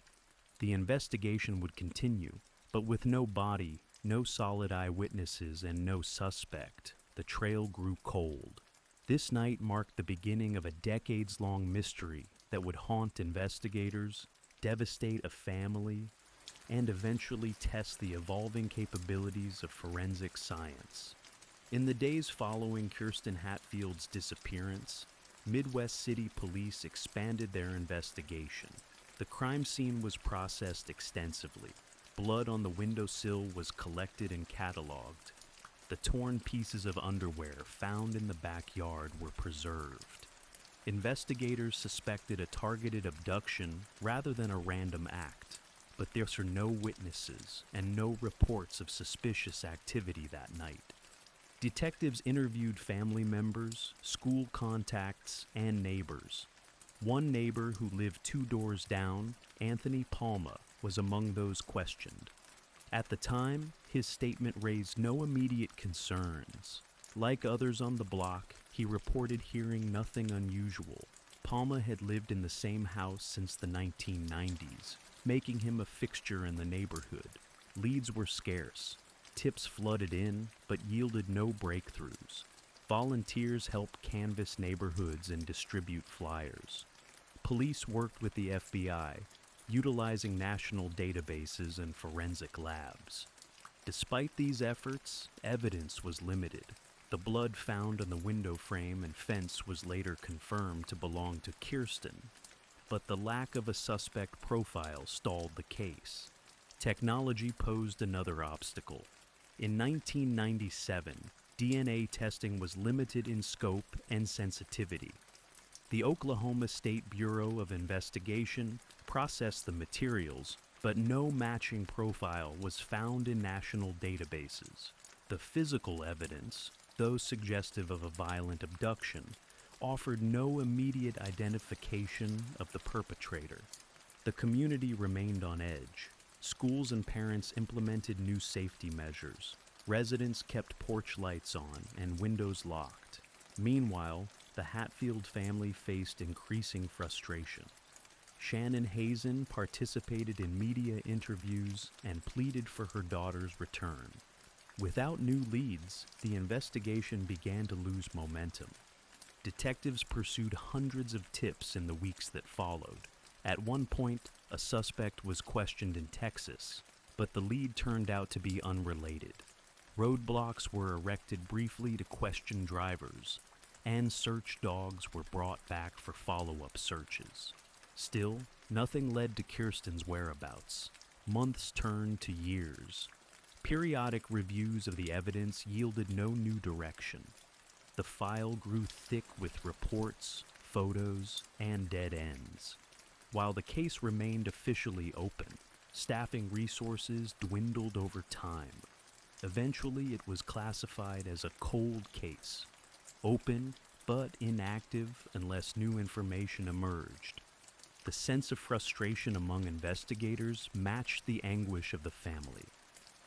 The investigation would continue, but with no body, no solid eyewitnesses, and no suspect, the trail grew cold. This night marked the beginning of a decades-long mystery that would haunt investigators, devastate a family, and eventually test the evolving capabilities of forensic science. In the days following Kirsten Hatfield's disappearance, Midwest City Police expanded their investigation. The crime scene was processed extensively. Blood on the windowsill was collected and cataloged. The torn pieces of underwear found in the backyard were preserved. Investigators suspected a targeted abduction rather than a random act, but there were no witnesses and no reports of suspicious activity that night. Detectives interviewed family members, school contacts, and neighbors. One neighbor who lived 2 doors down, Anthony Palma, was among those questioned. At the time, his statement raised no immediate concerns. Like others on the block, he reported hearing nothing unusual. Palma had lived in the same house since the 1990s, making him a fixture in the neighborhood. Leads were scarce. Tips flooded in, but yielded no breakthroughs. Volunteers helped canvass neighborhoods and distribute flyers. Police worked with the FBI, utilizing national databases and forensic labs. Despite these efforts, evidence was limited. The blood found on the window frame and fence was later confirmed to belong to Kirsten, but the lack of a suspect profile stalled the case. Technology posed another obstacle. In 1997, DNA testing was limited in scope and sensitivity. The Oklahoma State Bureau of Investigation processed the materials, but no matching profile was found in national databases. The physical evidence, though suggestive of a violent abduction, offered no immediate identification of the perpetrator. The community remained on edge. Schools and parents implemented new safety measures. Residents kept porch lights on and windows locked. Meanwhile, the Hatfield family faced increasing frustration. Shannon Hazen participated in media interviews and pleaded for her daughter's return. Without new leads, the investigation began to lose momentum. Detectives pursued hundreds of tips in the weeks that followed. At one point, a suspect was questioned in Texas, but the lead turned out to be unrelated. Roadblocks were erected briefly to question drivers, and search dogs were brought back for follow-up searches. Still, nothing led to Kirsten's whereabouts. Months turned to years. Periodic reviews of the evidence yielded no new direction. The file grew thick with reports, photos, and dead ends. While the case remained officially open, staffing resources dwindled over time. Eventually, it was classified as a cold case, open but inactive unless new information emerged. The sense of frustration among investigators matched the anguish of the family.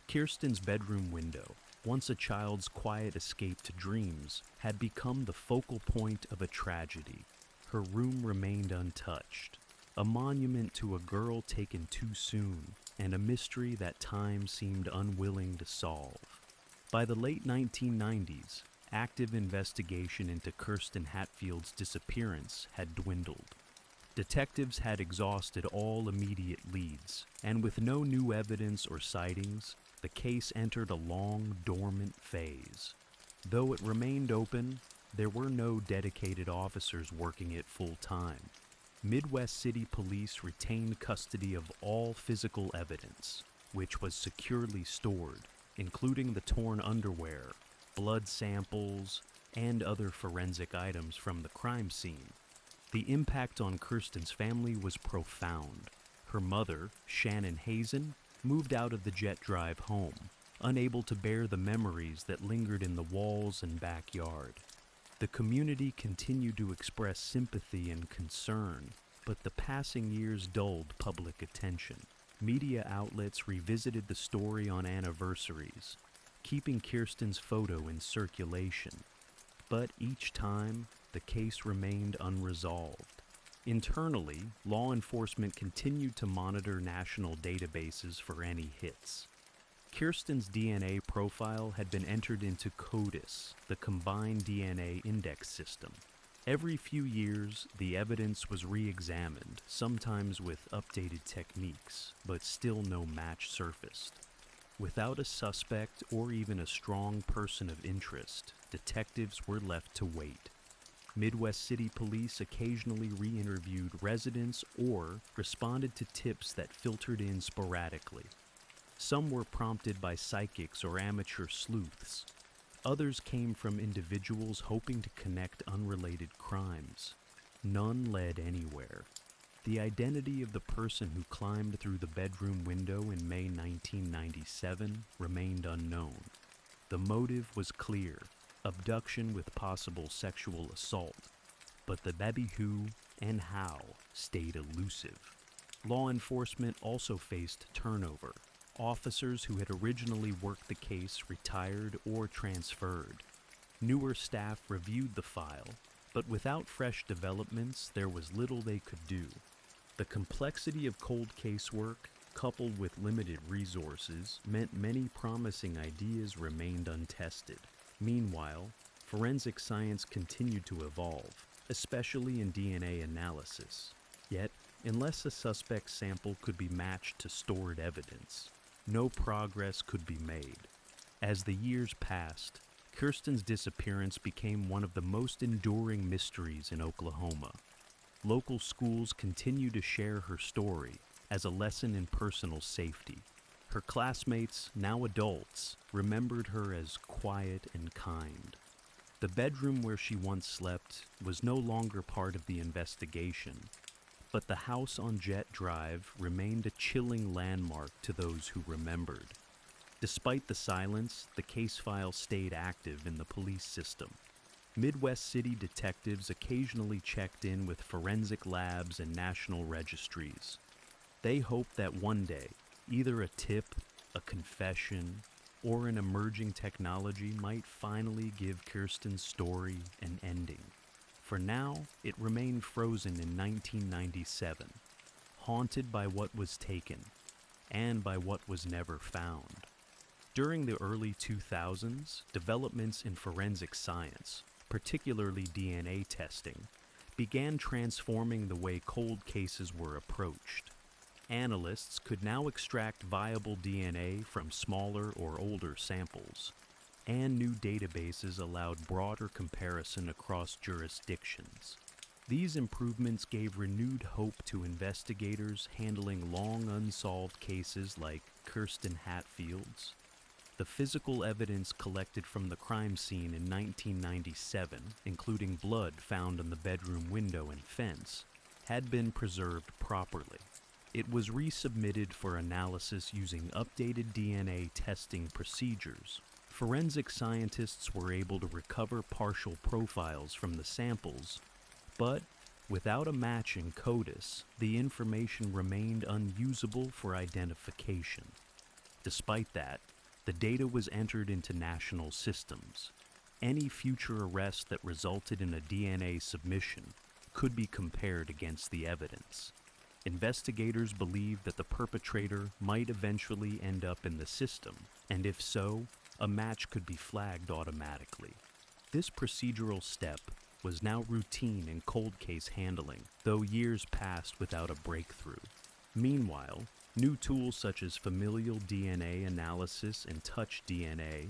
Kirsten's bedroom window, once a child's quiet escape to dreams, had become the focal point of a tragedy. Her room remained untouched, a monument to a girl taken too soon, and a mystery that time seemed unwilling to solve. By the late 1990s, active investigation into Kirsten Hatfield's disappearance had dwindled. Detectives had exhausted all immediate leads, and with no new evidence or sightings, the case entered a long, dormant phase. Though it remained open, there were no dedicated officers working it full time. Midwest City Police retained custody of all physical evidence, which was securely stored, including the torn underwear, blood samples, and other forensic items from the crime scene. The impact on Kirsten's family was profound. Her mother, Shannon Hazen, moved out of the Jet Drive home, unable to bear the memories that lingered in the walls and backyard. The community continued to express sympathy and concern, but the passing years dulled public attention. Media outlets revisited the story on anniversaries, keeping Kirsten's photo in circulation. But each time, the case remained unresolved. Internally, law enforcement continued to monitor national databases for any hits. Kirsten's DNA profile had been entered into CODIS, the Combined DNA Index System. Every few years, the evidence was re-examined, sometimes with updated techniques, but still no match surfaced. Without a suspect or even a strong person of interest, detectives were left to wait. Midwest City Police occasionally re-interviewed residents or responded to tips that filtered in sporadically. Some were prompted by psychics or amateur sleuths. Others came from individuals hoping to connect unrelated crimes. None led anywhere. The identity of the person who climbed through the bedroom window in May 1997 remained unknown. The motive was clear: abduction with possible sexual assault. But the baby who and how stayed elusive. Law enforcement also faced turnover. Officers who had originally worked the case retired or transferred. Newer staff reviewed the file, but without fresh developments, there was little they could do. The complexity of cold case work, coupled with limited resources, meant many promising ideas remained untested. Meanwhile, forensic science continued to evolve, especially in DNA analysis. Yet, unless a suspect's sample could be matched to stored evidence, no progress could be made. As the years passed, Kirsten's disappearance became one of the most enduring mysteries in Oklahoma. Local schools continue to share her story as a lesson in personal safety. Her classmates, now adults, remembered her as quiet and kind. The bedroom where she once slept was no longer part of the investigation, but the house on Jet Drive remained a chilling landmark to those who remembered. Despite the silence, the case file stayed active in the police system. Midwest City detectives occasionally checked in with forensic labs and national registries. They hoped that one day, either a tip, a confession, or an emerging technology might finally give Kirsten's story an ending. For now, it remained frozen in 1997, haunted by what was taken and by what was never found. During the early 2000s, developments in forensic science, particularly DNA testing, began transforming the way cold cases were approached. Analysts could now extract viable DNA from smaller or older samples, and new databases allowed broader comparison across jurisdictions. These improvements gave renewed hope to investigators handling long unsolved cases like Kirsten Hatfield's. The physical evidence collected from the crime scene in 1997, including blood found on the bedroom window and fence, had been preserved properly. It was resubmitted for analysis using updated DNA testing procedures. Forensic scientists were able to recover partial profiles from the samples, but without a match in CODIS, the information remained unusable for identification. Despite that, the data was entered into national systems. Any future arrest that resulted in a DNA submission could be compared against the evidence. Investigators believed that the perpetrator might eventually end up in the system, and if so, a match could be flagged automatically. This procedural step was now routine in cold case handling, though years passed without a breakthrough. Meanwhile, new tools such as familial DNA analysis and touch DNA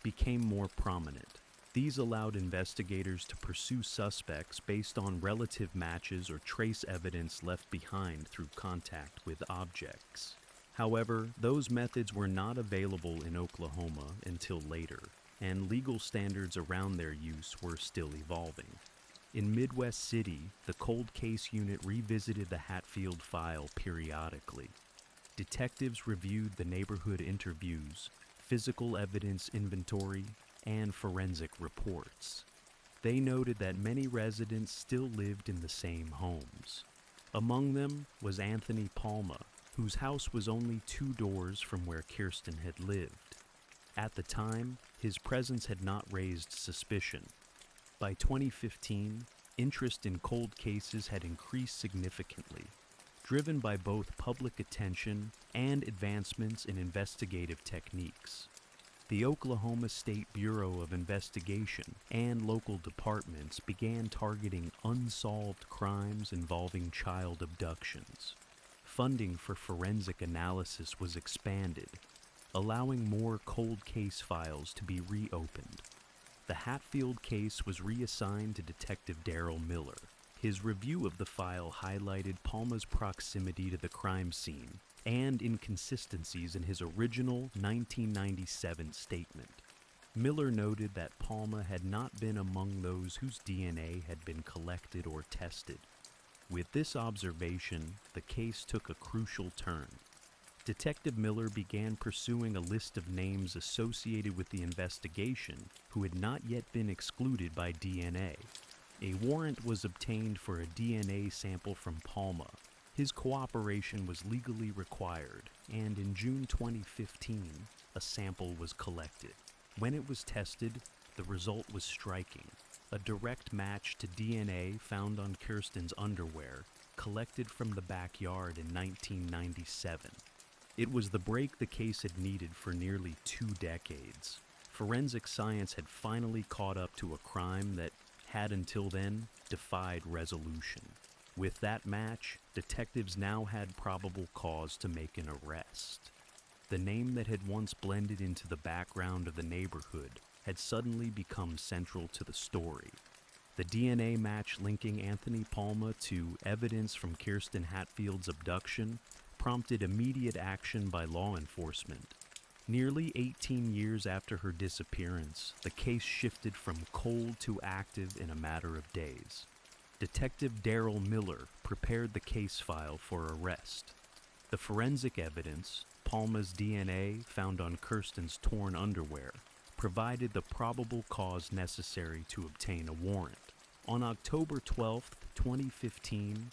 became more prominent. These allowed investigators to pursue suspects based on relative matches or trace evidence left behind through contact with objects. However, those methods were not available in Oklahoma until later, and legal standards around their use were still evolving. In Midwest City, the cold case unit revisited the Hatfield file periodically. Detectives reviewed the neighborhood interviews, physical evidence inventory, and forensic reports. They noted that many residents still lived in the same homes. Among them was Anthony Palma, whose house was only 2 doors from where Kirsten had lived. At the time, his presence had not raised suspicion. By 2015, interest in cold cases had increased significantly, driven by both public attention and advancements in investigative techniques. The Oklahoma State Bureau of Investigation and local departments began targeting unsolved crimes involving child abductions. Funding for forensic analysis was expanded, allowing more cold case files to be reopened. The Hatfield case was reassigned to Detective Darrell Miller. His review of the file highlighted Palma's proximity to the crime scene and inconsistencies in his original 1997 statement. Miller noted that Palma had not been among those whose DNA had been collected or tested. With this observation, the case took a crucial turn. Detective Miller began pursuing a list of names associated with the investigation who had not yet been excluded by DNA. A warrant was obtained for a DNA sample from Palma. His cooperation was legally required, and in June 2015, a sample was collected. When it was tested, the result was striking. A direct match to DNA found on Kirsten's underwear, collected from the backyard in 1997. It was the break the case had needed for nearly 2 decades. Forensic science had finally caught up to a crime that had until then defied resolution. With that match, detectives now had probable cause to make an arrest. The name that had once blended into the background of the neighborhood had suddenly become central to the story. The DNA match linking Anthony Palma to evidence from Kirsten Hatfield's abduction prompted immediate action by law enforcement. Nearly 18 years after her disappearance, the case shifted from cold to active in a matter of days. Detective Daryl Miller prepared the case file for arrest. The forensic evidence, Palma's DNA found on Kirsten's torn underwear, provided the probable cause necessary to obtain a warrant. On October 12, 2015,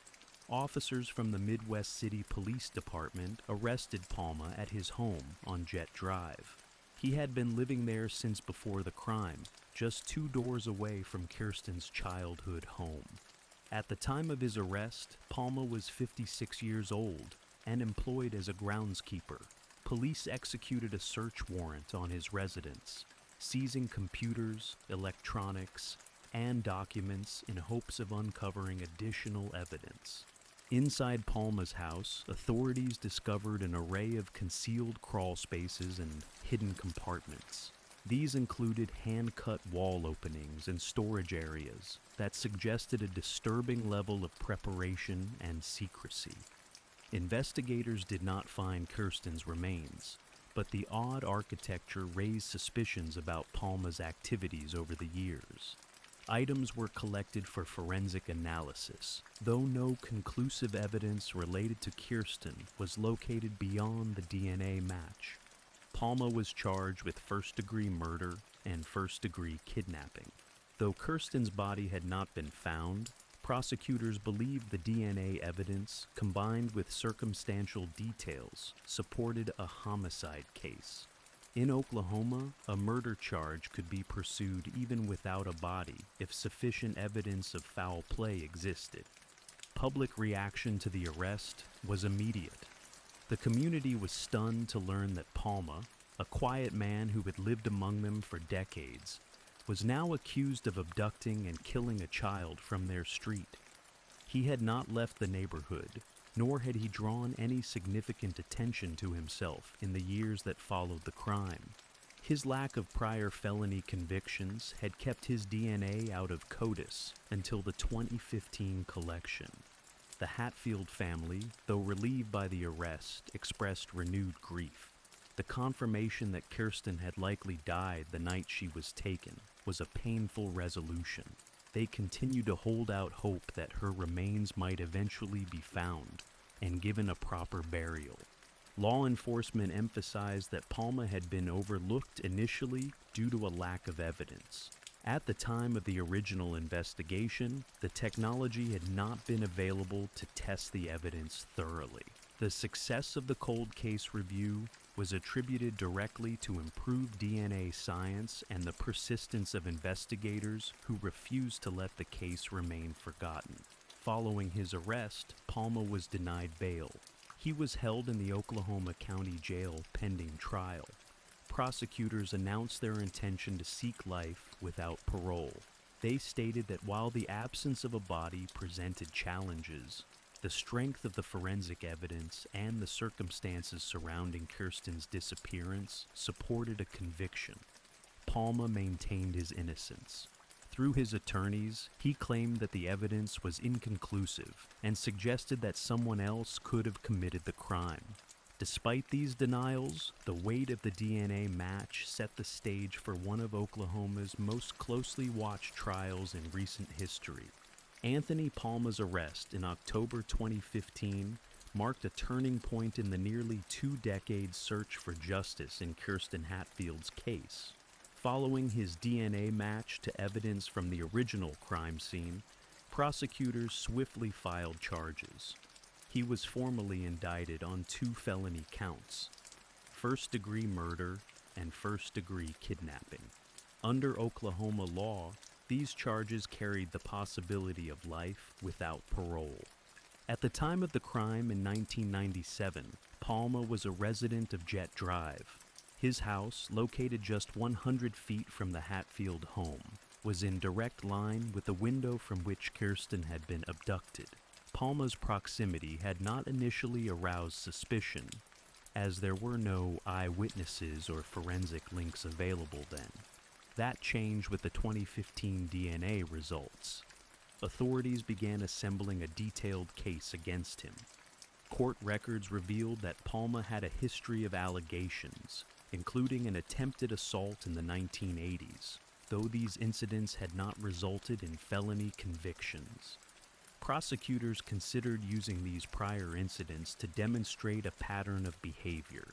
officers from the Midwest City Police Department arrested Palma at his home on Jet Drive. He had been living there since before the crime, just 2 doors away from Kirsten's childhood home. At the time of his arrest, Palma was 56 years old and employed as a groundskeeper. Police executed a search warrant on his residence, seizing computers, electronics, and documents in hopes of uncovering additional evidence. Inside Palma's house, authorities discovered an array of concealed crawl spaces and hidden compartments. These included hand-cut wall openings and storage areas that suggested a disturbing level of preparation and secrecy. Investigators did not find Kirsten's remains, but the odd architecture raised suspicions about Palma's activities over the years. Items were collected for forensic analysis, though no conclusive evidence related to Kirsten was located beyond the DNA match. Palma was charged with first-degree murder and first-degree kidnapping. Though Kirsten's body had not been found, prosecutors believed the DNA evidence, combined with circumstantial details, supported a homicide case. In Oklahoma, a murder charge could be pursued even without a body if sufficient evidence of foul play existed. Public reaction to the arrest was immediate. The community was stunned to learn that Palma, a quiet man who had lived among them for decades, was now accused of abducting and killing a child from their street. He had not left the neighborhood, nor had he drawn any significant attention to himself in the years that followed the crime. His lack of prior felony convictions had kept his DNA out of CODIS until the 2015 collection. The Hatfield family, though relieved by the arrest, expressed renewed grief. The confirmation that Kirsten had likely died the night she was taken was a painful resolution. They continued to hold out hope that her remains might eventually be found and given a proper burial. Law enforcement emphasized that Palma had been overlooked initially due to a lack of evidence. At the time of the original investigation, the technology had not been available to test the evidence thoroughly. The success of the cold case review was attributed directly to improved DNA science and the persistence of investigators who refused to let the case remain forgotten. Following his arrest, Palma was denied bail. He was held in the Oklahoma County Jail pending trial. Prosecutors announced their intention to seek life without parole. They stated that while the absence of a body presented challenges, the strength of the forensic evidence and the circumstances surrounding Kirsten's disappearance supported a conviction. Palma maintained his innocence. Through his attorneys, he claimed that the evidence was inconclusive and suggested that someone else could have committed the crime. Despite these denials, the weight of the DNA match set the stage for one of Oklahoma's most closely watched trials in recent history. Anthony Palma's arrest in October 2015 marked a turning point in the nearly 2-decade search for justice in Kirsten Hatfield's case. Following his DNA match to evidence from the original crime scene, prosecutors swiftly filed charges. He was formally indicted on 2 felony counts: first-degree murder and first-degree kidnapping. Under Oklahoma law, these charges carried the possibility of life without parole. At the time of the crime in 1997, Palma was a resident of Jet Drive. His house, located just 100 feet from the Hatfield home, was in direct line with the window from which Kirsten had been abducted. Palma's proximity had not initially aroused suspicion, as there were no eyewitnesses or forensic links available then. That changed with the 2015 DNA results. Authorities began assembling a detailed case against him. Court records revealed that Palma had a history of allegations, including an attempted assault in the 1980s, though these incidents had not resulted in felony convictions. Prosecutors considered using these prior incidents to demonstrate a pattern of behavior.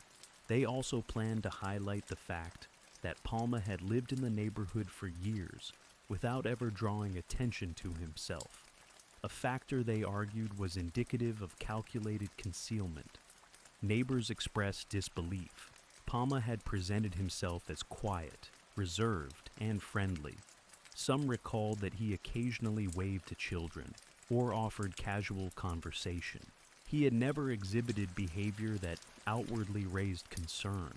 They also planned to highlight the fact that Palma had lived in the neighborhood for years without ever drawing attention to himself, a factor they argued was indicative of calculated concealment. Neighbors expressed disbelief. Palma had presented himself as quiet, reserved, and friendly. Some recalled that he occasionally waved to children or offered casual conversation. He had never exhibited behavior that outwardly raised concern.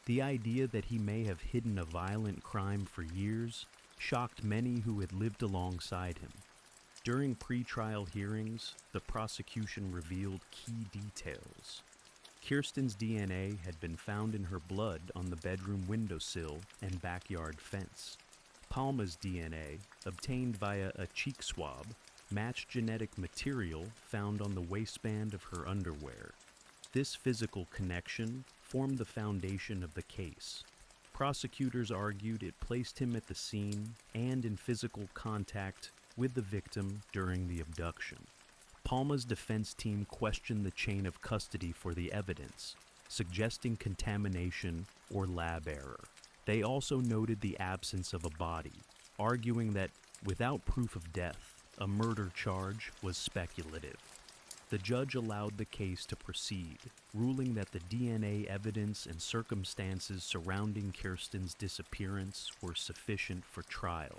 The idea that he may have hidden a violent crime for years shocked many who had lived alongside him. During pre-trial hearings, the prosecution revealed key details. Kirsten's DNA had been found in her blood on the bedroom windowsill and backyard fence. Palma's DNA, obtained via a cheek swab, matched genetic material found on the waistband of her underwear. This physical connection formed the foundation of the case. Prosecutors argued it placed him at the scene and in physical contact with the victim during the abduction. Palma's defense team questioned the chain of custody for the evidence, suggesting contamination or lab error. They also noted the absence of a body, arguing that without proof of death, a murder charge was speculative. The judge allowed the case to proceed, ruling that the DNA evidence and circumstances surrounding Kirsten's disappearance were sufficient for trial.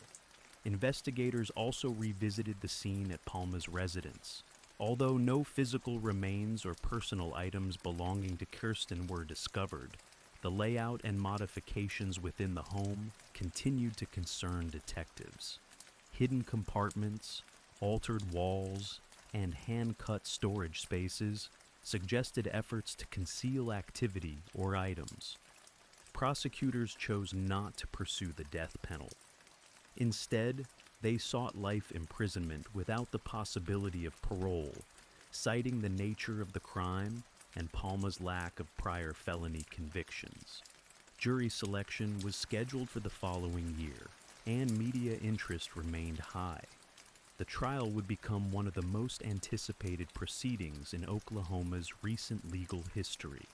Investigators also revisited the scene at Palma's residence. Although no physical remains or personal items belonging to Kirsten were discovered, the layout and modifications within the home continued to concern detectives. Hidden compartments, altered walls, and hand-cut storage spaces suggested efforts to conceal activity or items. Prosecutors chose not to pursue the death penalty. Instead, they sought life imprisonment without the possibility of parole, citing the nature of the crime and Palma's lack of prior felony convictions. Jury selection was scheduled for the following year, and media interest remained high. The trial would become one of the most anticipated proceedings in Oklahoma's recent legal history.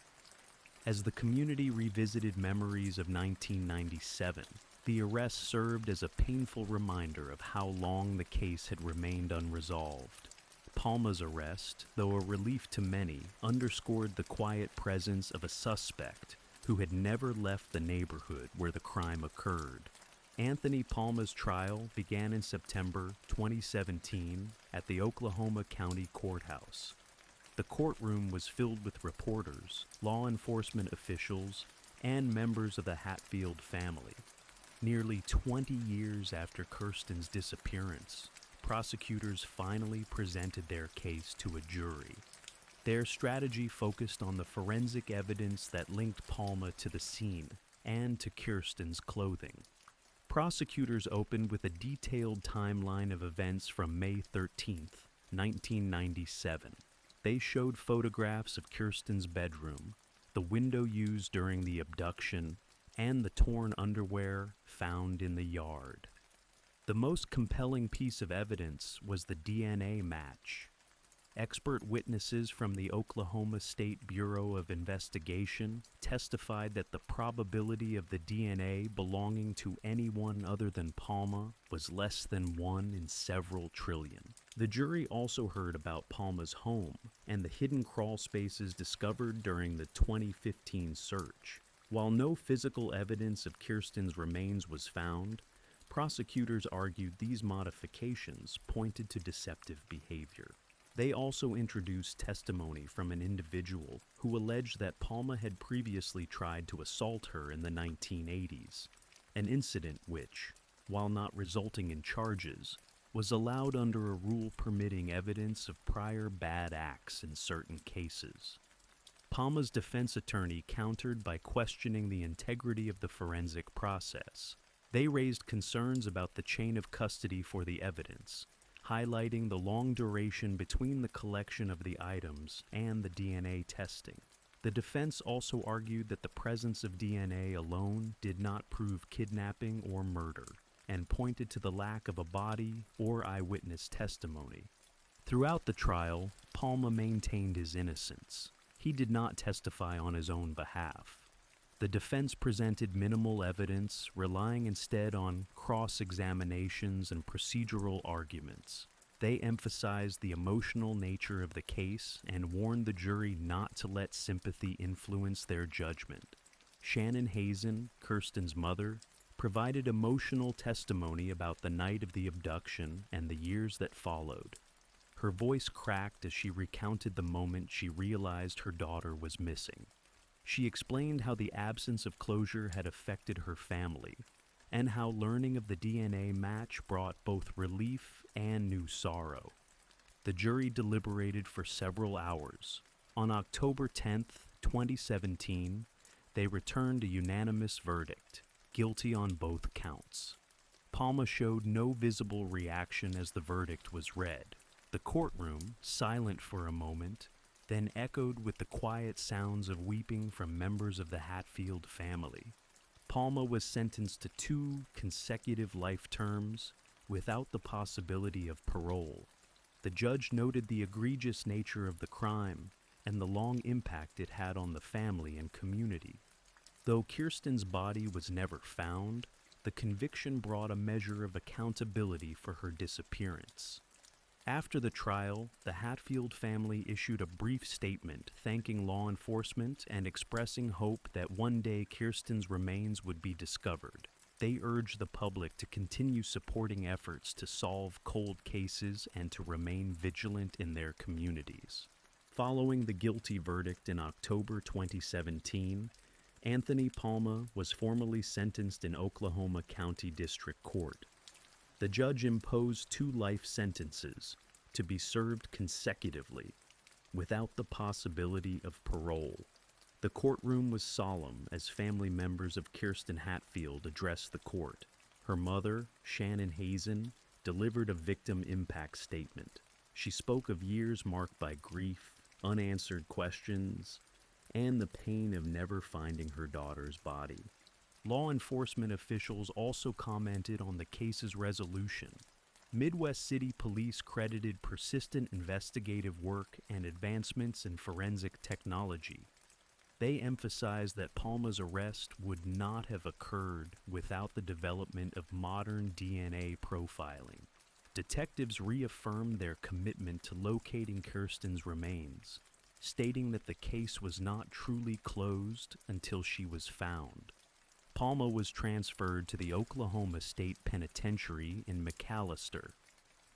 As the community revisited memories of 1997, the arrest served as a painful reminder of how long the case had remained unresolved. Palma's arrest, though a relief to many, underscored the quiet presence of a suspect who had never left the neighborhood where the crime occurred. Anthony Palma's trial began in September 2017 at the Oklahoma County Courthouse. The courtroom was filled with reporters, law enforcement officials, and members of the Hatfield family. Nearly 20 years after Kirsten's disappearance, prosecutors finally presented their case to a jury. Their strategy focused on the forensic evidence that linked Palma to the scene and to Kirsten's clothing. Prosecutors opened with a detailed timeline of events from May 13, 1997. They showed photographs of Kirsten's bedroom, the window used during the abduction, and the torn underwear found in the yard. The most compelling piece of evidence was the DNA match. Expert witnesses from the Oklahoma State Bureau of Investigation testified that the probability of the DNA belonging to anyone other than Palma was less than 1 in several trillion. The jury also heard about Palma's home and the hidden crawl spaces discovered during the 2015 search. While no physical evidence of Kirsten's remains was found, prosecutors argued these modifications pointed to deceptive behavior. They also introduced testimony from an individual who alleged that Palma had previously tried to assault her in the 1980s, an incident which, while not resulting in charges, was allowed under a rule permitting evidence of prior bad acts in certain cases. Palma's defense attorney countered by questioning the integrity of the forensic process. They raised concerns about the chain of custody for the evidence, highlighting the long duration between the collection of the items and the DNA testing. The defense also argued that the presence of DNA alone did not prove kidnapping or murder, and pointed to the lack of a body or eyewitness testimony. Throughout the trial, Palma maintained his innocence. He did not testify on his own behalf. The defense presented minimal evidence, relying instead on cross-examinations and procedural arguments. They emphasized the emotional nature of the case and warned the jury not to let sympathy influence their judgment. Shannon Hazen, Kirsten's mother, provided emotional testimony about the night of the abduction and the years that followed. Her voice cracked as she recounted the moment she realized her daughter was missing. She explained how the absence of closure had affected her family, and how learning of the DNA match brought both relief and new sorrow. The jury deliberated for several hours. On October 10, 2017, they returned a unanimous verdict, guilty on both counts. Palma showed no visible reaction as the verdict was read. The courtroom, silent for a moment, then echoed with the quiet sounds of weeping from members of the Hatfield family. Palma was sentenced to 2 consecutive life terms without the possibility of parole. The judge noted the egregious nature of the crime and the long impact it had on the family and community. Though Kirsten's body was never found, the conviction brought a measure of accountability for her disappearance. After the trial, the Hatfield family issued a brief statement thanking law enforcement and expressing hope that one day Kirsten's remains would be discovered. They urged the public to continue supporting efforts to solve cold cases and to remain vigilant in their communities. Following the guilty verdict in October 2017, Anthony Palma was formally sentenced in Oklahoma County District Court. The judge imposed 2 life sentences to be served consecutively, without the possibility of parole. The courtroom was solemn as family members of Kirsten Hatfield addressed the court. Her mother, Shannon Hazen, delivered a victim impact statement. She spoke of years marked by grief, unanswered questions, and the pain of never finding her daughter's body. Law enforcement officials also commented on the case's resolution. Midwest City Police credited persistent investigative work and advancements in forensic technology. They emphasized that Palma's arrest would not have occurred without the development of modern DNA profiling. Detectives reaffirmed their commitment to locating Kirsten's remains, stating that the case was not truly closed until she was found. Palma was transferred to the Oklahoma State Penitentiary in McAllister.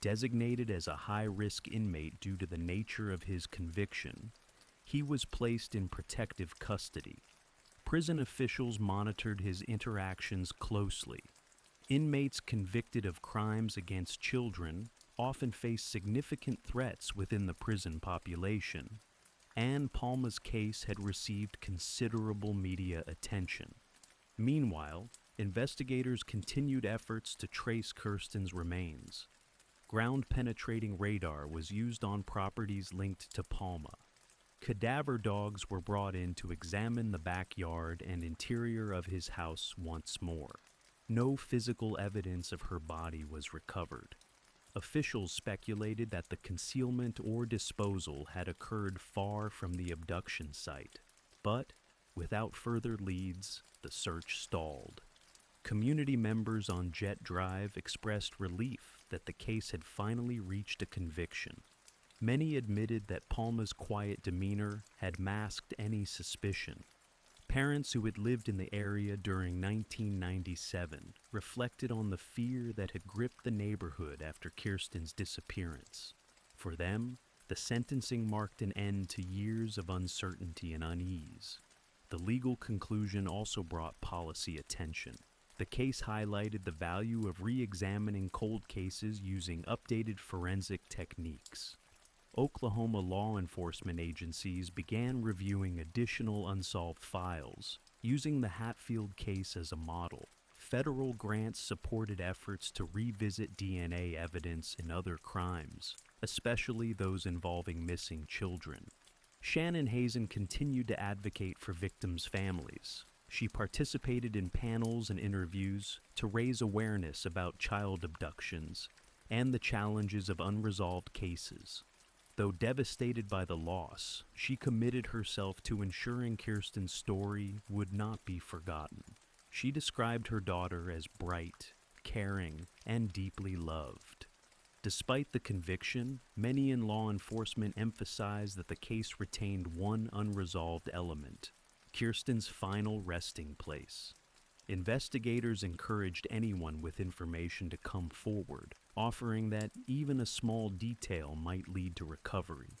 Designated as a high-risk inmate due to the nature of his conviction, he was placed in protective custody. Prison officials monitored his interactions closely. Inmates convicted of crimes against children often face significant threats within the prison population, and Palma's case had received considerable media attention. Meanwhile, investigators continued efforts to trace Kirsten's remains. Ground-penetrating radar was used on properties linked to Palma. Cadaver dogs were brought in to examine the backyard and interior of his house once more. No physical evidence of her body was recovered. Officials speculated that the concealment or disposal had occurred far from the abduction site, but without further leads, the search stalled. Community members on Jet Drive expressed relief that the case had finally reached a conviction. Many admitted that Palma's quiet demeanor had masked any suspicion. Parents who had lived in the area during 1997 reflected on the fear that had gripped the neighborhood after Kirsten's disappearance. For them, the sentencing marked an end to years of uncertainty and unease. The legal conclusion also brought policy attention. The case highlighted the value of re-examining cold cases using updated forensic techniques. Oklahoma law enforcement agencies began reviewing additional unsolved files, using the Hatfield case as a model. federal grants supported efforts to revisit DNA evidence in other crimes, especially those involving missing children. Shannon Hazen continued to advocate for victims' families. She participated in panels and interviews to raise awareness about child abductions and the challenges of unresolved cases. Though devastated by the loss, she committed herself to ensuring Kirsten's story would not be forgotten. She described her daughter as bright, caring, and deeply loved. Despite the conviction, many in law enforcement emphasized that the case retained one unresolved element: Kirsten's final resting place. Investigators encouraged anyone with information to come forward, offering that even a small detail might lead to recovery.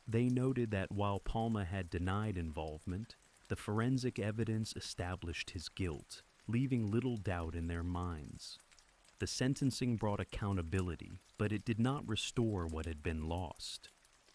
They noted that while Palma had denied involvement, the forensic evidence established his guilt, leaving little doubt in their minds. The sentencing brought accountability, but it did not restore what had been lost.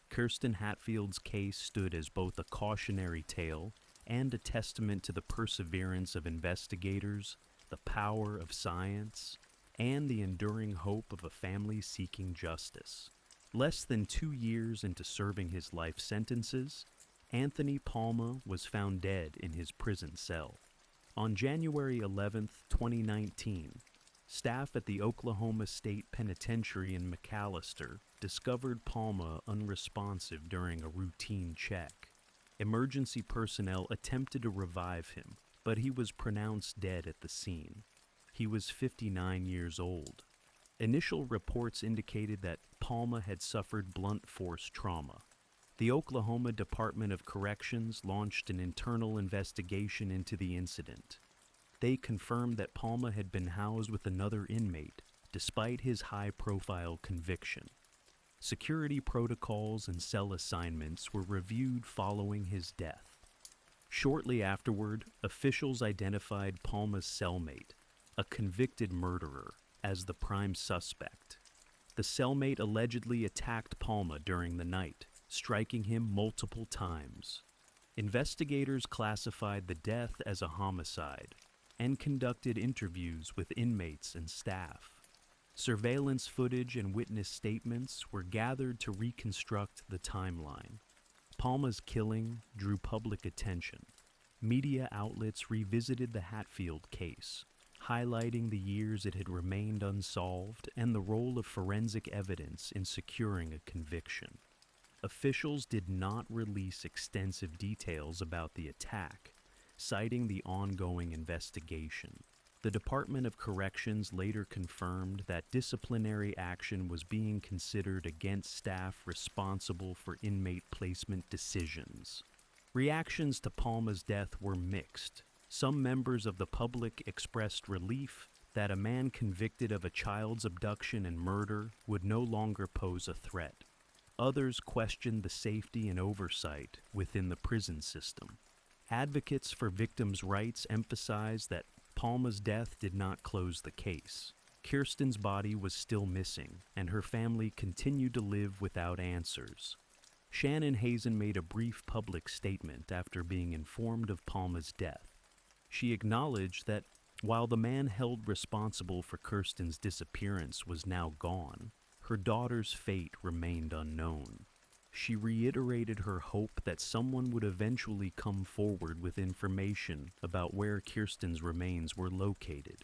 Kirsten Hatfield's case stood as both a cautionary tale and a testament to the perseverance of investigators, the power of science, and the enduring hope of a family seeking justice. Less than 2 years into serving his life sentences, Anthony Palma was found dead in his prison cell. On January 11, 2019, staff at the Oklahoma State Penitentiary in McAlester discovered Palma unresponsive during a routine check. Emergency personnel attempted to revive him, but he was pronounced dead at the scene. He was 59 years old. Initial reports indicated that Palma had suffered blunt force trauma. The Oklahoma Department of Corrections launched an internal investigation into the incident. They confirmed that Palma had been housed with another inmate, despite his high-profile conviction. Security protocols and cell assignments were reviewed following his death. Shortly afterward, officials identified Palma's cellmate, a convicted murderer, as the prime suspect. The cellmate allegedly attacked Palma during the night, striking him multiple times. Investigators classified the death as a homicide and conducted interviews with inmates and staff. Surveillance footage and witness statements were gathered to reconstruct the timeline. Palma's killing drew public attention. Media outlets revisited the Hatfield case, highlighting the years it had remained unsolved and the role of forensic evidence in securing a conviction. Officials did not release extensive details about the attack, citing the ongoing investigation. The Department of Corrections later confirmed that disciplinary action was being considered against staff responsible for inmate placement decisions. Reactions to Palma's death were mixed. Some members of the public expressed relief that a man convicted of a child's abduction and murder would no longer pose a threat. Others questioned the safety and oversight within the prison system. Advocates for victims' rights emphasized that Palma's death did not close the case. Kirsten's body was still missing, and her family continued to live without answers. Shannon Hazen made a brief public statement after being informed of Palma's death. She acknowledged that while the man held responsible for Kirsten's disappearance was now gone, her daughter's fate remained unknown. She reiterated her hope that someone would eventually come forward with information about where Kirsten's remains were located.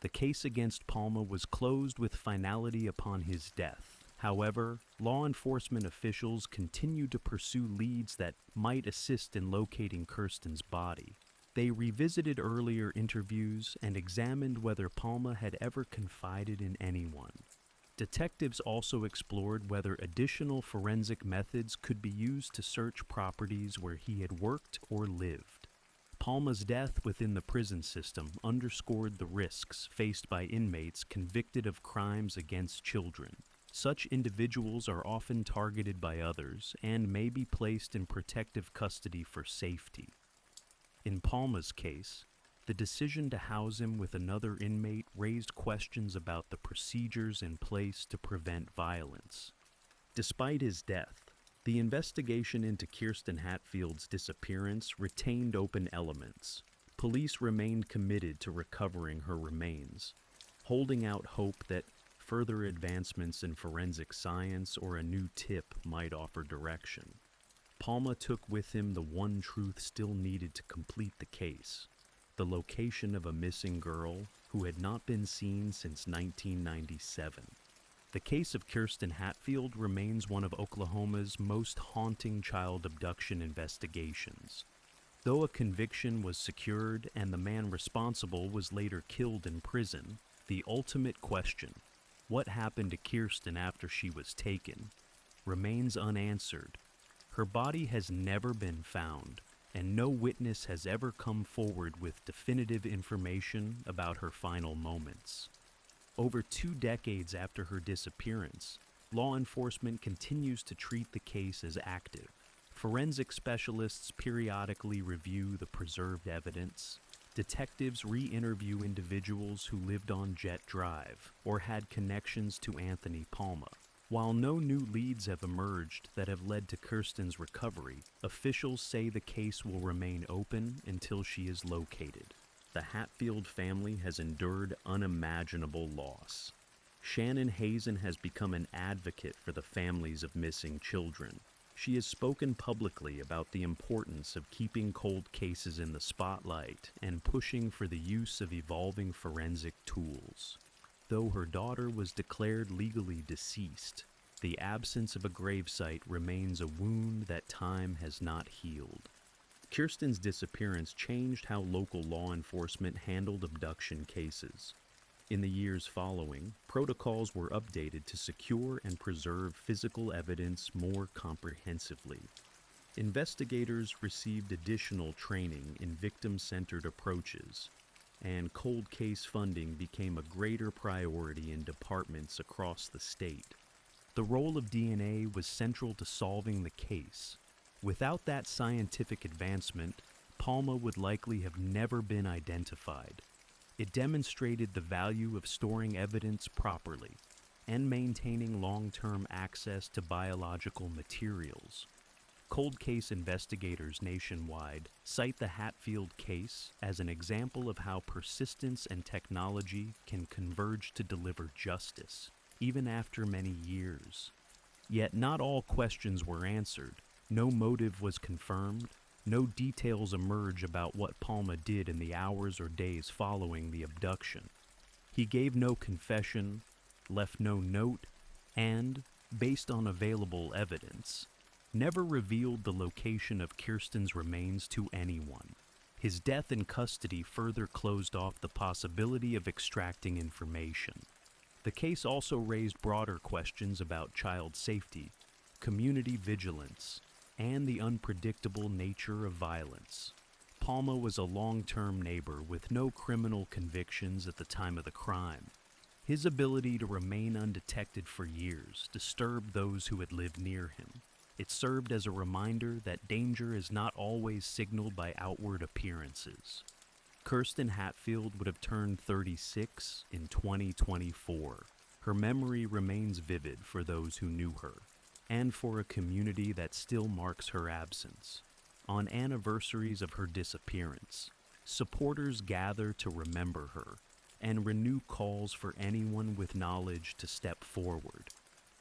The case against Palma was closed with finality upon his death. However, law enforcement officials continued to pursue leads that might assist in locating Kirsten's body. They revisited earlier interviews and examined whether Palma had ever confided in anyone. Detectives also explored whether additional forensic methods could be used to search properties where he had worked or lived. Palma's death within the prison system underscored the risks faced by inmates convicted of crimes against children. Such individuals are often targeted by others and may be placed in protective custody for safety. In Palma's case, the decision to house him with another inmate raised questions about the procedures in place to prevent violence. Despite his death, the investigation into Kirsten Hatfield's disappearance retained open elements. Police remained committed to recovering her remains, holding out hope that further advancements in forensic science or a new tip might offer direction. Palma took with him the one truth still needed to complete the case: the location of a missing girl who had not been seen since 1997. The case of Kirsten Hatfield remains one of Oklahoma's most haunting child abduction investigations. Though a conviction was secured and the man responsible was later killed in prison, the ultimate question, what happened to Kirsten after she was taken, remains unanswered. Her body has never been found, and no witness has ever come forward with definitive information about her final moments. Over 2 decades after her disappearance, law enforcement continues to treat the case as active. Forensic specialists periodically review the preserved evidence. Detectives re-interview individuals who lived on Jet Drive or had connections to Anthony Palma. While no new leads have emerged that have led to Kirsten's recovery, officials say the case will remain open until she is located. The Hatfield family has endured unimaginable loss. Shannon Hazen has become an advocate for the families of missing children. She has spoken publicly about the importance of keeping cold cases in the spotlight and pushing for the use of evolving forensic tools. Though her daughter was declared legally deceased, the absence of a gravesite remains a wound that time has not healed. Kirsten's disappearance changed how local law enforcement handled abduction cases. In the years following, protocols were updated to secure and preserve physical evidence more comprehensively. Investigators received additional training in victim-centered approaches, and cold case funding became a greater priority in departments across the state. The role of DNA was central to solving the case. Without that scientific advancement, Palma would likely have never been identified. It demonstrated the value of storing evidence properly and maintaining long-term access to biological materials. Cold case investigators nationwide cite the Hatfield case as an example of how persistence and technology can converge to deliver justice, even after many years. Yet not all questions were answered. No motive was confirmed. No details emerge about what Palma did in the hours or days following the abduction. He gave no confession, left no note, and, based on available evidence, never revealed the location of Kirsten's remains to anyone. His death in custody further closed off the possibility of extracting information. The case also raised broader questions about child safety, community vigilance, and the unpredictable nature of violence. Palma was a long-term neighbor with no criminal convictions at the time of the crime. His ability to remain undetected for years disturbed those who had lived near him. It served as a reminder that danger is not always signaled by outward appearances. Kirsten Hatfield would have turned 36 in 2024. Her memory remains vivid for those who knew her, and for a community that still marks her absence. On anniversaries of her disappearance, supporters gather to remember her and renew calls for anyone with knowledge to step forward.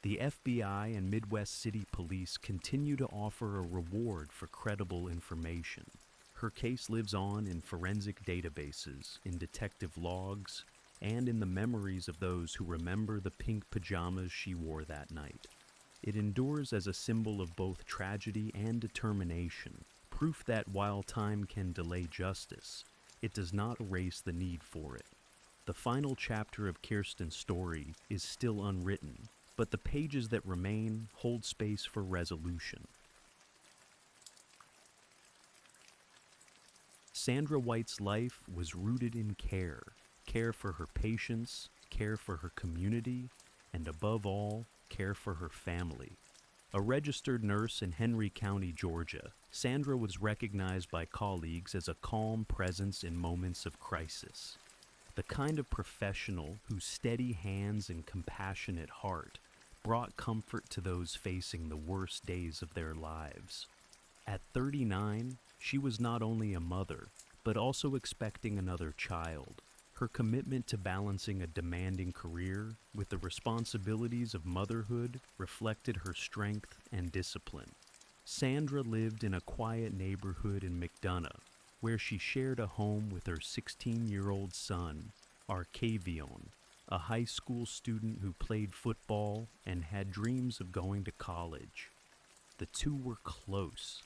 The FBI and Midwest City Police continue to offer a reward for credible information. Her case lives on in forensic databases, in detective logs, and in the memories of those who remember the pink pajamas she wore that night. It endures as a symbol of both tragedy and determination, proof that while time can delay justice, it does not erase the need for it. The final chapter of Kirsten's story is still unwritten, but the pages that remain hold space for resolution. Sandra White's life was rooted in care for her patients, care for her community, and above all, care for her family. A registered nurse in Henry County, Georgia, Sandra was recognized by colleagues as a calm presence in moments of crisis. The kind of professional whose steady hands and compassionate heart brought comfort to those facing the worst days of their lives. At 39, she was not only a mother, but also expecting another child. Her commitment to balancing a demanding career with the responsibilities of motherhood reflected her strength and discipline. Sandra lived in a quiet neighborhood in McDonough, where she shared a home with her 16-year-old son, Arcavion, a high school student who played football and had dreams of going to college. The two were close.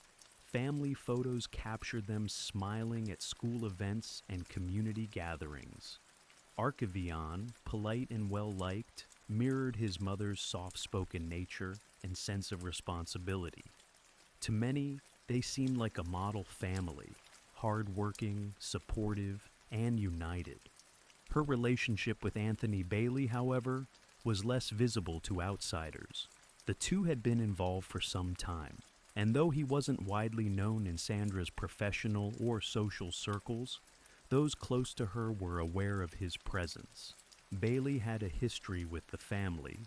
Family photos captured them smiling at school events and community gatherings. Arcavion, polite and well-liked, mirrored his mother's soft-spoken nature and sense of responsibility. To many, they seemed like a model family, hard-working, supportive, and united. Her relationship with Anthony Bailey, however, was less visible to outsiders. The two had been involved for some time, and though he wasn't widely known in Sandra's professional or social circles, those close to her were aware of his presence. Bailey had a history with the family,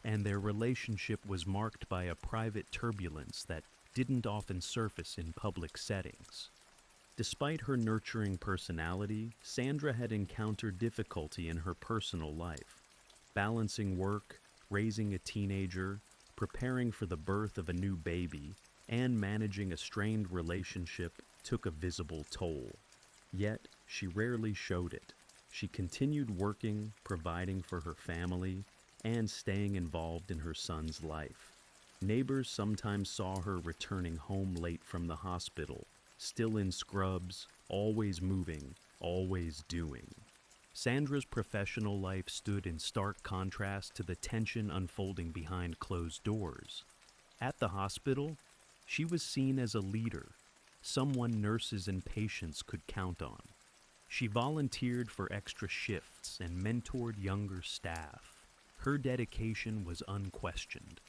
and their relationship was marked by a private turbulence that didn't often surface in public settings. Despite her nurturing personality, Sandra had encountered difficulty in her personal life. Balancing work, raising a teenager, preparing for the birth of a new baby, and managing a strained relationship took a visible toll. Yet, she rarely showed it. She continued working, providing for her family, and staying involved in her son's life. Neighbors sometimes saw her returning home late from the hospital, still in scrubs, always moving, always doing. Sandra's professional life stood in stark contrast to the tension unfolding behind closed doors. At the hospital, she was seen as a leader, someone nurses and patients could count on. She volunteered for extra shifts and mentored younger staff. Her dedication was unquestioned.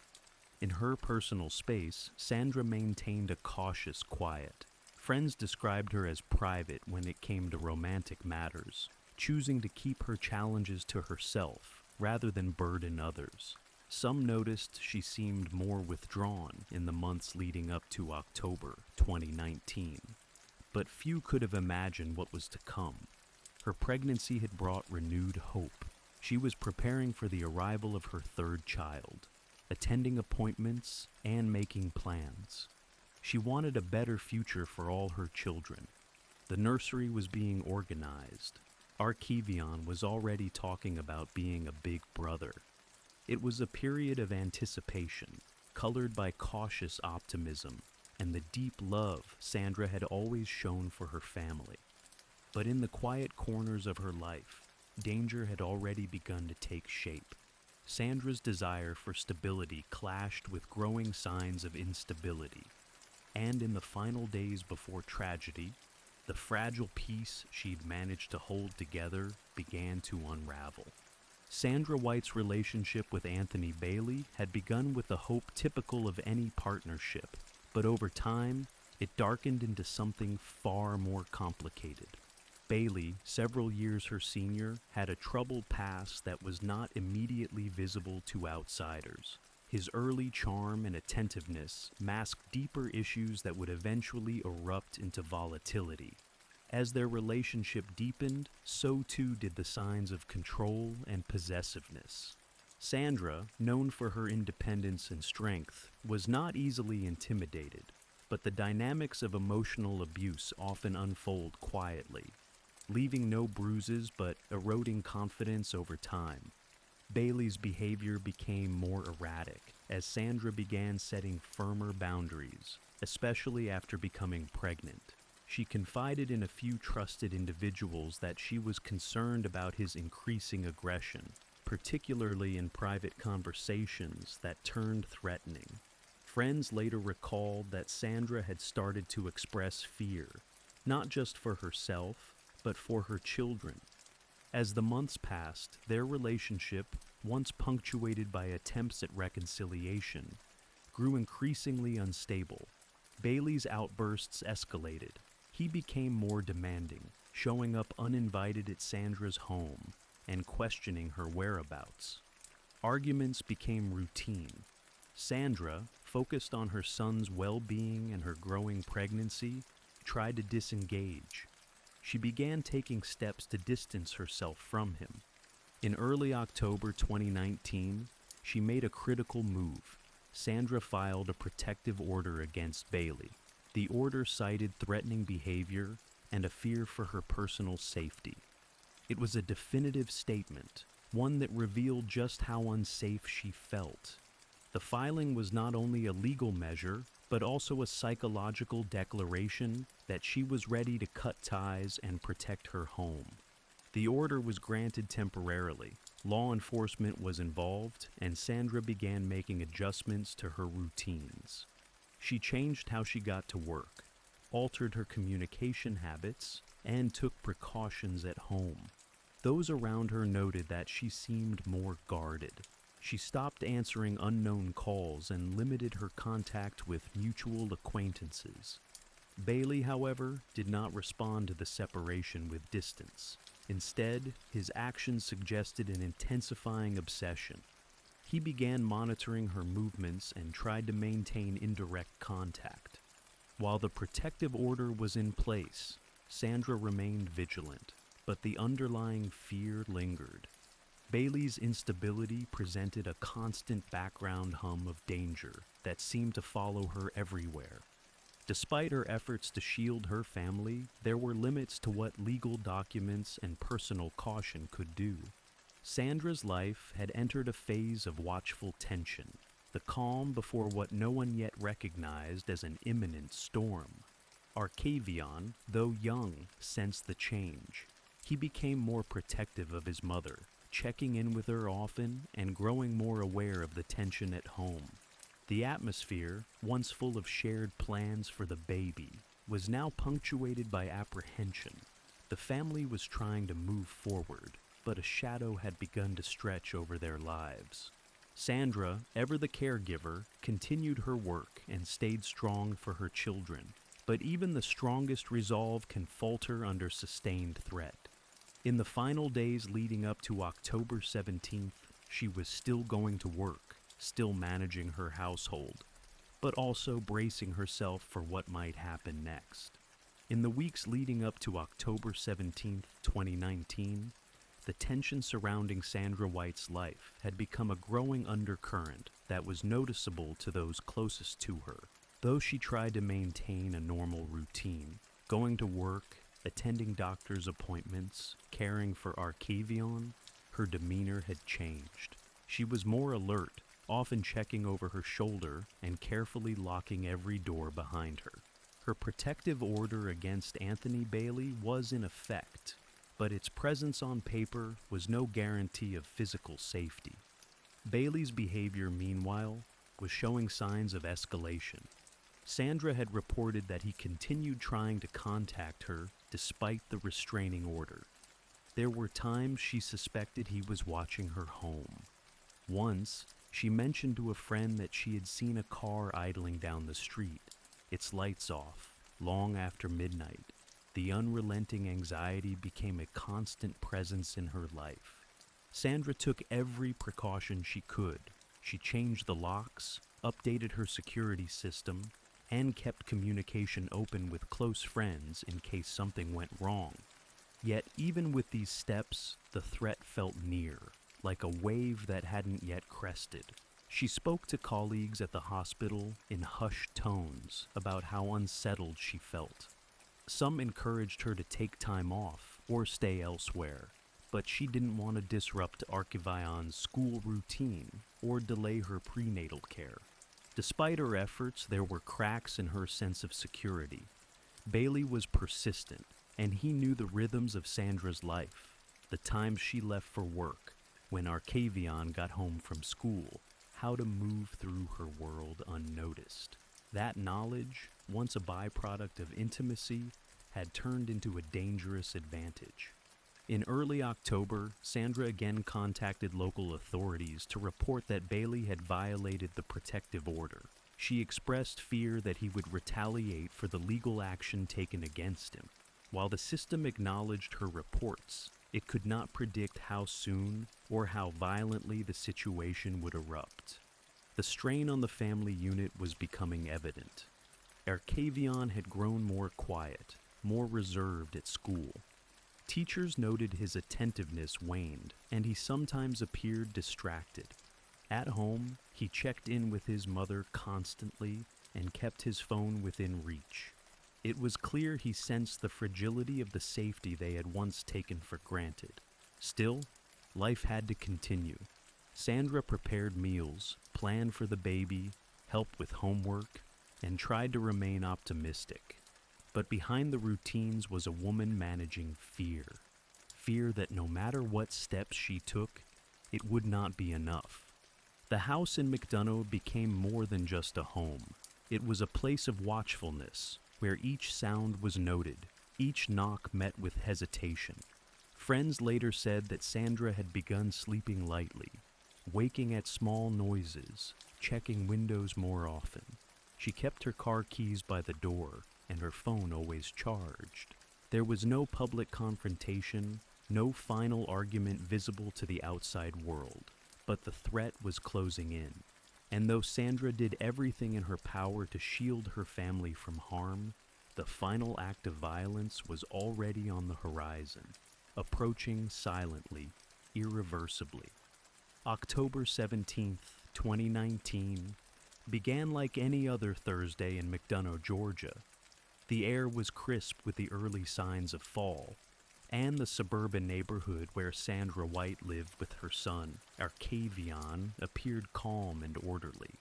In her personal space, Sandra maintained a cautious quiet. Friends described her as private when it came to romantic matters, choosing to keep her challenges to herself rather than burden others. Some noticed she seemed more withdrawn in the months leading up to October 2019, but few could have imagined what was to come. Her pregnancy had brought renewed hope. She was preparing for the arrival of her third child, attending appointments and making plans. She wanted a better future for all her children. The nursery was being organized. Arcavion was already talking about being a big brother. It was a period of anticipation, colored by cautious optimism and the deep love Sandra had always shown for her family. But in the quiet corners of her life, danger had already begun to take shape. Sandra's desire for stability clashed with growing signs of instability. And in the final days before tragedy, the fragile peace she'd managed to hold together began to unravel. Sandra White's relationship with Anthony Bailey had begun with a hope typical of any partnership, but over time, it darkened into something far more complicated. Bailey, several years her senior, had a troubled past that was not immediately visible to outsiders. His early charm and attentiveness masked deeper issues that would eventually erupt into volatility. As their relationship deepened, so too did the signs of control and possessiveness. Sandra, known for her independence and strength, was not easily intimidated, but the dynamics of emotional abuse often unfold quietly, leaving no bruises but eroding confidence over time. Bailey's behavior became more erratic as Sandra began setting firmer boundaries, especially after becoming pregnant. She confided in a few trusted individuals that she was concerned about his increasing aggression, particularly in private conversations that turned threatening. Friends later recalled that Sandra had started to express fear, not just for herself, but for her children. As the months passed, their relationship, once punctuated by attempts at reconciliation, grew increasingly unstable. Bailey's outbursts escalated. He became more demanding, showing up uninvited at Sandra's home and questioning her whereabouts. Arguments became routine. Sandra, focused on her son's well-being and her growing pregnancy, tried to disengage. she began taking steps to distance herself from him. In early October 2019, she made a critical move. Sandra filed a protective order against Bailey. The order cited threatening behavior and a fear for her personal safety. It was a definitive statement, one that revealed just how unsafe she felt. The filing was not only a legal measure, but also a psychological declaration that she was ready to cut ties and protect her home. The order was granted temporarily. Law enforcement was involved, and Sandra began making adjustments to her routines. She changed how she got to work, altered her communication habits, and took precautions at home. Those around her noted that she seemed more guarded. She stopped answering unknown calls and limited her contact with mutual acquaintances. Bailey, however, did not respond to the separation with distance. Instead, his actions suggested an intensifying obsession. He began monitoring her movements and tried to maintain indirect contact. While the protective order was in place, Sandra remained vigilant, but the underlying fear lingered. Bailey's instability presented a constant background hum of danger that seemed to follow her everywhere. Despite her efforts to shield her family, there were limits to what legal documents and personal caution could do. Sandra's life had entered a phase of watchful tension, the calm before what no one yet recognized as an imminent storm. Arcavion, though young, sensed the change. He became more protective of his mother, checking in with her often and growing more aware of the tension at home. The atmosphere, once full of shared plans for the baby, was now punctuated by apprehension. The family was trying to move forward, but a shadow had begun to stretch over their lives. Sandra, ever the caregiver, continued her work and stayed strong for her children, but even the strongest resolve can falter under sustained threat. In the final days leading up to October 17th, she was still going to work, still managing her household, but also bracing herself for what might happen next. In the weeks leading up to October 17th, 2019, the tension surrounding Sandra White's life had become a growing undercurrent that was noticeable to those closest to her. Though she tried to maintain a normal routine, going to work, attending doctor's appointments, caring for Arcavion, her demeanor had changed. She was more alert, often checking over her shoulder and carefully locking every door behind her. Her protective order against Anthony Bailey was in effect, but its presence on paper was no guarantee of physical safety. Bailey's behavior, meanwhile, was showing signs of escalation. Sandra had reported that he continued trying to contact her despite the restraining order. There were times she suspected he was watching her home. Once, she mentioned to a friend that she had seen a car idling down the street, its lights off, long after midnight. The unrelenting anxiety became a constant presence in her life. Sandra took every precaution she could. She changed the locks, updated her security system, and kept communication open with close friends in case something went wrong. Yet even with these steps, the threat felt near, like a wave that hadn't yet crested. She spoke to colleagues at the hospital in hushed tones about how unsettled she felt. Some encouraged her to take time off or stay elsewhere, but she didn't want to disrupt Arcavion's school routine or delay her prenatal care. Despite her efforts, there were cracks in her sense of security. Bailey was persistent, and he knew the rhythms of Sandra's life, the times she left for work, when Arcavion got home from school, how to move through her world unnoticed. That knowledge, once a byproduct of intimacy, had turned into a dangerous advantage. In early October, Sandra again contacted local authorities to report that Bailey had violated the protective order. She expressed fear that he would retaliate for the legal action taken against him. While the system acknowledged her reports, it could not predict how soon or how violently the situation would erupt. The strain on the family unit was becoming evident. Arcavion had grown more quiet, more reserved at school. Teachers noted his attentiveness waned, and he sometimes appeared distracted. At home, he checked in with his mother constantly and kept his phone within reach. It was clear he sensed the fragility of the safety they had once taken for granted. Still, life had to continue. Sandra prepared meals, planned for the baby, helped with homework, and tried to remain optimistic. But behind the routines was a woman managing fear. Fear that no matter what steps she took, it would not be enough. The house in McDonough became more than just a home. It was a place of watchfulness, where each sound was noted, each knock met with hesitation. Friends later said that Sandra had begun sleeping lightly, waking at small noises, checking windows more often. She kept her car keys by the door, and her phone always charged. There was no public confrontation, no final argument visible to the outside world, but the threat was closing in. And though Sandra did everything in her power to shield her family from harm, the final act of violence was already on the horizon, approaching silently, irreversibly. October 17th, 2019, began like any other Thursday in McDonough, Georgia. The air was crisp with the early signs of fall, and the suburban neighborhood where Sandra White lived with her son, Arcavion, appeared calm and orderly.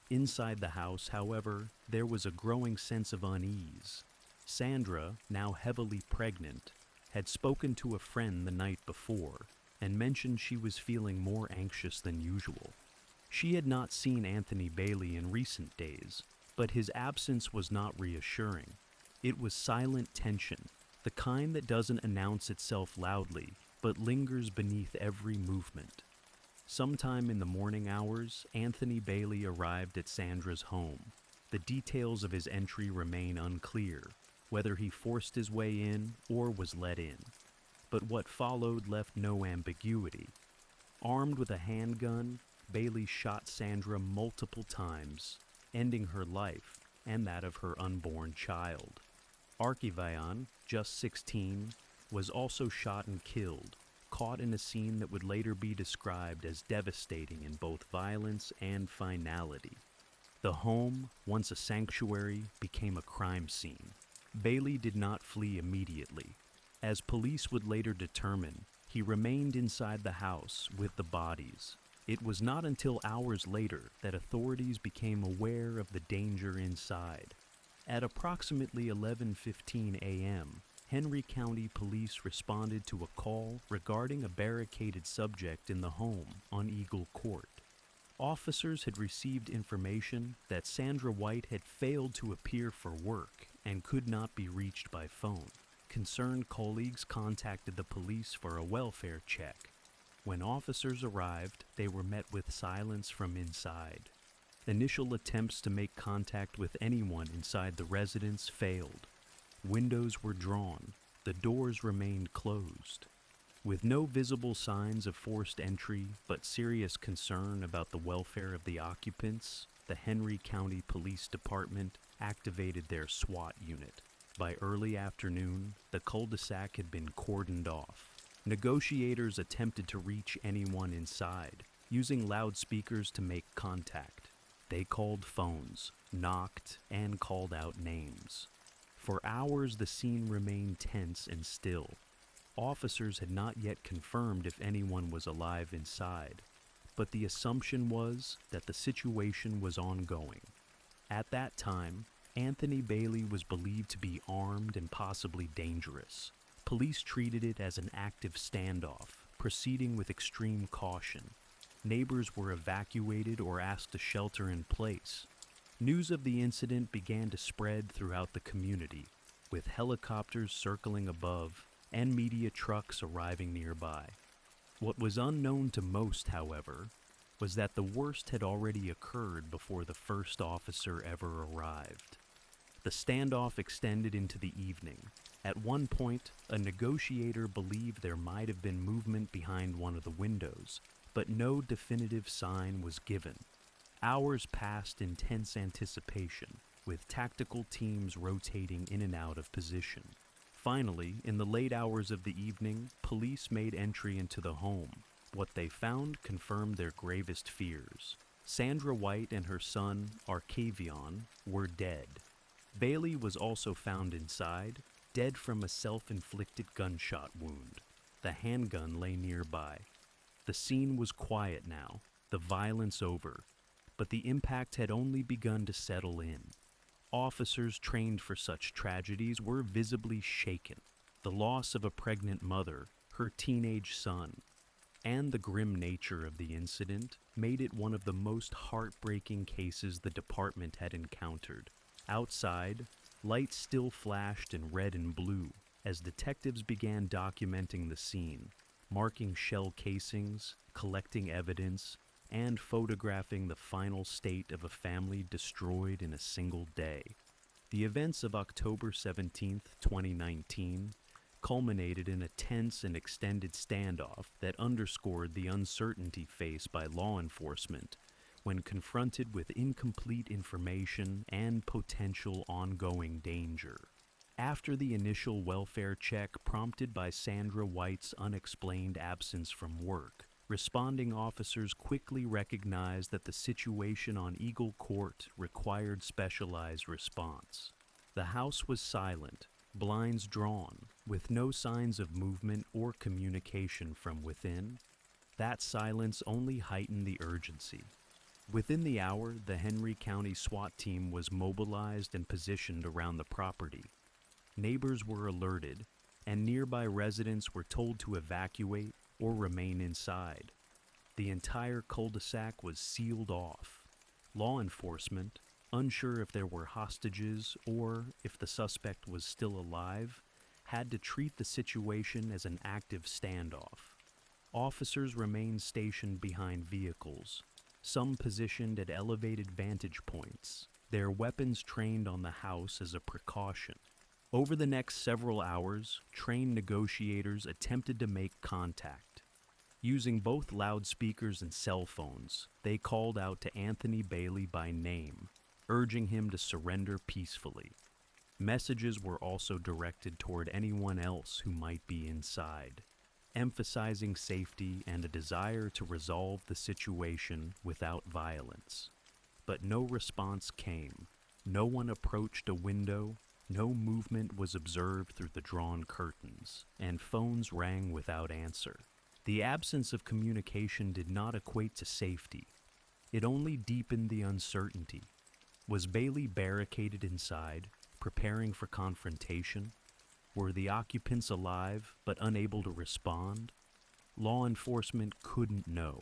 Inside the house, however, there was a growing sense of unease. Sandra, now heavily pregnant, had spoken to a friend the night before and mentioned she was feeling more anxious than usual. She had not seen Anthony Bailey in recent days, but his absence was not reassuring. It was silent tension, the kind that doesn't announce itself loudly, but lingers beneath every movement. Sometime in the morning hours, Anthony Bailey arrived at Sandra's home. The details of his entry remain unclear, whether he forced his way in or was let in. But what followed left no ambiguity. Armed with a handgun, Bailey shot Sandra multiple times, ending her life and that of her unborn child. Arcavion, just 16, was also shot and killed, caught in a scene that would later be described as devastating in both violence and finality. The home, once a sanctuary, became a crime scene. Bailey did not flee immediately. As police would later determine, he remained inside the house with the bodies. It was not until hours later that authorities became aware of the danger inside. At approximately 11:15 a.m., Henry County Police responded to a call regarding a barricaded subject in the home on Eagle Court. Officers had received information that Sandra White had failed to appear for work and could not be reached by phone. Concerned colleagues contacted the police for a welfare check. When officers arrived, they were met with silence from inside. Initial attempts to make contact with anyone inside the residence failed. Windows were drawn. The doors remained closed. With no visible signs of forced entry but serious concern about the welfare of the occupants, the Henry County Police Department activated their SWAT unit. By early afternoon, the cul-de-sac had been cordoned off. Negotiators attempted to reach anyone inside, using loudspeakers to make contact. They called phones, knocked, and called out names. For hours, the scene remained tense and still. Officers had not yet confirmed if anyone was alive inside, but the assumption was that the situation was ongoing. At that time, Anthony Bailey was believed to be armed and possibly dangerous. Police treated it as an active standoff, proceeding with extreme caution. Neighbors were evacuated or asked to shelter in place. News of the incident began to spread throughout the community, with helicopters circling above and media trucks arriving nearby. What was unknown to most, however, was that the worst had already occurred before the first officer ever arrived. The standoff extended into the evening. At one point, a negotiator believed there might have been movement behind one of the windows, but no definitive sign was given. Hours passed in tense anticipation, with tactical teams rotating in and out of position. Finally, in the late hours of the evening, police made entry into the home. What they found confirmed their gravest fears. Sandra White and her son, Arcavion, were dead. Bailey was also found inside, dead from a self-inflicted gunshot wound. The handgun lay nearby. The scene was quiet now, the violence over, but the impact had only begun to settle in. Officers trained for such tragedies were visibly shaken. The loss of a pregnant mother, her teenage son, and the grim nature of the incident made it one of the most heartbreaking cases the department had encountered. Outside, lights still flashed in red and blue as detectives began documenting the scene, marking shell casings, collecting evidence, and photographing the final state of a family destroyed in a single day. The events of October 17, 2019, culminated in a tense and extended standoff that underscored the uncertainty faced by law enforcement when confronted with incomplete information and potential ongoing danger. After the initial welfare check prompted by Sandra White's unexplained absence from work, responding officers quickly recognized that the situation on Eagle Court required specialized response. The house was silent, blinds drawn, with no signs of movement or communication from within. That silence only heightened the urgency. Within the hour, the Henry County SWAT team was mobilized and positioned around the property. Neighbors were alerted, and nearby residents were told to evacuate or remain inside. The entire cul-de-sac was sealed off. Law enforcement, unsure if there were hostages or if the suspect was still alive, had to treat the situation as an active standoff. Officers remained stationed behind vehicles, some positioned at elevated vantage points, their weapons trained on the house as a precaution. Over the next several hours, trained negotiators attempted to make contact. Using both loudspeakers and cell phones, they called out to Anthony Bailey by name, urging him to surrender peacefully. Messages were also directed toward anyone else who might be inside, emphasizing safety and a desire to resolve the situation without violence. But no response came. No one approached a window, no movement was observed through the drawn curtains, and phones rang without answer. The absence of communication did not equate to safety. It only deepened the uncertainty. Was Bailey barricaded inside, preparing for confrontation? Were the occupants alive but unable to respond? Law enforcement couldn't know.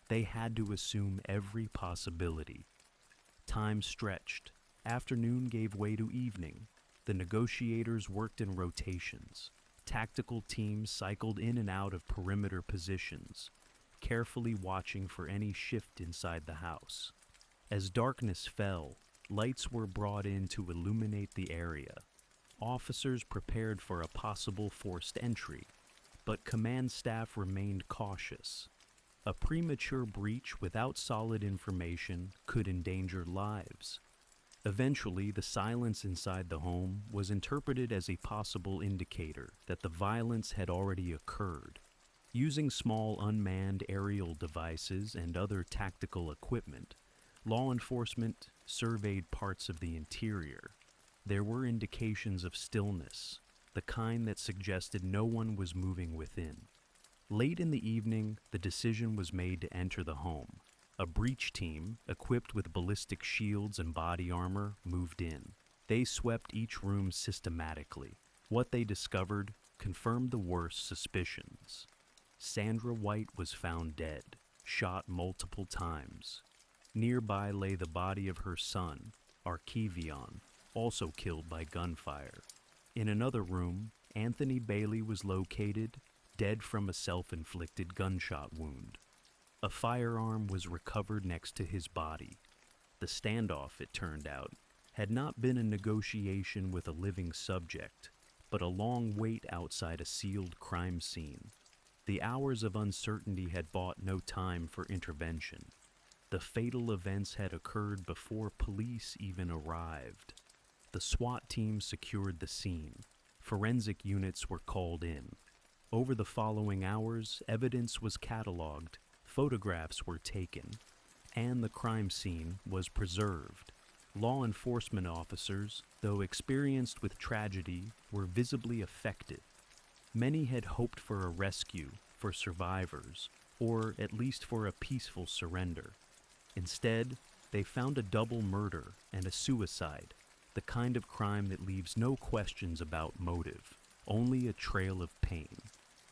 They had to assume every possibility. Time stretched. Afternoon gave way to evening. The negotiators worked in rotations. Tactical teams cycled in and out of perimeter positions, carefully watching for any shift inside the house. As darkness fell, lights were brought in to illuminate the area. Officers prepared for a possible forced entry, but command staff remained cautious. A premature breach without solid information could endanger lives. Eventually, the silence inside the home was interpreted as a possible indicator that the violence had already occurred. Using small unmanned aerial devices and other tactical equipment, law enforcement surveyed parts of the interior. There were indications of stillness, the kind that suggested no one was moving within. Late in the evening, the decision was made to enter the home. A breach team, equipped with ballistic shields and body armor, moved in. They swept each room systematically. What they discovered confirmed the worst suspicions. Sandra White was found dead, shot multiple times. Nearby lay the body of her son, Arcavion, also killed by gunfire. In another room, Anthony Bailey was located, dead from a self-inflicted gunshot wound. A firearm was recovered next to his body. The standoff, it turned out, had not been a negotiation with a living subject, but a long wait outside a sealed crime scene. The hours of uncertainty had bought no time for intervention. The fatal events had occurred before police even arrived. The SWAT team secured the scene. Forensic units were called in. Over the following hours, evidence was cataloged, photographs were taken, and the crime scene was preserved. Law enforcement officers, though experienced with tragedy, were visibly affected. Many had hoped for a rescue, for survivors, or at least for a peaceful surrender. Instead, they found a double murder and a suicide, the kind of crime that leaves no questions about motive, only a trail of pain.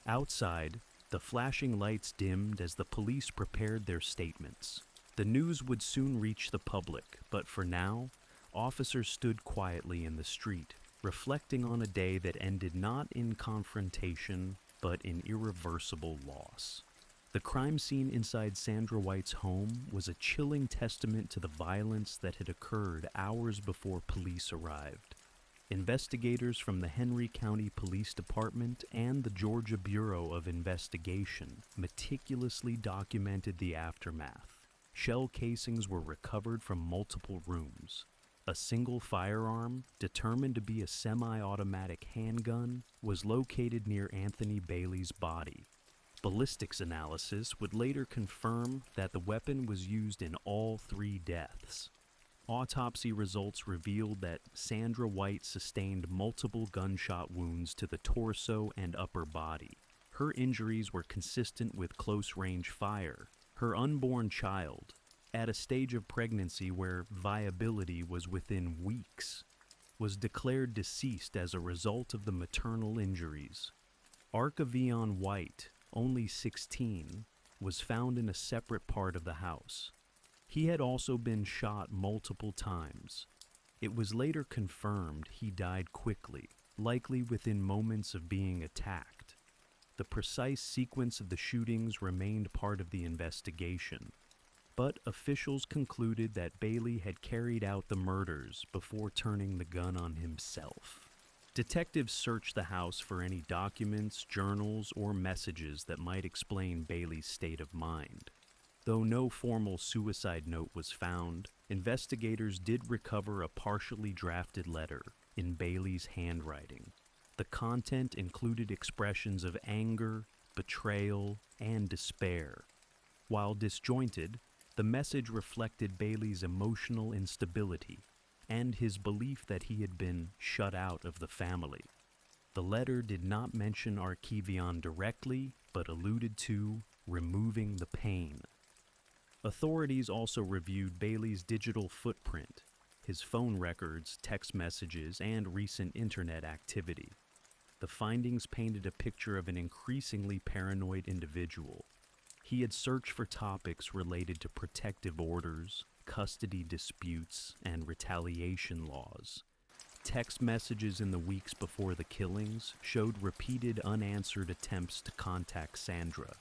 Outside, the flashing lights dimmed as the police prepared their statements. The news would soon reach the public, but for now, officers stood quietly in the street, reflecting on a day that ended not in confrontation, but in irreversible loss. The crime scene inside Sandra White's home was a chilling testament to the violence that had occurred hours before police arrived. Investigators from the Henry County Police Department and the Georgia Bureau of Investigation meticulously documented the aftermath. Shell casings were recovered from multiple rooms. A single firearm, determined to be a semi-automatic handgun, was located near Anthony Bailey's body. Ballistics analysis would later confirm that the weapon was used in all 3 deaths. Autopsy results revealed that Sandra White sustained multiple gunshot wounds to the torso and upper body. Her injuries were consistent with close-range fire. Her unborn child, at a stage of pregnancy where viability was within weeks, was declared deceased as a result of the maternal injuries. Arcavion White, only 16, was found in a separate part of the house. He had also been shot multiple times. It was later confirmed he died quickly, likely within moments of being attacked. The precise sequence of the shootings remained part of the investigation, but officials concluded that Bailey had carried out the murders before turning the gun on himself. Detectives searched the house for any documents, journals, or messages that might explain Bailey's state of mind. Though no formal suicide note was found, investigators did recover a partially drafted letter in Bailey's handwriting. The content included expressions of anger, betrayal, and despair. While disjointed, the message reflected Bailey's emotional instability and his belief that he had been shut out of the family. The letter did not mention Arcavion directly, but alluded to removing the pain. Authorities also reviewed Bailey's digital footprint, his phone records, text messages, and recent internet activity. The findings painted a picture of an increasingly paranoid individual. He had searched for topics related to protective orders, custody disputes, and retaliation laws. Text messages in the weeks before the killings showed repeated unanswered attempts to contact Sandra.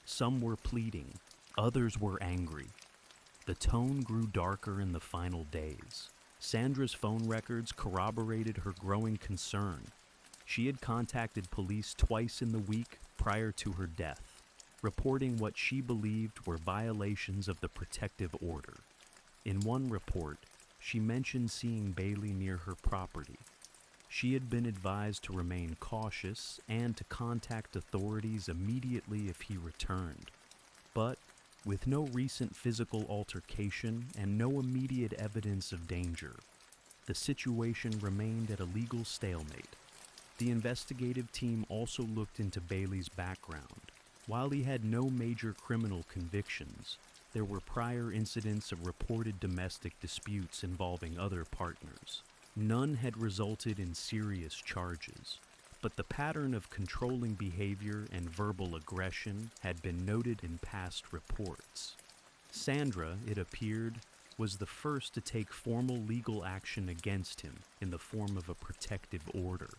Some were pleading, others were angry. The tone grew darker in the final days. Sandra's phone records corroborated her growing concern. She had contacted police twice in the week prior to her death, reporting what she believed were violations of the protective order. In one report, she mentioned seeing Bailey near her property. She had been advised to remain cautious and to contact authorities immediately if he returned. But, with no recent physical altercation and no immediate evidence of danger, the situation remained at a legal stalemate. The investigative team also looked into Bailey's background. While he had no major criminal convictions, there were prior incidents of reported domestic disputes involving other partners. None had resulted in serious charges, but the pattern of controlling behavior and verbal aggression had been noted in past reports. Sandra, it appeared, was the first to take formal legal action against him in the form of a protective order.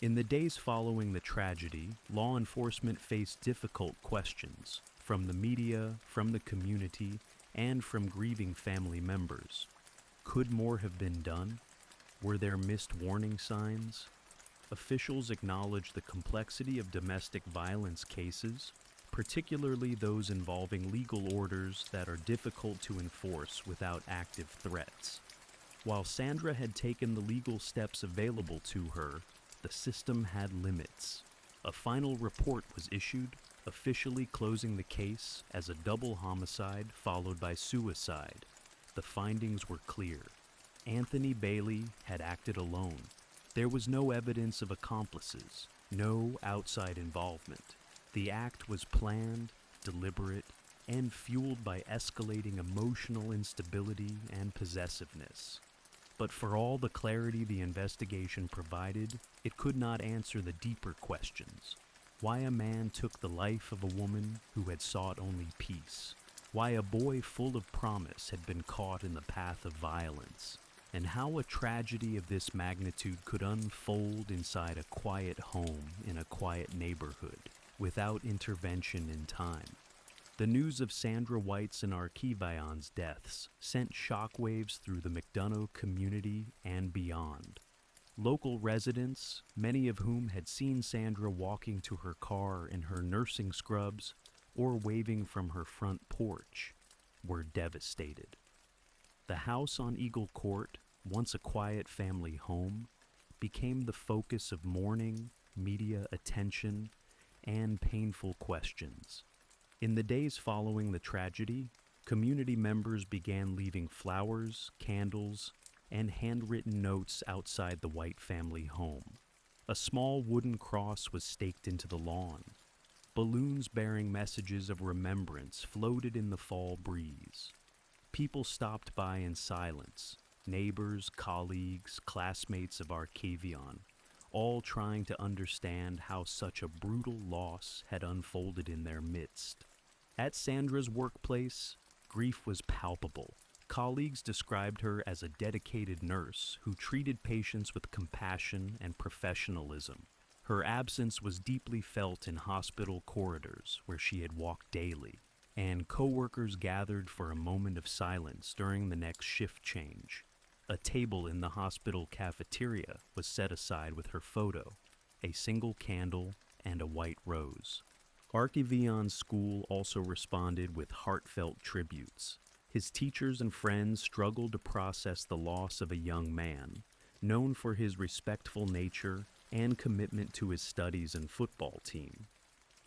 In the days following the tragedy, law enforcement faced difficult questions from the media, from the community, and from grieving family members. Could more have been done? Were there missed warning signs? Officials acknowledged the complexity of domestic violence cases, particularly those involving legal orders that are difficult to enforce without active threats. While Sandra had taken the legal steps available to her, the system had limits. A final report was issued, officially closing the case as a double homicide followed by suicide. The findings were clear. Anthony Bailey had acted alone. There was no evidence of accomplices, no outside involvement. The act was planned, deliberate, and fueled by escalating emotional instability and possessiveness. But for all the clarity the investigation provided, it could not answer the deeper questions. Why a man took the life of a woman who had sought only peace. Why a boy full of promise had been caught in the path of violence. And how a tragedy of this magnitude could unfold inside a quiet home in a quiet neighborhood, without intervention in time. The news of Sandra White's and Archivion's deaths sent shockwaves through the McDonough community and beyond. Local residents, many of whom had seen Sandra walking to her car in her nursing scrubs or waving from her front porch, were devastated. The house on Eagle Court, once a quiet family home, became the focus of mourning, media attention, and painful questions. In the days following the tragedy, community members began leaving flowers, candles, and handwritten notes outside the White family home. A small wooden cross was staked into the lawn. Balloons bearing messages of remembrance floated in the fall breeze. People stopped by in silence, neighbors, colleagues, classmates of Archivion, all trying to understand how such a brutal loss had unfolded in their midst. At Sandra's workplace, grief was palpable. Colleagues described her as a dedicated nurse who treated patients with compassion and professionalism. Her absence was deeply felt in hospital corridors where she had walked daily, and coworkers gathered for a moment of silence during the next shift change. A table in the hospital cafeteria was set aside with her photo, a single candle, and a white rose. Archivion's school also responded with heartfelt tributes. His teachers and friends struggled to process the loss of a young man, known for his respectful nature and commitment to his studies and football team.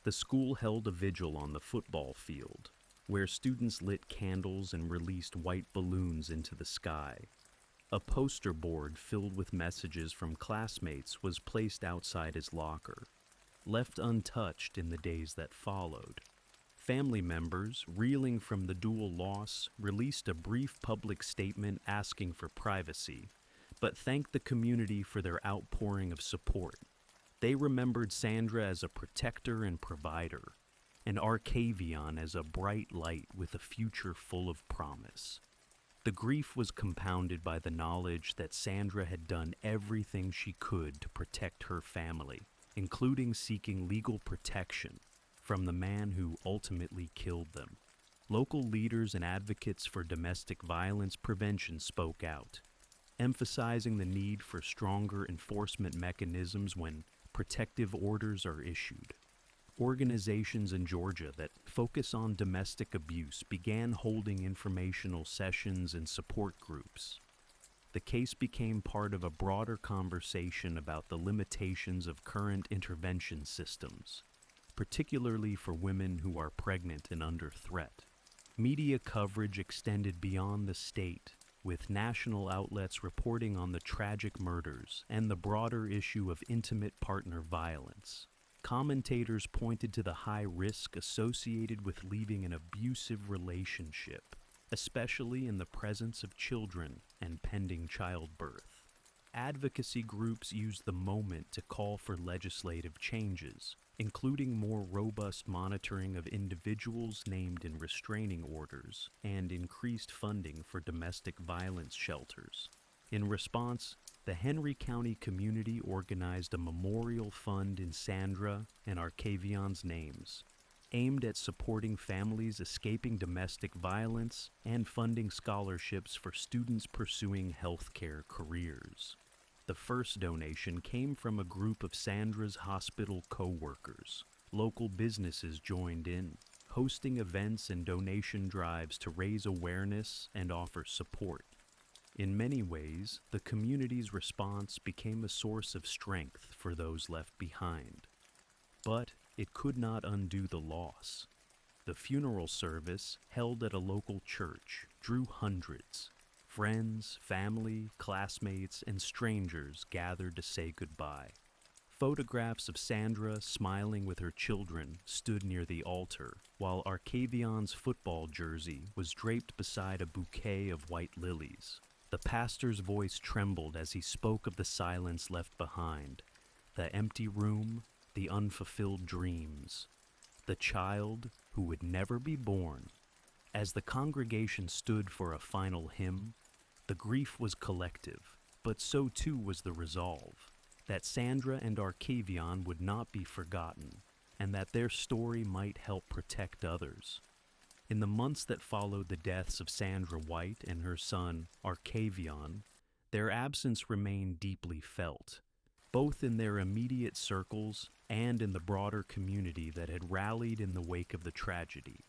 The school held a vigil on the football field, where students lit candles and released white balloons into the sky. A poster board filled with messages from classmates was placed outside his locker, left untouched in the days that followed. Family members, reeling from the dual loss, released a brief public statement asking for privacy, but thanked the community for their outpouring of support. They remembered Sandra as a protector and provider, and Archivion as a bright light with a future full of promise. The grief was compounded by the knowledge that Sandra had done everything she could to protect her family, including seeking legal protection from the man who ultimately killed them. Local leaders and advocates for domestic violence prevention spoke out, emphasizing the need for stronger enforcement mechanisms when protective orders are issued. Organizations in Georgia that focus on domestic abuse began holding informational sessions and support groups. The case became part of a broader conversation about the limitations of current intervention systems, particularly for women who are pregnant and under threat. Media coverage extended beyond the state, with national outlets reporting on the tragic murders and the broader issue of intimate partner violence. Commentators pointed to the high risk associated with leaving an abusive relationship, especially in the presence of children and pending childbirth. Advocacy groups used the moment to call for legislative changes, including more robust monitoring of individuals named in restraining orders and increased funding for domestic violence shelters. In response, the Henry County community organized a memorial fund in Sandra and Archivion's names, aimed at supporting families escaping domestic violence and funding scholarships for students pursuing healthcare careers. The first donation came from a group of Sandra's hospital co-workers. Local businesses joined in, hosting events and donation drives to raise awareness and offer support. In many ways, the community's response became a source of strength for those left behind. But it could not undo the loss. The funeral service, held at a local church, drew hundreds. Friends, family, classmates, and strangers gathered to say goodbye. Photographs of Sandra smiling with her children stood near the altar, while Arcavion's football jersey was draped beside a bouquet of white lilies. The pastor's voice trembled as he spoke of the silence left behind, the empty room, the unfulfilled dreams, the child who would never be born. As the congregation stood for a final hymn, the grief was collective, but so too was the resolve that Sandra and Arcavion would not be forgotten, and that their story might help protect others. In the months that followed the deaths of Sandra White and her son, Arcavion, their absence remained deeply felt, both in their immediate circles and in the broader community that had rallied in the wake of the tragedy.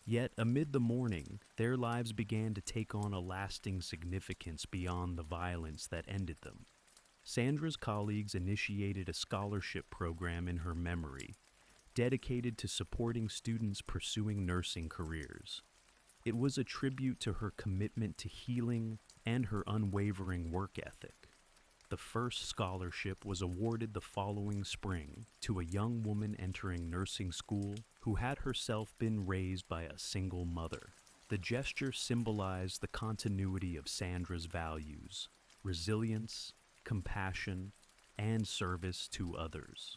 Yet, amid the mourning, their lives began to take on a lasting significance beyond the violence that ended them. Sandra's colleagues initiated a scholarship program in her memory, dedicated to supporting students pursuing nursing careers. It was a tribute to her commitment to healing and her unwavering work ethic. The first scholarship was awarded the following spring to a young woman entering nursing school who had herself been raised by a single mother. The gesture symbolized the continuity of Sandra's values: resilience, compassion, and service to others.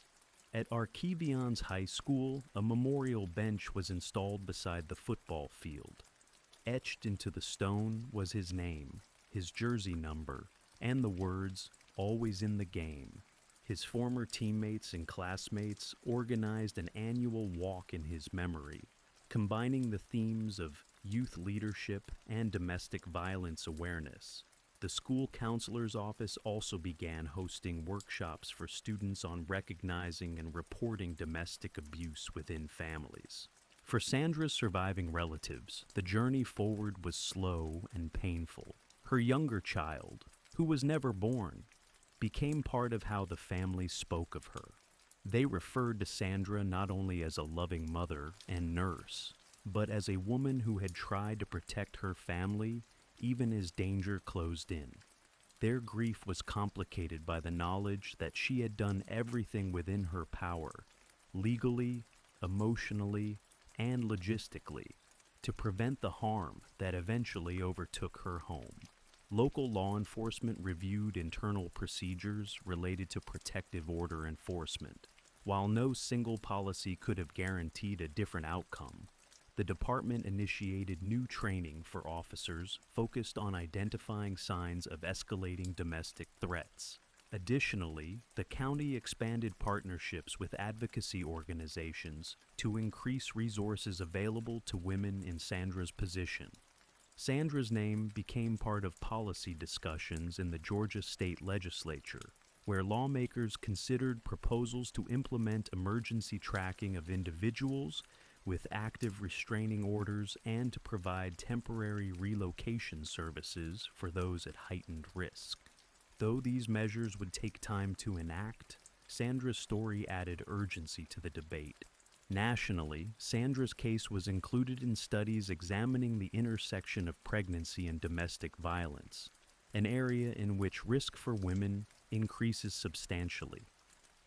At Arcavion's high school, a memorial bench was installed beside the football field. Etched into the stone was his name, his jersey number, and the words, "Always in the game." His former teammates and classmates organized an annual walk in his memory, combining the themes of youth leadership and domestic violence awareness. The school counselor's office also began hosting workshops for students on recognizing and reporting domestic abuse within families. For Sandra's surviving relatives, the journey forward was slow and painful. Her younger child, who was never born, became part of how the family spoke of her. They referred to Sandra not only as a loving mother and nurse, but as a woman who had tried to protect her family even as danger closed in. Their grief was complicated by the knowledge that she had done everything within her power, legally, emotionally, and logistically, to prevent the harm that eventually overtook her home. Local law enforcement reviewed internal procedures related to protective order enforcement. While no single policy could have guaranteed a different outcome, the department initiated new training for officers focused on identifying signs of escalating domestic threats. Additionally, the county expanded partnerships with advocacy organizations to increase resources available to women in Sandra's position. Sandra's name became part of policy discussions in the Georgia state legislature, where lawmakers considered proposals to implement emergency tracking of individuals with active restraining orders and to provide temporary relocation services for those at heightened risk. Though these measures would take time to enact, Sandra's story added urgency to the debate. Nationally, Sandra's case was included in studies examining the intersection of pregnancy and domestic violence, an area in which risk for women increases substantially.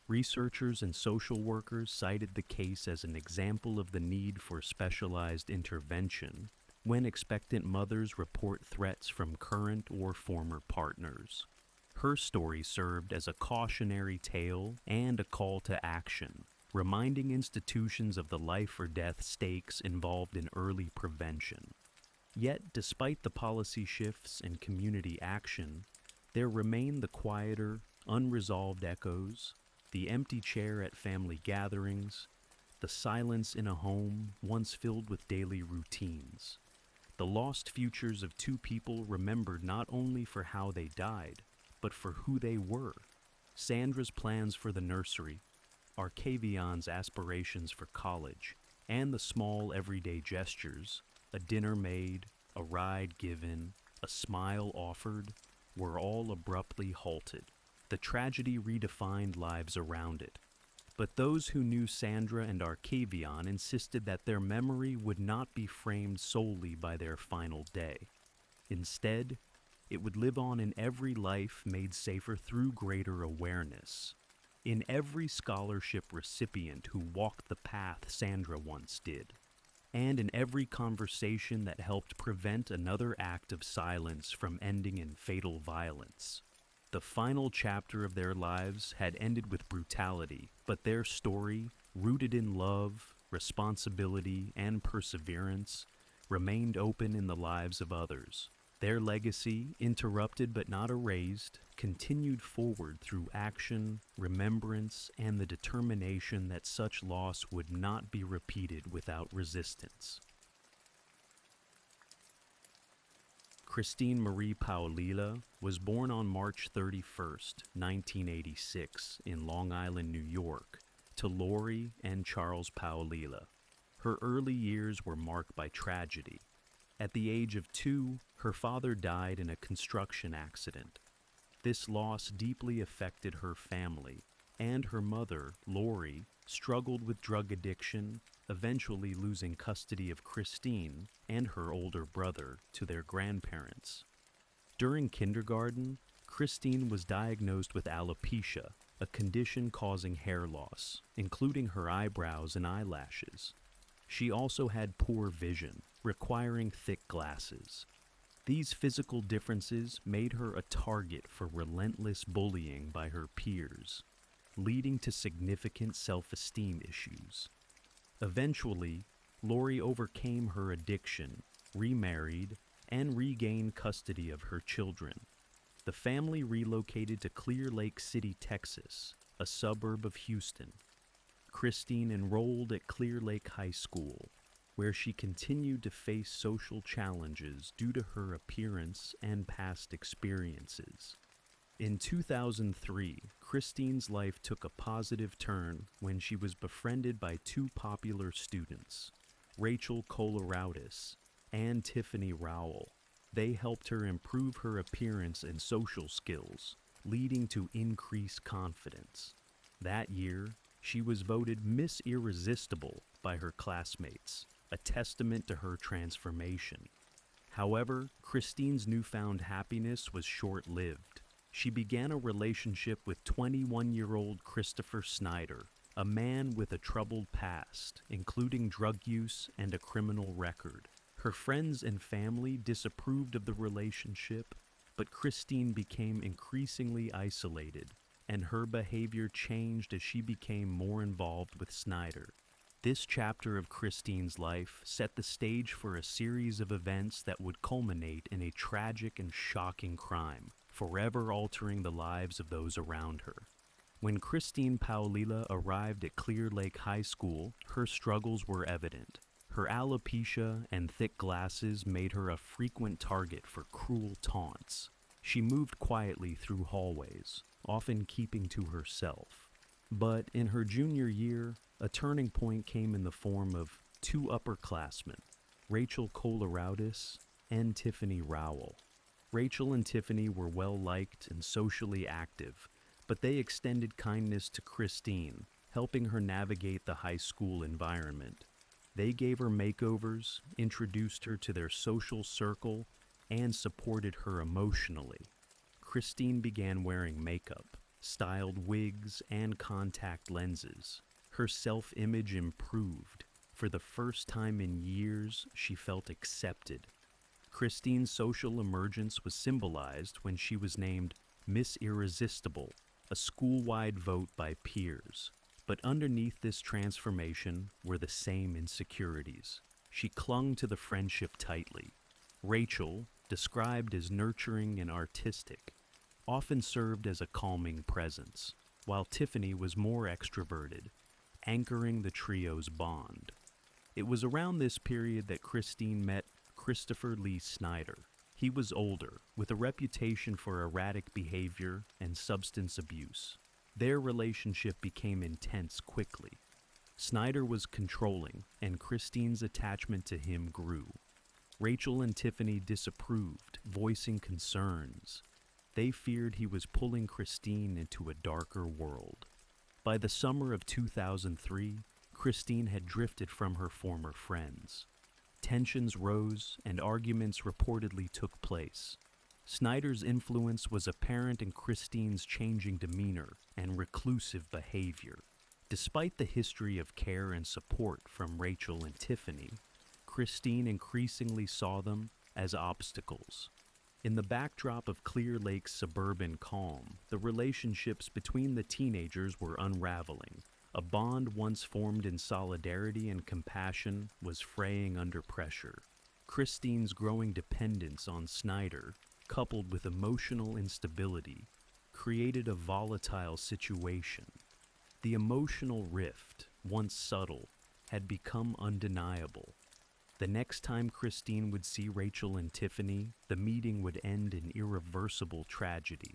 Researchers and social workers cited the case as an example of the need for specialized intervention when expectant mothers report threats from current or former partners. Her story served as a cautionary tale and a call to action, reminding institutions of the life or death stakes involved in early prevention. Yet, despite the policy shifts and community action, there remain the quieter, unresolved echoes, the empty chair at family gatherings, the silence in a home once filled with daily routines, the lost futures of two people remembered not only for how they died, but for who they were. Sandra's plans for the nursery, Arcavion's aspirations for college, and the small everyday gestures, a dinner made, a ride given, a smile offered, were all abruptly halted. The tragedy redefined lives around it. But those who knew Sandra and Arcavion insisted that their memory would not be framed solely by their final day. Instead, it would live on in every life made safer through greater awareness. In every scholarship recipient who walked the path Sandra once did. And in every conversation that helped prevent another act of silence from ending in fatal violence. The final chapter of their lives had ended with brutality, but their story, rooted in love, responsibility, and perseverance, remained open in the lives of others. Their legacy, interrupted but not erased, continued forward through action, remembrance, and the determination that such loss would not be repeated without resistance. Christine Marie Paolilla was born on March 31st, 1986, in Long Island, New York, to Lori and Charles Paolilla. Her early years were marked by tragedy. At the age of 2, her father died in a construction accident. This loss deeply affected her family, and her mother, Lori, struggled with drug addiction, eventually losing custody of Christine and her older brother to their grandparents. During kindergarten, Christine was diagnosed with alopecia, a condition causing hair loss, including her eyebrows and eyelashes. She also had poor vision, requiring thick glasses. These physical differences made her a target for relentless bullying by her peers, leading to significant self-esteem issues. Eventually, Lori overcame her addiction, remarried, and regained custody of her children. The family relocated to Clear Lake City, Texas, a suburb of Houston. Christine enrolled at Clear Lake High School, where she continued to face social challenges due to her appearance and past experiences. In 2003, Christine's life took a positive turn when she was befriended by 2 popular students, Rachel Coloroutis and Tiffany Rowell. They helped her improve her appearance and social skills, leading to increased confidence. That year, she was voted Miss Irresistible by her classmates, a testament to her transformation. However, Christine's newfound happiness was short-lived. She began a relationship with 21-year-old Christopher Snyder, a man with a troubled past, including drug use and a criminal record. Her friends and family disapproved of the relationship, but Christine became increasingly isolated, and her behavior changed as she became more involved with Snyder. This chapter of Christine's life set the stage for a series of events that would culminate in a tragic and shocking crime, forever altering the lives of those around her. When Christine Paolilla arrived at Clear Lake High School, her struggles were evident. Her alopecia and thick glasses made her a frequent target for cruel taunts. She moved quietly through hallways, often keeping to herself. But in her junior year, a turning point came in the form of 2 upperclassmen, Rachel Coloroutis and Tiffany Rowell. Rachel and Tiffany were well-liked and socially active, but they extended kindness to Christine, helping her navigate the high school environment. They gave her makeovers, introduced her to their social circle, and supported her emotionally. Christine began wearing makeup, styled wigs, and contact lenses. Her self-image improved. For the first time in years, she felt accepted. Christine's social emergence was symbolized when she was named Miss Irresistible, a school-wide vote by peers. But underneath this transformation were the same insecurities. She clung to the friendship tightly. Rachel, described as nurturing and artistic, often served as a calming presence, while Tiffany was more extroverted, anchoring the trio's bond. It was around this period that Christine met Christopher Lee Snyder. He was older, with a reputation for erratic behavior and substance abuse. Their relationship became intense quickly. Snyder was controlling, and Christine's attachment to him grew. Rachel and Tiffany disapproved, voicing concerns. They feared he was pulling Christine into a darker world. By the summer of 2003, Christine had drifted from her former friends. Tensions rose and arguments reportedly took place. Snyder's influence was apparent in Christine's changing demeanor and reclusive behavior. Despite the history of care and support from Rachel and Tiffany, Christine increasingly saw them as obstacles. In the backdrop of Clear Lake's suburban calm, the relationships between the teenagers were unraveling. A bond once formed in solidarity and compassion was fraying under pressure. Christine's growing dependence on Snyder, coupled with emotional instability, created a volatile situation. The emotional rift, once subtle, had become undeniable. The next time Christine would see Rachel and Tiffany, the meeting would end in irreversible tragedy.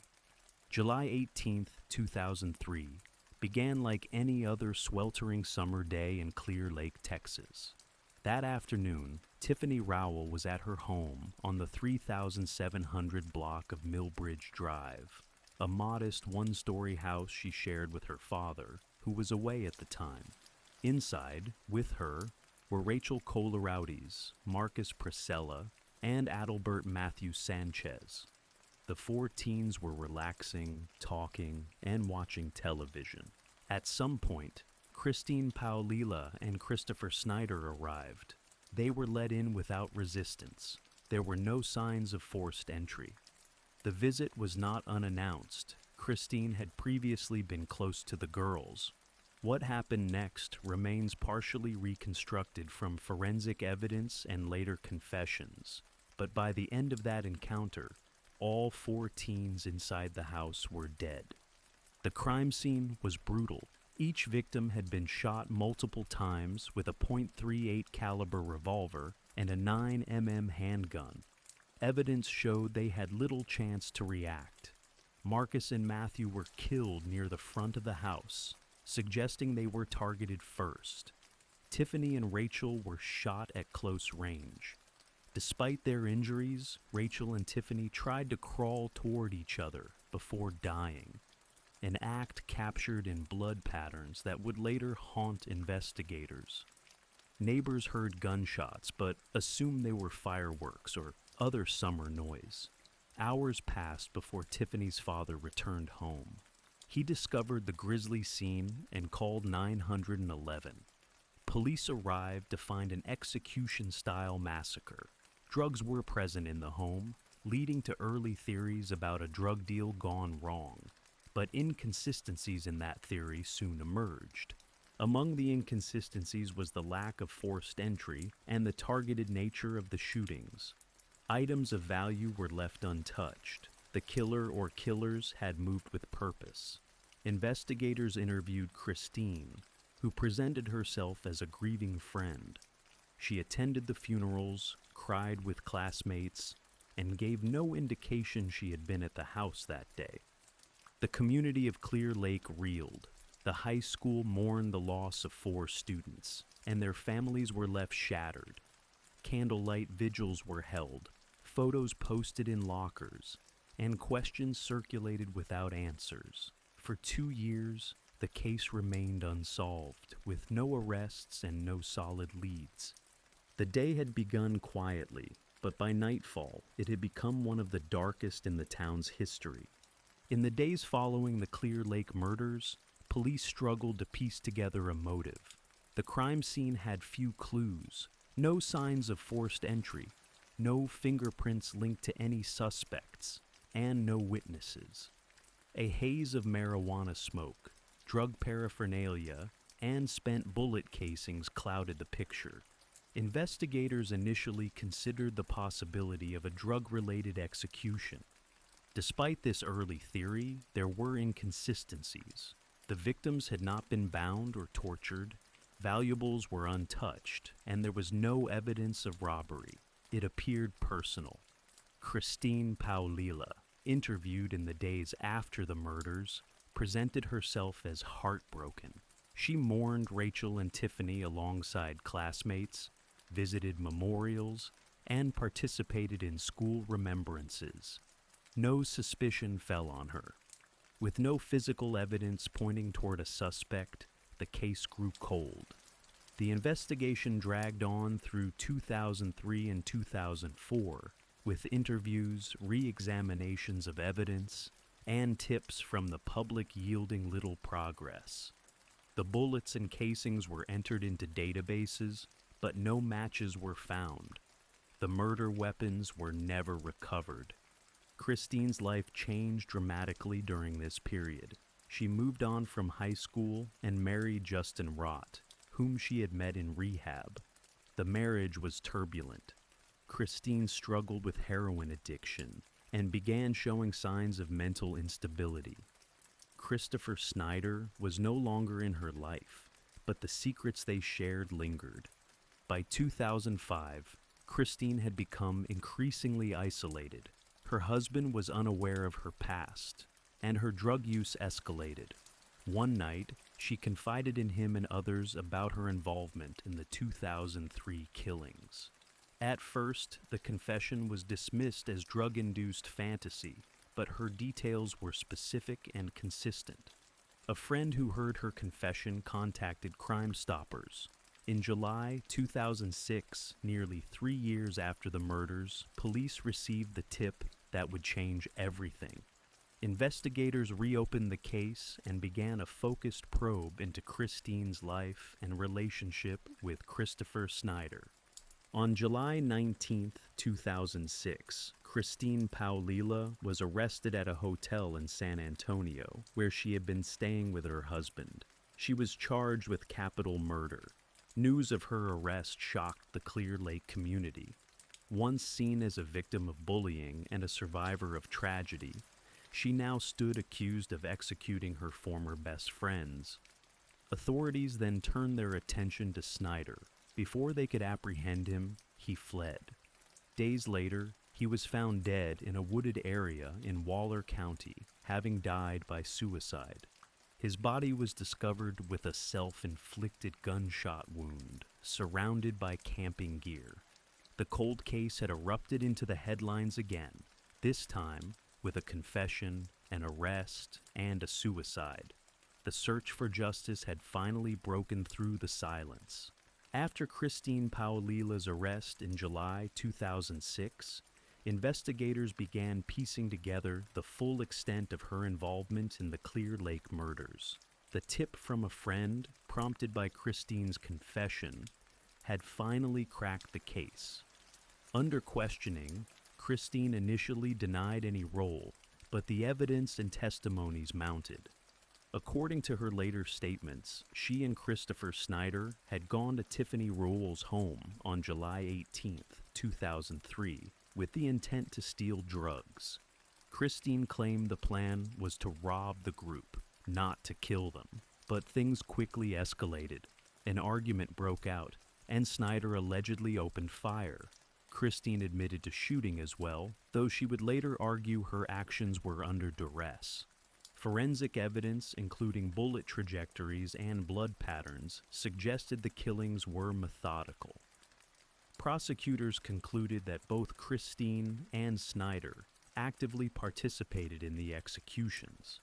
July 18, 2003, began like any other sweltering summer day in Clear Lake, Texas. That afternoon, Tiffany Rowell was at her home on the 3700 block of Millbridge Drive, a modest one-story house she shared with her father, who was away at the time. Inside, with her, were Rachel Coloraudes, Marcus Priscilla, and Adalbert Matthew Sanchez. The four teens were relaxing, talking, and watching television. At some point, Christine Paolila and Christopher Snyder arrived. They were let in without resistance. There were no signs of forced entry. The visit was not unannounced. Christine had previously been close to the girls. What happened next remains partially reconstructed from forensic evidence and later confessions, but by the end of that encounter, all four teens inside the house were dead. The crime scene was brutal. Each victim had been shot multiple times with a .38 caliber revolver and a 9mm handgun. Evidence showed they had little chance to react. Marcus and Matthew were killed near the front of the house, suggesting they were targeted first. Tiffany and Rachel were shot at close range. Despite their injuries, Rachel and Tiffany tried to crawl toward each other before dying, an act captured in blood patterns that would later haunt investigators. Neighbors heard gunshots but assumed they were fireworks or other summer noise. Hours passed before Tiffany's father returned home. He discovered the grisly scene and called 911. Police arrived to find an execution-style massacre. Drugs were present in the home, leading to early theories about a drug deal gone wrong. But inconsistencies in that theory soon emerged. Among the inconsistencies was the lack of forced entry and the targeted nature of the shootings. Items of value were left untouched. The killer or killers had moved with purpose. Investigators interviewed Christine, who presented herself as a grieving friend. She attended the funerals, cried with classmates, and gave no indication she had been at the house that day. The community of Clear Lake reeled. The high school mourned the loss of 4 students, and their families were left shattered. Candlelight vigils were held, photos posted in lockers, and questions circulated without answers. For 2 years, the case remained unsolved, with no arrests and no solid leads. The day had begun quietly, but by nightfall, it had become one of the darkest in the town's history. In the days following the Clear Lake murders, police struggled to piece together a motive. The crime scene had few clues, no signs of forced entry, no fingerprints linked to any suspects, and no witnesses. A haze of marijuana smoke, drug paraphernalia, and spent bullet casings clouded the picture. Investigators initially considered the possibility of a drug-related execution. Despite this early theory, there were inconsistencies. The victims had not been bound or tortured, valuables were untouched, and there was no evidence of robbery. It appeared personal. Christine Paolila, interviewed in the days after the murders, presented herself as heartbroken. She mourned Rachel and Tiffany alongside classmates, visited memorials, and participated in school remembrances. No suspicion fell on her. With no physical evidence pointing toward a suspect, the case grew cold. The investigation dragged on through 2003 and 2004, with interviews, re-examinations of evidence, and tips from the public yielding little progress. The bullets and casings were entered into databases, but no matches were found. The murder weapons were never recovered. Christine's life changed dramatically during this period. She moved on from high school and married Justin Rott, whom she had met in rehab. The marriage was turbulent. Christine struggled with heroin addiction and began showing signs of mental instability. Christopher Snyder was no longer in her life, but the secrets they shared lingered. By 2005, Christine had become increasingly isolated. Her husband was unaware of her past, and her drug use escalated. One night, she confided in him and others about her involvement in the 2003 killings. At first, the confession was dismissed as drug-induced fantasy, but her details were specific and consistent. A friend who heard her confession contacted Crime Stoppers. In July 2006, nearly 3 years after the murders, police received the tip that would change everything. Investigators reopened the case and began a focused probe into Christine's life and relationship with Christopher Snyder. On July 19, 2006, Christine Paulila was arrested at a hotel in San Antonio, where she had been staying with her husband. She was charged with capital murder. News of her arrest shocked the Clear Lake community. Once seen as a victim of bullying and a survivor of tragedy, she now stood accused of executing her former best friends. Authorities then turned their attention to Snyder. Before they could apprehend him, he fled. Days later, he was found dead in a wooded area in Waller County, having died by suicide. His body was discovered with a self-inflicted gunshot wound, surrounded by camping gear. The cold case had erupted into the headlines again, this time with a confession, an arrest, and a suicide. The search for justice had finally broken through the silence. After Christine Paulila's arrest in July 2006, investigators began piecing together the full extent of her involvement in the Clear Lake murders. The tip from a friend, prompted by Christine's confession, had finally cracked the case. Under questioning, Christine initially denied any role, but the evidence and testimonies mounted. According to her later statements, she and Christopher Snyder had gone to Tiffany Rowell's home on July 18, 2003, with the intent to steal drugs. Christine claimed the plan was to rob the group, not to kill them. But things quickly escalated. An argument broke out, and Snyder allegedly opened fire. Christine admitted to shooting as well, though she would later argue her actions were under duress. Forensic evidence, including bullet trajectories and blood patterns, suggested the killings were methodical. Prosecutors concluded that both Christine and Snyder actively participated in the executions.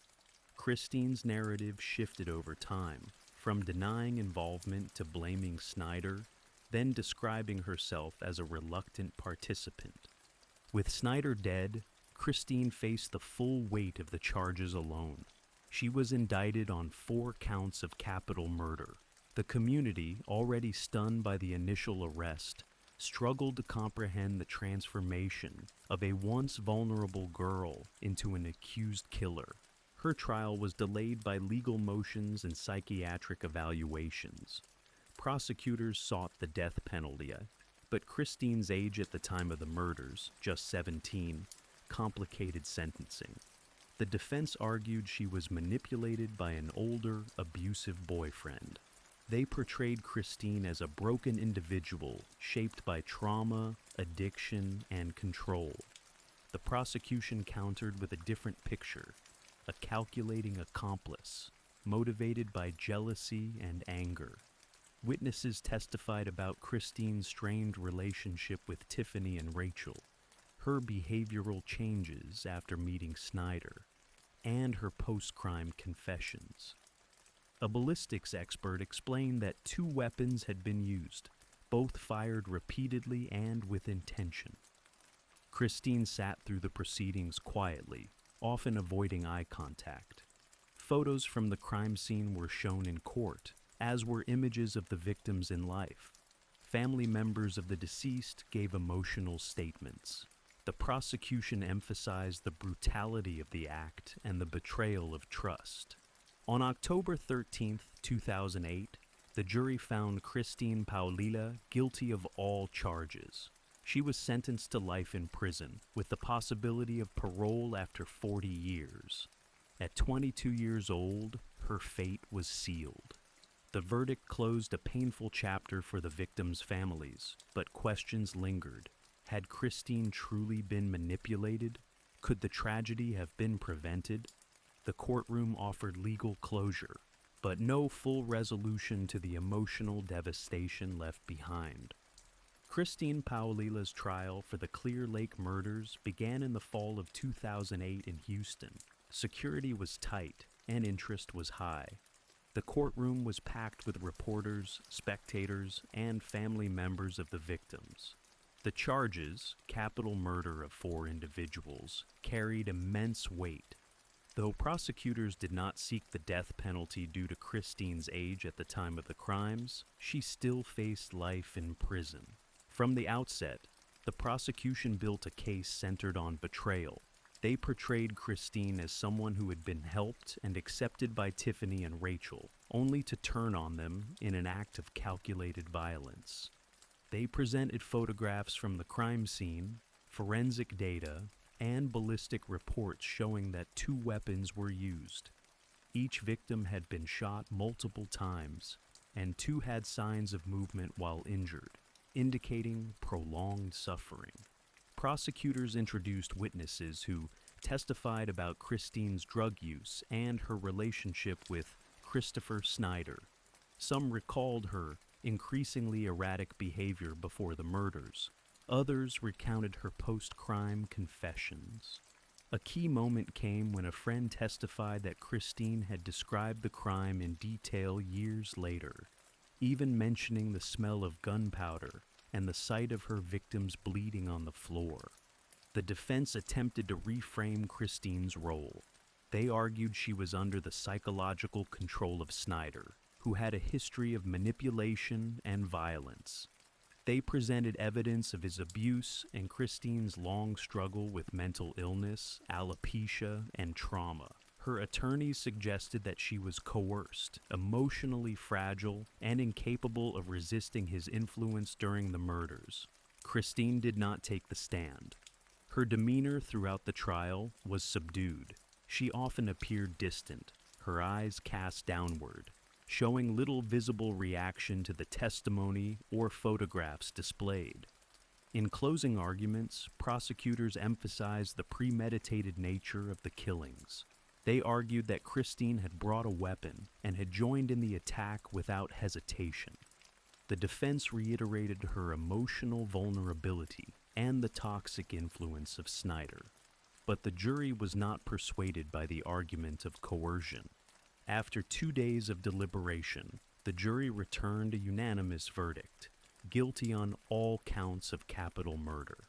Christine's narrative shifted over time, from denying involvement to blaming Snyder, then describing herself as a reluctant participant. With Snyder dead, Christine faced the full weight of the charges alone. She was indicted on 4 counts of capital murder. The community, already stunned by the initial arrest, struggled to comprehend the transformation of a once vulnerable girl into an accused killer. Her trial was delayed by legal motions and psychiatric evaluations. Prosecutors sought the death penalty, but Christine's age at the time of the murders, just 17, complicated sentencing. The defense argued she was manipulated by an older, abusive boyfriend. They portrayed Christine as a broken individual shaped by trauma, addiction, and control. The prosecution countered with a different picture, a calculating accomplice, motivated by jealousy and anger. Witnesses testified about Christine's strained relationship with Tiffany and Rachel, her behavioral changes after meeting Snyder, and her post-crime confessions. A ballistics expert explained that 2 weapons had been used, both fired repeatedly and with intention. Christine sat through the proceedings quietly, often avoiding eye contact. Photos from the crime scene were shown in court, as were images of the victims in life. Family members of the deceased gave emotional statements. The prosecution emphasized the brutality of the act and the betrayal of trust. On October 13, 2008, the jury found Christine Paulila guilty of all charges. She was sentenced to life in prison, with the possibility of parole after 40 years. At 22 years old, her fate was sealed. The verdict closed a painful chapter for the victims' families, but questions lingered. Had Christine truly been manipulated? Could the tragedy have been prevented? The courtroom offered legal closure, but no full resolution to the emotional devastation left behind. Christine Paulila's trial for the Clear Lake murders began in the fall of 2008 in Houston. Security was tight and interest was high. The courtroom was packed with reporters, spectators, and family members of the victims. The charges, capital murder of 4 individuals, carried immense weight. Though prosecutors did not seek the death penalty due to Christine's age at the time of the crimes, she still faced life in prison. From the outset, the prosecution built a case centered on betrayal. They portrayed Christine as someone who had been helped and accepted by Tiffany and Rachel, only to turn on them in an act of calculated violence. They presented photographs from the crime scene, forensic data, and ballistic reports showing that 2 weapons were used. Each victim had been shot multiple times, and 2 had signs of movement while injured, indicating prolonged suffering. Prosecutors introduced witnesses who testified about Christine's drug use and her relationship with Christopher Snyder. Some recalled her increasingly erratic behavior before the murders. Others recounted her post-crime confessions. A key moment came when a friend testified that Christine had described the crime in detail years later, even mentioning the smell of gunpowder and the sight of her victims bleeding on the floor. The defense attempted to reframe Christine's role. They argued she was under the psychological control of Snyder, who had a history of manipulation and violence. They presented evidence of his abuse and Christine's long struggle with mental illness, alopecia, and trauma. Her attorneys suggested that she was coerced, emotionally fragile, and incapable of resisting his influence during the murders. Christine did not take the stand. Her demeanor throughout the trial was subdued. She often appeared distant, her eyes cast downward, showing little visible reaction to the testimony or photographs displayed. In closing arguments, prosecutors emphasized the premeditated nature of the killings. They argued that Christine had brought a weapon and had joined in the attack without hesitation. The defense reiterated her emotional vulnerability and the toxic influence of Snyder. But the jury was not persuaded by the argument of coercion. After 2 days of deliberation, the jury returned a unanimous verdict, guilty on all counts of capital murder.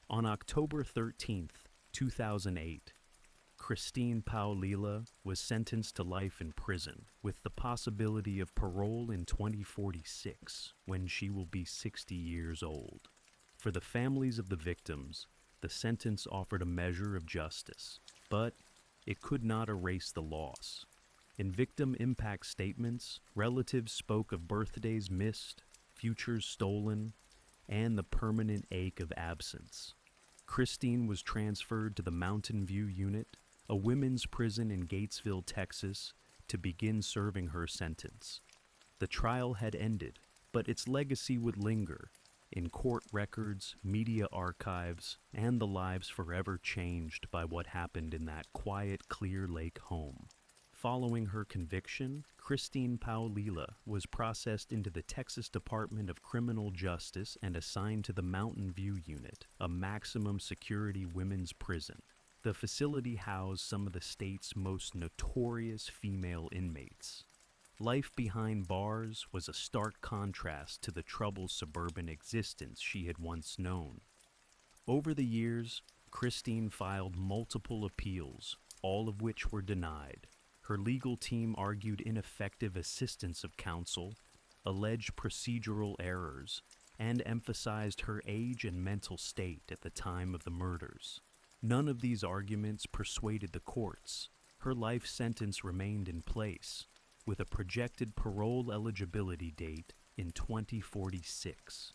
On October 13, 2008, Christine Paulila was sentenced to life in prison, with the possibility of parole in 2046, when she will be 60 years old. For the families of the victims, the sentence offered a measure of justice, but it could not erase the loss. In victim impact statements, relatives spoke of birthdays missed, futures stolen, and the permanent ache of absence. Christine was transferred to the Mountain View Unit, a women's prison in Gatesville, Texas, to begin serving her sentence. The trial had ended, but its legacy would linger in court records, media archives, and the lives forever changed by what happened in that quiet Clear Lake home. Following her conviction, Christine Paolilla was processed into the Texas Department of Criminal Justice and assigned to the Mountain View Unit, a maximum security women's prison. The facility housed some of the state's most notorious female inmates. Life behind bars was a stark contrast to the troubled suburban existence she had once known. Over the years, Christine filed multiple appeals, all of which were denied. Her legal team argued ineffective assistance of counsel, alleged procedural errors, and emphasized her age and mental state at the time of the murders. None of these arguments persuaded the courts. Her life sentence remained in place, with a projected parole eligibility date in 2046.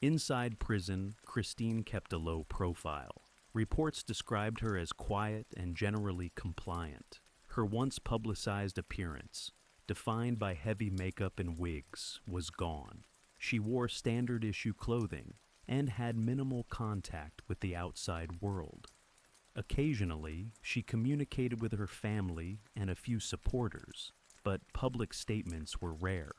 Inside prison, Christine kept a low profile. Reports described her as quiet and generally compliant. Her once publicized appearance, defined by heavy makeup and wigs, was gone. She wore standard-issue clothing and had minimal contact with the outside world. Occasionally, she communicated with her family and a few supporters, but public statements were rare.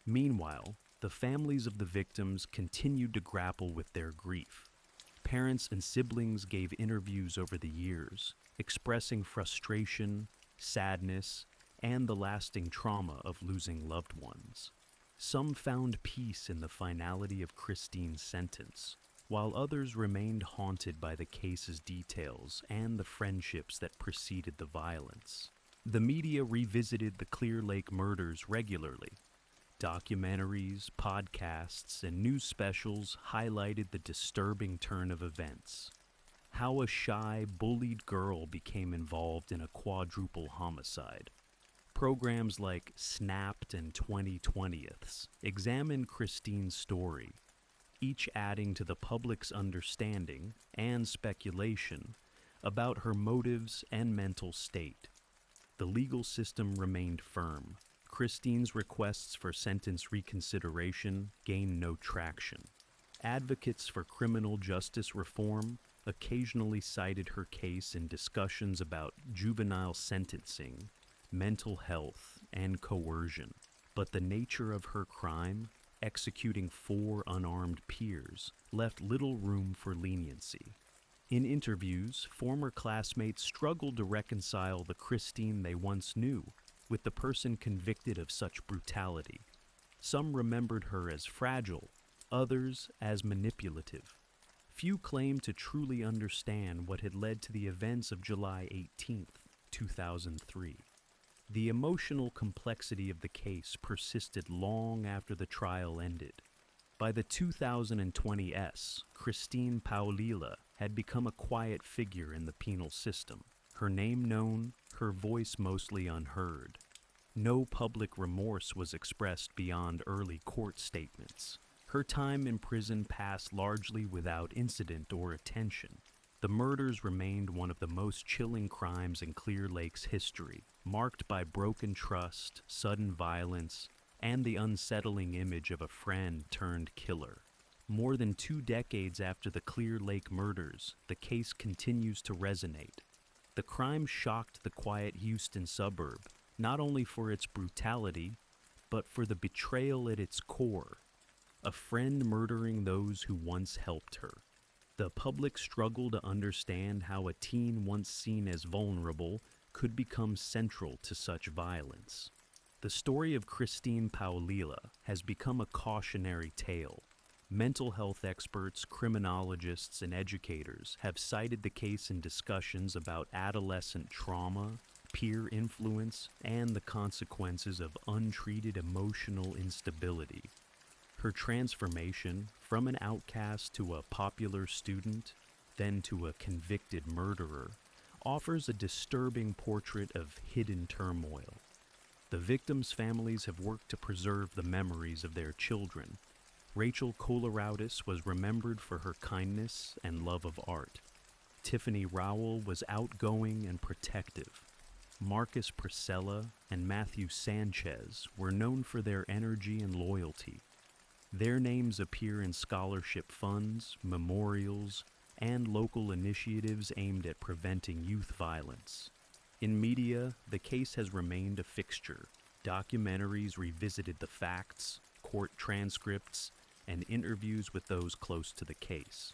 Meanwhile, the families of the victims continued to grapple with their grief. Parents and siblings gave interviews over the years, expressing frustration, sadness, and the lasting trauma of losing loved ones. Some found peace in the finality of Christine's sentence, while others remained haunted by the case's details and the friendships that preceded the violence. The media revisited the Clear Lake murders regularly. Documentaries, podcasts, and news specials highlighted the disturbing turn of events. How a shy, bullied girl became involved in a quadruple homicide. Programs like Snapped and 20/20ths examined Christine's story, each adding to the public's understanding and speculation about her motives and mental state. The legal system remained firm. Christine's requests for sentence reconsideration gained no traction. Advocates for criminal justice reform occasionally cited her case in discussions about juvenile sentencing, mental health, and coercion. But the nature of her crime, executing 4 unarmed peers, left little room for leniency. In interviews, former classmates struggled to reconcile the Christine they once knew with the person convicted of such brutality. Some remembered her as fragile, others as manipulative. Few claimed to truly understand what had led to the events of July 18, 2003. The emotional complexity of the case persisted long after the trial ended. By the 2020s, Christine Paolilla had become a quiet figure in the penal system. Her name known, her voice mostly unheard. No public remorse was expressed beyond early court statements. Her time in prison passed largely without incident or attention. The murders remained one of the most chilling crimes in Clear Lake's history, marked by broken trust, sudden violence, and the unsettling image of a friend turned killer. More than 2 decades after the Clear Lake murders, the case continues to resonate. The crime shocked the quiet Houston suburb, not only for its brutality, but for the betrayal at its core. A friend murdering those who once helped her. The public struggled to understand how a teen once seen as vulnerable could become central to such violence. The story of Christine Paolilla has become a cautionary tale. Mental health experts, criminologists, and educators have cited the case in discussions about adolescent trauma, peer influence, and the consequences of untreated emotional instability. Her transformation from an outcast to a popular student, then to a convicted murderer, offers a disturbing portrait of hidden turmoil. The victims' families have worked to preserve the memories of their children. Rachel Coloraudis was remembered for her kindness and love of art. Tiffany Rowell was outgoing and protective. Marcus Priscilla and Matthew Sanchez were known for their energy and loyalty. Their names appear in scholarship funds, memorials, and local initiatives aimed at preventing youth violence. In media, the case has remained a fixture. Documentaries revisited the facts, court transcripts, and interviews with those close to the case.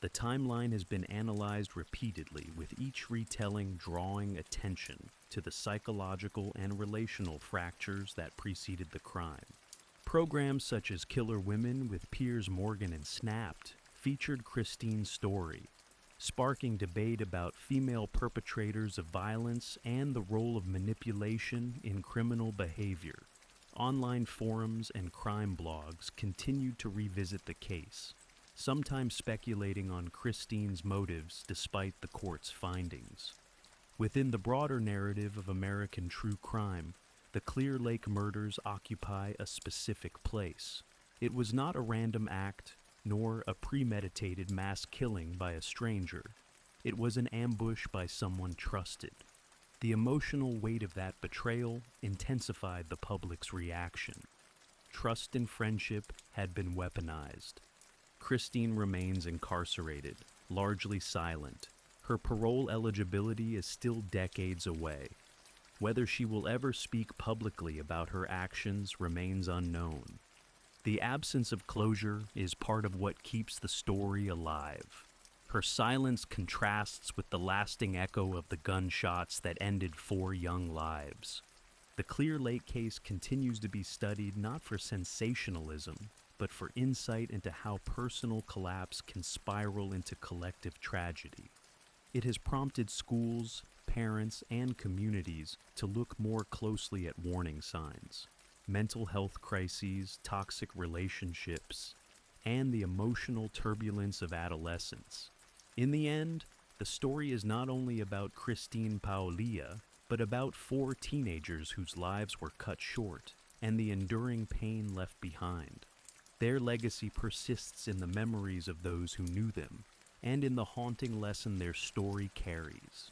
The timeline has been analyzed repeatedly, with each retelling drawing attention to the psychological and relational fractures that preceded the crime. Programs such as Killer Women with Piers Morgan and Snapped featured Christine's story, sparking debate about female perpetrators of violence and the role of manipulation in criminal behavior. Online forums and crime blogs continued to revisit the case, sometimes speculating on Christine's motives despite the court's findings. Within the broader narrative of American true crime, the Clear Lake murders occupy a specific place. It was not a random act, nor a premeditated mass killing by a stranger. It was an ambush by someone trusted. The emotional weight of that betrayal intensified the public's reaction. Trust and friendship had been weaponized. Christine remains incarcerated, largely silent. Her parole eligibility is still decades away. Whether she will ever speak publicly about her actions remains unknown. The absence of closure is part of what keeps the story alive. Her silence contrasts with the lasting echo of the gunshots that ended 4 young lives. The Clear Lake case continues to be studied not for sensationalism, but for insight into how personal collapse can spiral into collective tragedy. It has prompted schools, parents, and communities to look more closely at warning signs, mental health crises, toxic relationships, and the emotional turbulence of adolescence. In the end, the story is not only about Christine Paolia, but about 4 teenagers whose lives were cut short and the enduring pain left behind. Their legacy persists in the memories of those who knew them, and in the haunting lesson their story carries.